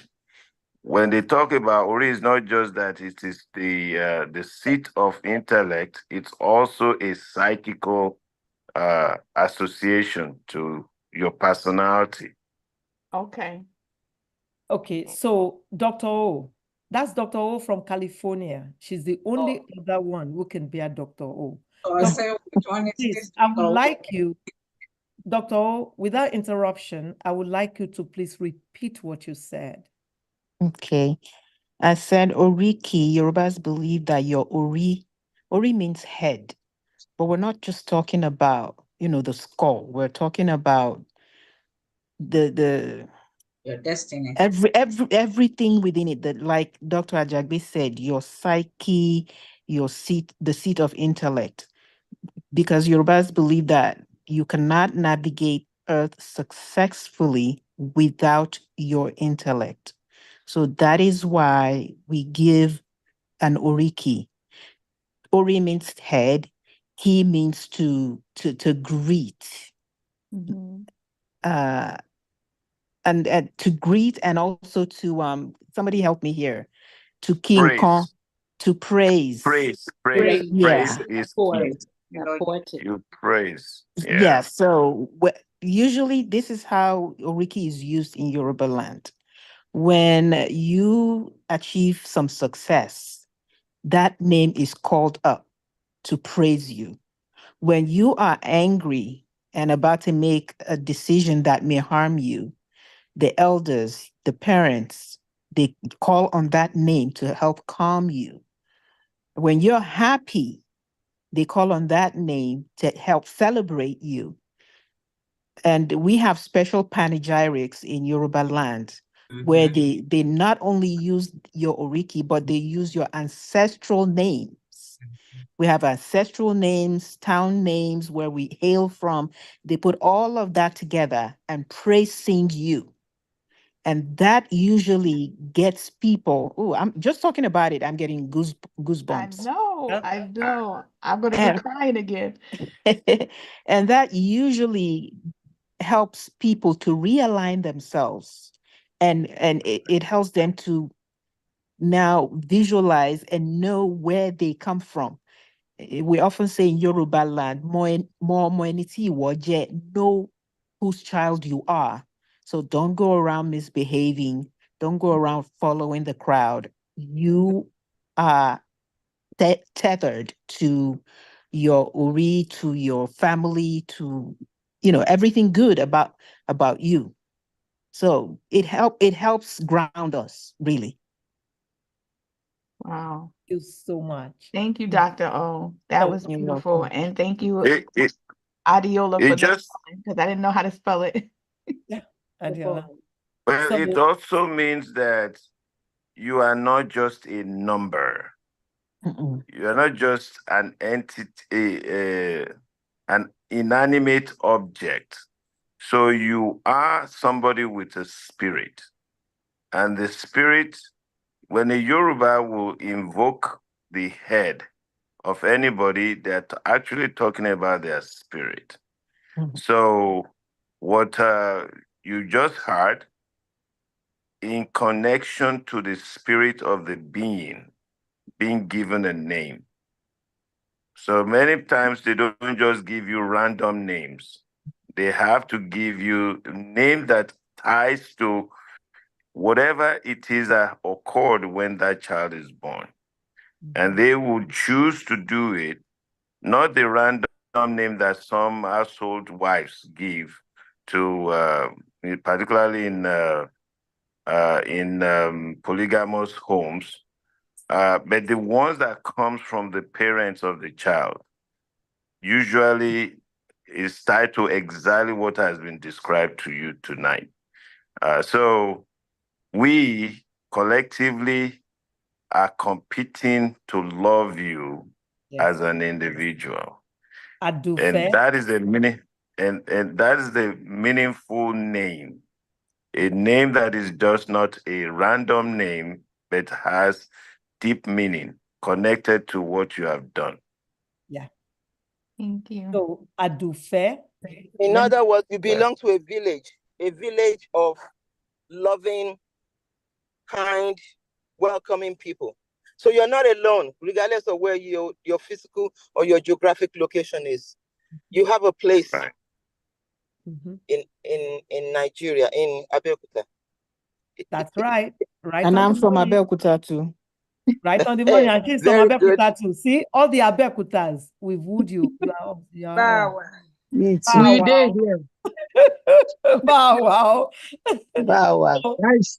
Speaker 2: When they talk about Ori, it's not just that it is the seat of intellect, it's also a psychical association to your personality.
Speaker 1: Okay, so Dr. O, that's Dr. O from California. She's the only other one who can be a Dr. O. Please, I would like you, Dr. O, without interruption, I would like you to please repeat what you said.
Speaker 13: Okay. I said Oriki. Yorubas believe that your Ori means head. But we're not just talking about, the skull. We're talking about
Speaker 6: your destiny.
Speaker 13: Everything within it, that, like Dr. Ajagbe said, your psyche, the seat of intellect. Because Yorubas believe that you cannot navigate Earth successfully without your intellect. So that is why we give an Oriki. Ori means head. He means to greet. And to greet, and also to somebody help me here. To king Kong, to praise.
Speaker 2: Praise is key. You praise.
Speaker 13: Yeah. So usually this is how Oriki is used in Yoruba land. When you achieve some success, that name is called up to praise you. When you are angry and about to make a decision that may harm you, the elders, the parents, they call on that name to help calm you. When you're happy, they call on that name to help celebrate you. And we have special panegyrics in Yoruba land where they not only use your Oriki, but they use your ancestral names. We have ancestral names, town names, where we hail from. They put all of that together and praise sing you. And that usually gets people. Oh, I'm just talking about it. I'm getting goosebumps.
Speaker 4: I know. I'm gonna be crying again.
Speaker 13: And that usually helps people to realign themselves, and it helps them to now visualize and know where they come from. We often say in Yoruba land, know whose child you are. So don't go around misbehaving. Don't go around following the crowd. You are tethered to your Ori, to your family, to everything good about you. So it helps ground us, really.
Speaker 4: Wow.
Speaker 1: Thank you so much.
Speaker 4: Thank you, Dr. O. That was
Speaker 13: You're
Speaker 4: beautiful.
Speaker 13: welcome.
Speaker 4: And thank you,
Speaker 2: It
Speaker 4: Adiola, for the
Speaker 2: just
Speaker 4: spelling, because I didn't know how to spell it.
Speaker 1: Yeah, Adiola.
Speaker 2: well, it
Speaker 1: So
Speaker 2: also means that you are not just a number. You are not just an entity, an inanimate object. So you are somebody with a spirit. And the spirit, when a Yoruba will invoke the head of anybody, they're actually talking about their spirit. So what you just heard, in connection to the spirit of the being given a name. So many times they don't just give you random names. They have to give you a name that ties to whatever it is that occurred when that child is born. And they will choose to do it, not the random name that some household wives give to, particularly in polygamous homes, but the ones that comes from the parents of the child usually is tied to exactly what has been described to you tonight. So we collectively are competing to love you as an individual. And that is the meaning, and that is the meaningful name. A name that is just not a random name, but has deep meaning connected to what you have done.
Speaker 1: Yeah.
Speaker 4: Thank you.
Speaker 1: So Adufe.
Speaker 3: In other words, you belong to a village of loving, kind, welcoming people. So you're not alone, regardless of where your physical or your geographic location is. You have a place in Nigeria, in Abeokuta.
Speaker 1: That's right. Right.
Speaker 13: And
Speaker 1: on
Speaker 13: I'm
Speaker 1: the
Speaker 13: from
Speaker 1: money.
Speaker 13: Abeokuta too.
Speaker 1: Right on the money. And she's from
Speaker 3: Very good.
Speaker 1: Abeokuta too. See, all the Abeokutas, we've wooed you. You are
Speaker 11: Me too.
Speaker 1: Bow
Speaker 11: We
Speaker 1: wow.
Speaker 11: did here.
Speaker 1: Bow wow.
Speaker 11: Bow wow.
Speaker 1: So,
Speaker 11: Nice.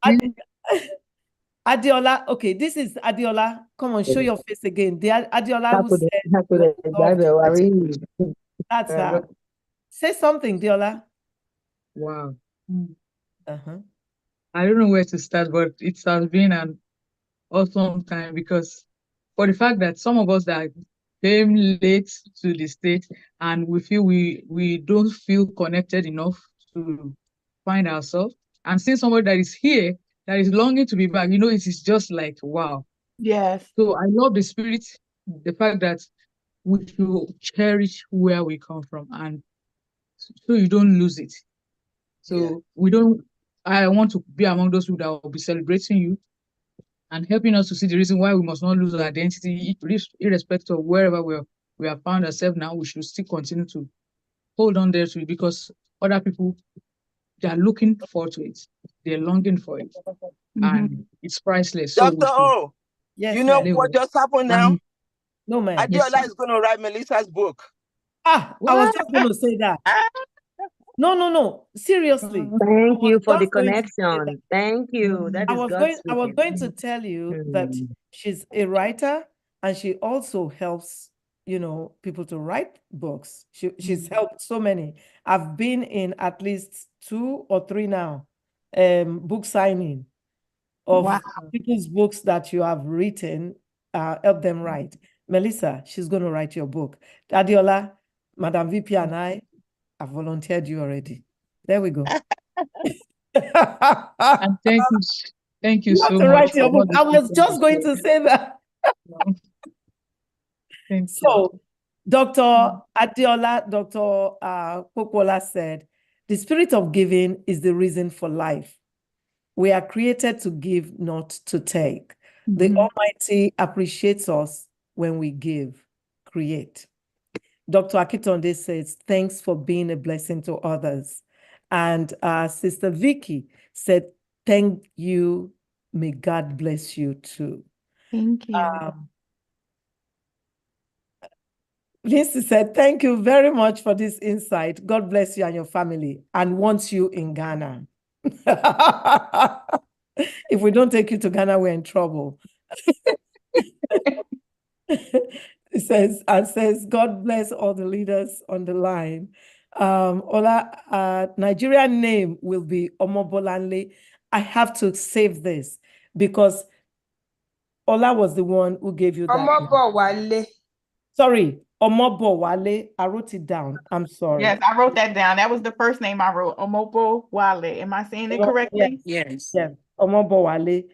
Speaker 1: Adiola, okay, this is Adiola. Come on, show your face again. The Adiola who said you loved. That's her. Say something, Diola.
Speaker 11: Wow.
Speaker 1: Uh-huh.
Speaker 11: I don't know where to start, but it has been an awesome time because for the fact that some of us that came late to the state and we feel we don't feel connected enough to find ourselves, and seeing somebody that is here that is longing to be back, it is just like wow.
Speaker 4: Yes.
Speaker 11: So I love the spirit, the fact that we should cherish where we come from, and so you don't lose it. So I want to be among those people that will be celebrating you and helping us to see the reason why we must not lose our identity, irrespective of wherever we have found ourselves now. We should still continue to hold on there to it because other people, they're looking forward to it. They're longing for it. And it's priceless. So
Speaker 3: Dr. O,
Speaker 1: yes,
Speaker 3: you know
Speaker 1: ma'am.
Speaker 3: what just happened now?
Speaker 1: No, ma'am.
Speaker 3: Adiola is going to write Melissa's book.
Speaker 1: I was just going to say that. No. Seriously.
Speaker 8: Thank you for the connection. Thank you. That
Speaker 1: I
Speaker 8: is
Speaker 1: was
Speaker 8: God
Speaker 1: going
Speaker 8: speaking.
Speaker 1: to tell you that she's a writer and she also helps, people to write books. She's helped so many. I've been in at least 2 or 3 now, book signing of people's books that you have written, help them write. Melissa, she's going to write your book. Adiola, Madam VP and I have volunteered you already. There we go.
Speaker 11: And thank you so
Speaker 1: to
Speaker 11: much.
Speaker 1: Write your book. I was just going to say that. So, Dr. Adiola, Dr. Popola said, the spirit of giving is the reason for life. We are created to give, not to take. The Almighty appreciates us when we give, create. Dr. Akitonde says, thanks for being a blessing to others. And Sister Vicky said, thank you. May God bless you too.
Speaker 4: Thank you.
Speaker 1: Lindsay said, thank you very much for this insight. God bless you and your family and wants you in Ghana. If we don't take you to Ghana, we're in trouble. It says, God bless all the leaders on the line. Nigerian name will be Omobolanle. I have to save this because Ola was the one who gave you that.
Speaker 12: Omobowale.
Speaker 1: Sorry, Omobowale. I wrote it down. I'm sorry.
Speaker 4: Yes, I wrote that down. That was the first name I wrote. Omobowale. Am I saying it correctly?
Speaker 12: Yes.
Speaker 1: Yeah, Omobowale.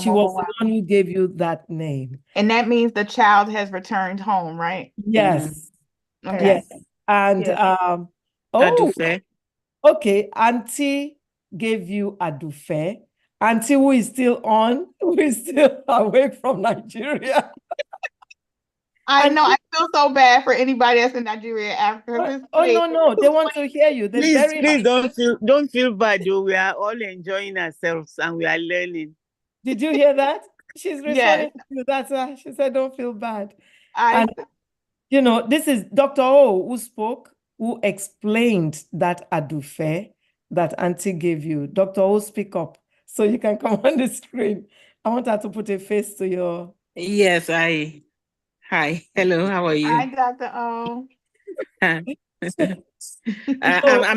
Speaker 1: She was the
Speaker 4: Omobowale.
Speaker 1: one who gave you that name.
Speaker 4: And that means the child has returned home, right?
Speaker 1: Yes.
Speaker 4: Okay.
Speaker 1: Yes. And
Speaker 12: Adufe.
Speaker 1: okay, Auntie gave you Adufe. Auntie who is still away from Nigeria.
Speaker 4: I know. I feel so bad for anybody that's in Nigeria after this.
Speaker 1: No. They want to hear you. They're
Speaker 12: Please don't feel bad though. We are all enjoying ourselves and we are learning.
Speaker 1: Did you hear that? She's responding
Speaker 4: Yes.
Speaker 1: to you. That's why she said, don't feel bad.
Speaker 4: I
Speaker 1: This is Dr. O who spoke, who explained that Adufe that Auntie gave you. Dr. O, speak up so you can come on the screen. I want her to put a face to your...
Speaker 12: Yes, hi. Hello, how are you?
Speaker 4: Hi, Dr. O.
Speaker 12: I'm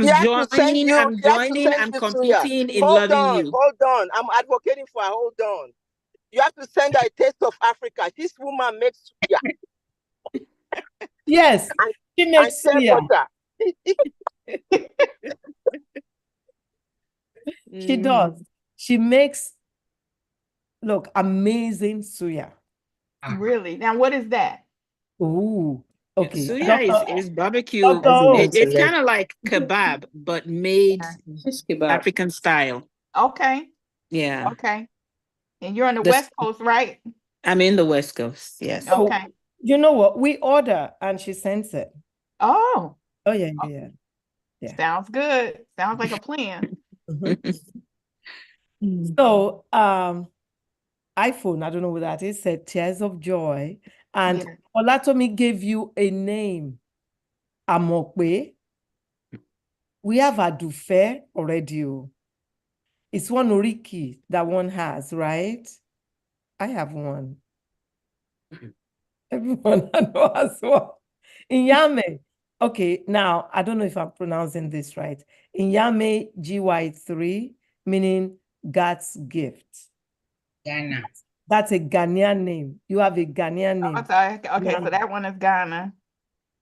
Speaker 3: She has to send
Speaker 12: joining,
Speaker 3: you-
Speaker 12: I'm
Speaker 3: she has to
Speaker 12: joining,
Speaker 3: send
Speaker 12: I'm
Speaker 3: you to
Speaker 12: competing in
Speaker 3: Hold
Speaker 12: loving
Speaker 3: on,
Speaker 12: you.
Speaker 3: Hold on. I'm advocating for her. Hold on. You have to send her a taste of Africa. This woman makes suya.
Speaker 1: Yes, she makes suya. She does. She makes, look, amazing suya.
Speaker 4: Really? Now, what is that?
Speaker 1: Ooh, okay.
Speaker 12: Suya is barbecue. It's kind of like kebab, but made African style.
Speaker 4: Okay.
Speaker 12: Yeah.
Speaker 4: Okay. And you're on the West Coast, right?
Speaker 12: I'm in the West Coast, yes.
Speaker 4: Okay.
Speaker 1: You know what? We order and she sends it.
Speaker 4: Oh.
Speaker 1: Oh, yeah.
Speaker 4: Sounds good. Sounds like a plan.
Speaker 1: So, iPhone, I don't know what that is, said Tears of Joy. And Olatomi gave you a name, Amokwe. We have Adufe already. It's one Oriki that one has, right? I have one. Everyone I know as well. Inyame. Okay, now, I don't know if I'm pronouncing this right. Inyame GY3, meaning God's gift.
Speaker 12: Ghana.
Speaker 1: That's a Ghanaian name. You have a Ghanaian name.
Speaker 4: Okay, so that one is Ghana.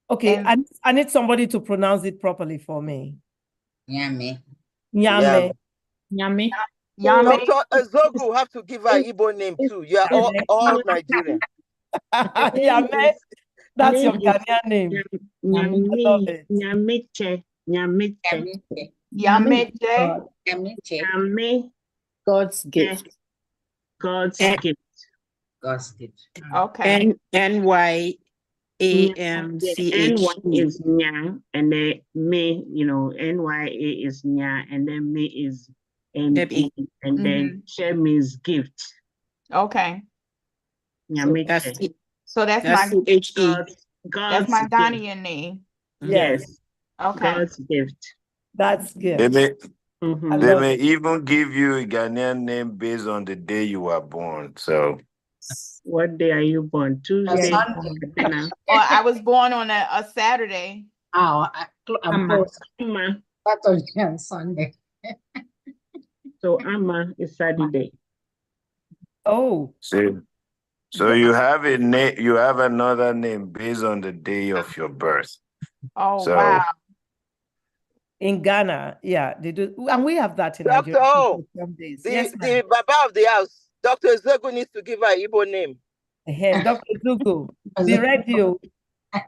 Speaker 1: Okay, I need somebody to pronounce it properly for me.
Speaker 12: Nyame.
Speaker 1: Nyame.
Speaker 12: Nyame.
Speaker 3: Dr. Ezogu have to give her Igbo name too. You are all Nigerian.
Speaker 1: Nyame. That's your Ghanaian name.
Speaker 12: Nyame. God's gift. God's gift.
Speaker 4: Okay.
Speaker 12: NY A-M-C-H.
Speaker 14: N1 is Nya, and then me, NYA is Nya, and then me is N-E, and then Che means gift.
Speaker 4: Okay.
Speaker 14: Nyamiche.
Speaker 4: So that's
Speaker 12: my
Speaker 4: C-H-E.
Speaker 14: God's
Speaker 4: That's my
Speaker 14: gift.
Speaker 4: Ghanaian name.
Speaker 14: Yes.
Speaker 4: Okay.
Speaker 14: God's gift.
Speaker 1: That's good.
Speaker 2: They may even give you a Ghanaian name based on the day you were born. So,
Speaker 14: what day are you born? Tuesday.
Speaker 4: Or I was born on a Saturday.
Speaker 6: Oh, I'm close.
Speaker 14: Saturday
Speaker 6: and Sunday.
Speaker 14: So Amma is Saturday.
Speaker 1: Oh.
Speaker 2: So you have a name. You have another name based on the day of your birth.
Speaker 4: Oh, wow.
Speaker 1: In Ghana, yeah, they do, and we have that in
Speaker 3: Dr.
Speaker 1: Nigeria.
Speaker 3: O, the Baba of the house, Dr. Zogu needs to give her Igbo name.
Speaker 1: Dr. Zugu, be ready,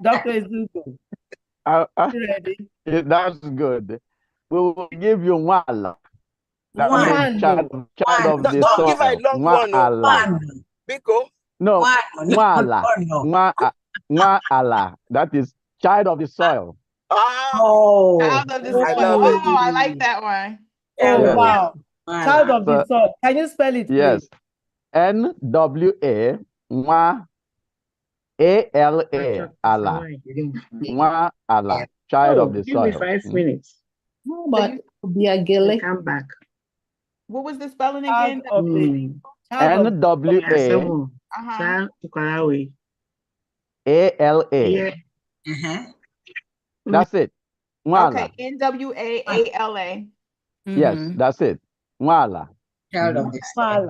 Speaker 1: Dr. Zugu.
Speaker 10: Ready? That's good. We will give you Wala. That means child of the soil.
Speaker 3: Don't give her a long one. Biko.
Speaker 10: No, Wala. Wala. That is child of the soil.
Speaker 3: Oh,
Speaker 4: child of the soil. I like that one.
Speaker 1: Oh, yes. Wow. Child of the soil. Can you spell it, please?
Speaker 10: Yes. N-W-A, Nwa, A-L-A, Allah. Nwa, Allah. Child of the soil.
Speaker 14: Give me 5 minutes.
Speaker 7: No, but be a gilly.
Speaker 14: Come back.
Speaker 4: What was the spelling again?
Speaker 10: N-W-A, A-L-A. That's it. Nwala.
Speaker 4: Okay, N-W-A-A-L-A.
Speaker 10: Yes, that's it. Nwala.
Speaker 6: Child of the soil.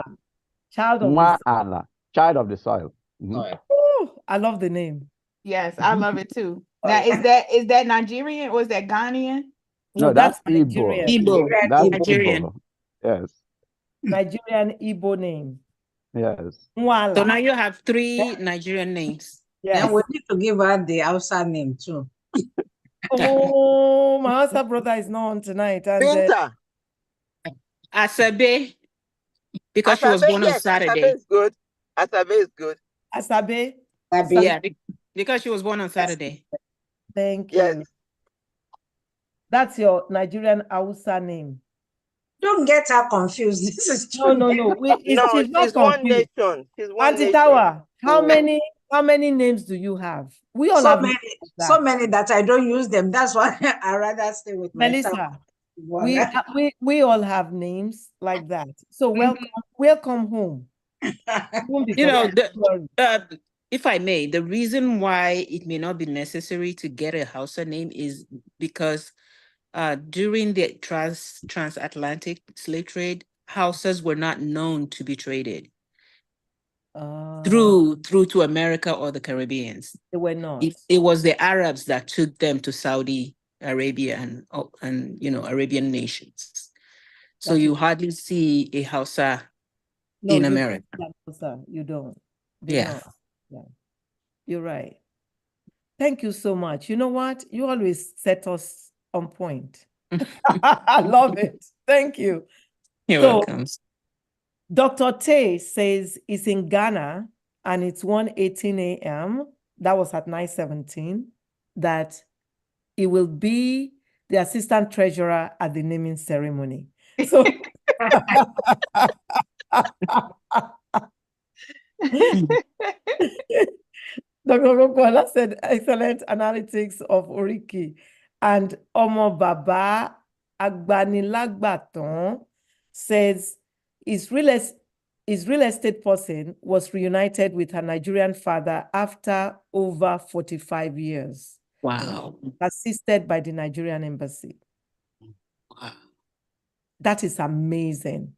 Speaker 1: Child of the
Speaker 10: soil. Child of the soil.
Speaker 1: Oh, I love the name.
Speaker 4: Yes, I love it too. Now, is that Nigerian or is that Ghanaian?
Speaker 10: No, that's Igbo.
Speaker 12: Igbo.
Speaker 10: That's
Speaker 12: Nigerian.
Speaker 10: Igbo. Yes.
Speaker 1: Nigerian Igbo name.
Speaker 10: Yes.
Speaker 1: Nwala.
Speaker 12: So now you have 3 Nigerian names.
Speaker 6: Yeah, we need to give her the outside name too.
Speaker 1: Oh, my Hausa brother is not on tonight.
Speaker 3: Binta.
Speaker 12: Asabe, because she was born on Saturday.
Speaker 3: Asabe is good. Asabe is good.
Speaker 1: Asabe?
Speaker 12: Yeah, because she was born on Saturday.
Speaker 1: Thank you. Yes. That's your Nigerian Hausa name.
Speaker 6: Don't get her confused. This is
Speaker 1: true. No. She's not
Speaker 3: one nation. She's one
Speaker 1: Auntie
Speaker 3: nation.
Speaker 1: Tawa, how many names do you have? We all have
Speaker 6: so many that I don't use them. That's why I rather stay with
Speaker 1: Melissa. We all have names like that. So welcome home.
Speaker 12: If I may, the reason why it may not be necessary to get a Hausa name is because during the transatlantic slave trade, Hausas were not known to be traded through to America or the Caribbean.
Speaker 1: They were not.
Speaker 12: It was the Arabs that took them to Saudi Arabia and Arabian nations. So you hardly see a Hausa in America.
Speaker 1: You don't.
Speaker 12: Yeah.
Speaker 1: You're right. Thank you so much. You know what? You always set us on point. I love it. Thank you.
Speaker 12: You're welcome.
Speaker 1: Dr. Tay says it's in Ghana and it's 1:18 a.m. That was at 9:17. That it will be the assistant treasurer at the naming ceremony. So Dr. Gokwala said, excellent analytics of Oriki. And Omo Baba Agbanilagbaton says his real estate person was reunited with her Nigerian father after over 45 years.
Speaker 12: Wow.
Speaker 1: Assisted by the Nigerian embassy.
Speaker 12: Wow.
Speaker 1: That is amazing.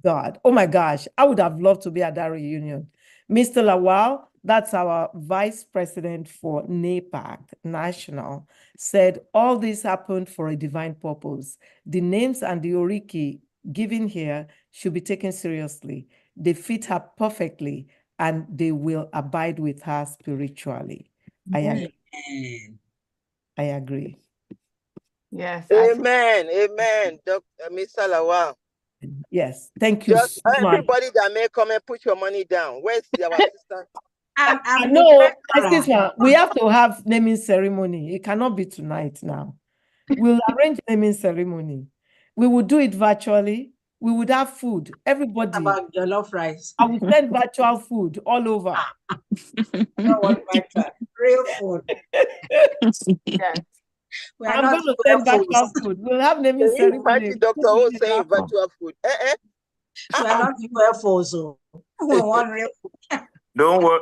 Speaker 1: God. Oh my gosh. I would have loved to be at that reunion. Mr. Lawal, that's our vice president for NAPAC National, said all this happened for a divine purpose. The names and the Oriki given here should be taken seriously. They fit her perfectly and they will abide with her spiritually. I agree. I agree.
Speaker 4: Yes.
Speaker 3: Amen. Amen. Dr. Mr. Lawal.
Speaker 1: Yes. Thank you so much.
Speaker 3: Everybody that may come and put your money down. Where's our assistant?
Speaker 6: I'm
Speaker 1: I know,
Speaker 6: the
Speaker 1: we have to have naming ceremony. It cannot be tonight now. We'll arrange naming ceremony. We will do it virtually. We would have food. Everybody.
Speaker 6: About jollof rice.
Speaker 1: I will send virtual food all over.
Speaker 6: No one virtual. Real food.
Speaker 3: Yes.
Speaker 1: I'm going to send virtual food. We'll have naming ceremony.
Speaker 3: Imagine Dr. O saying virtual food.
Speaker 6: We are not UFOs, so we want real food.
Speaker 2: Don't worry.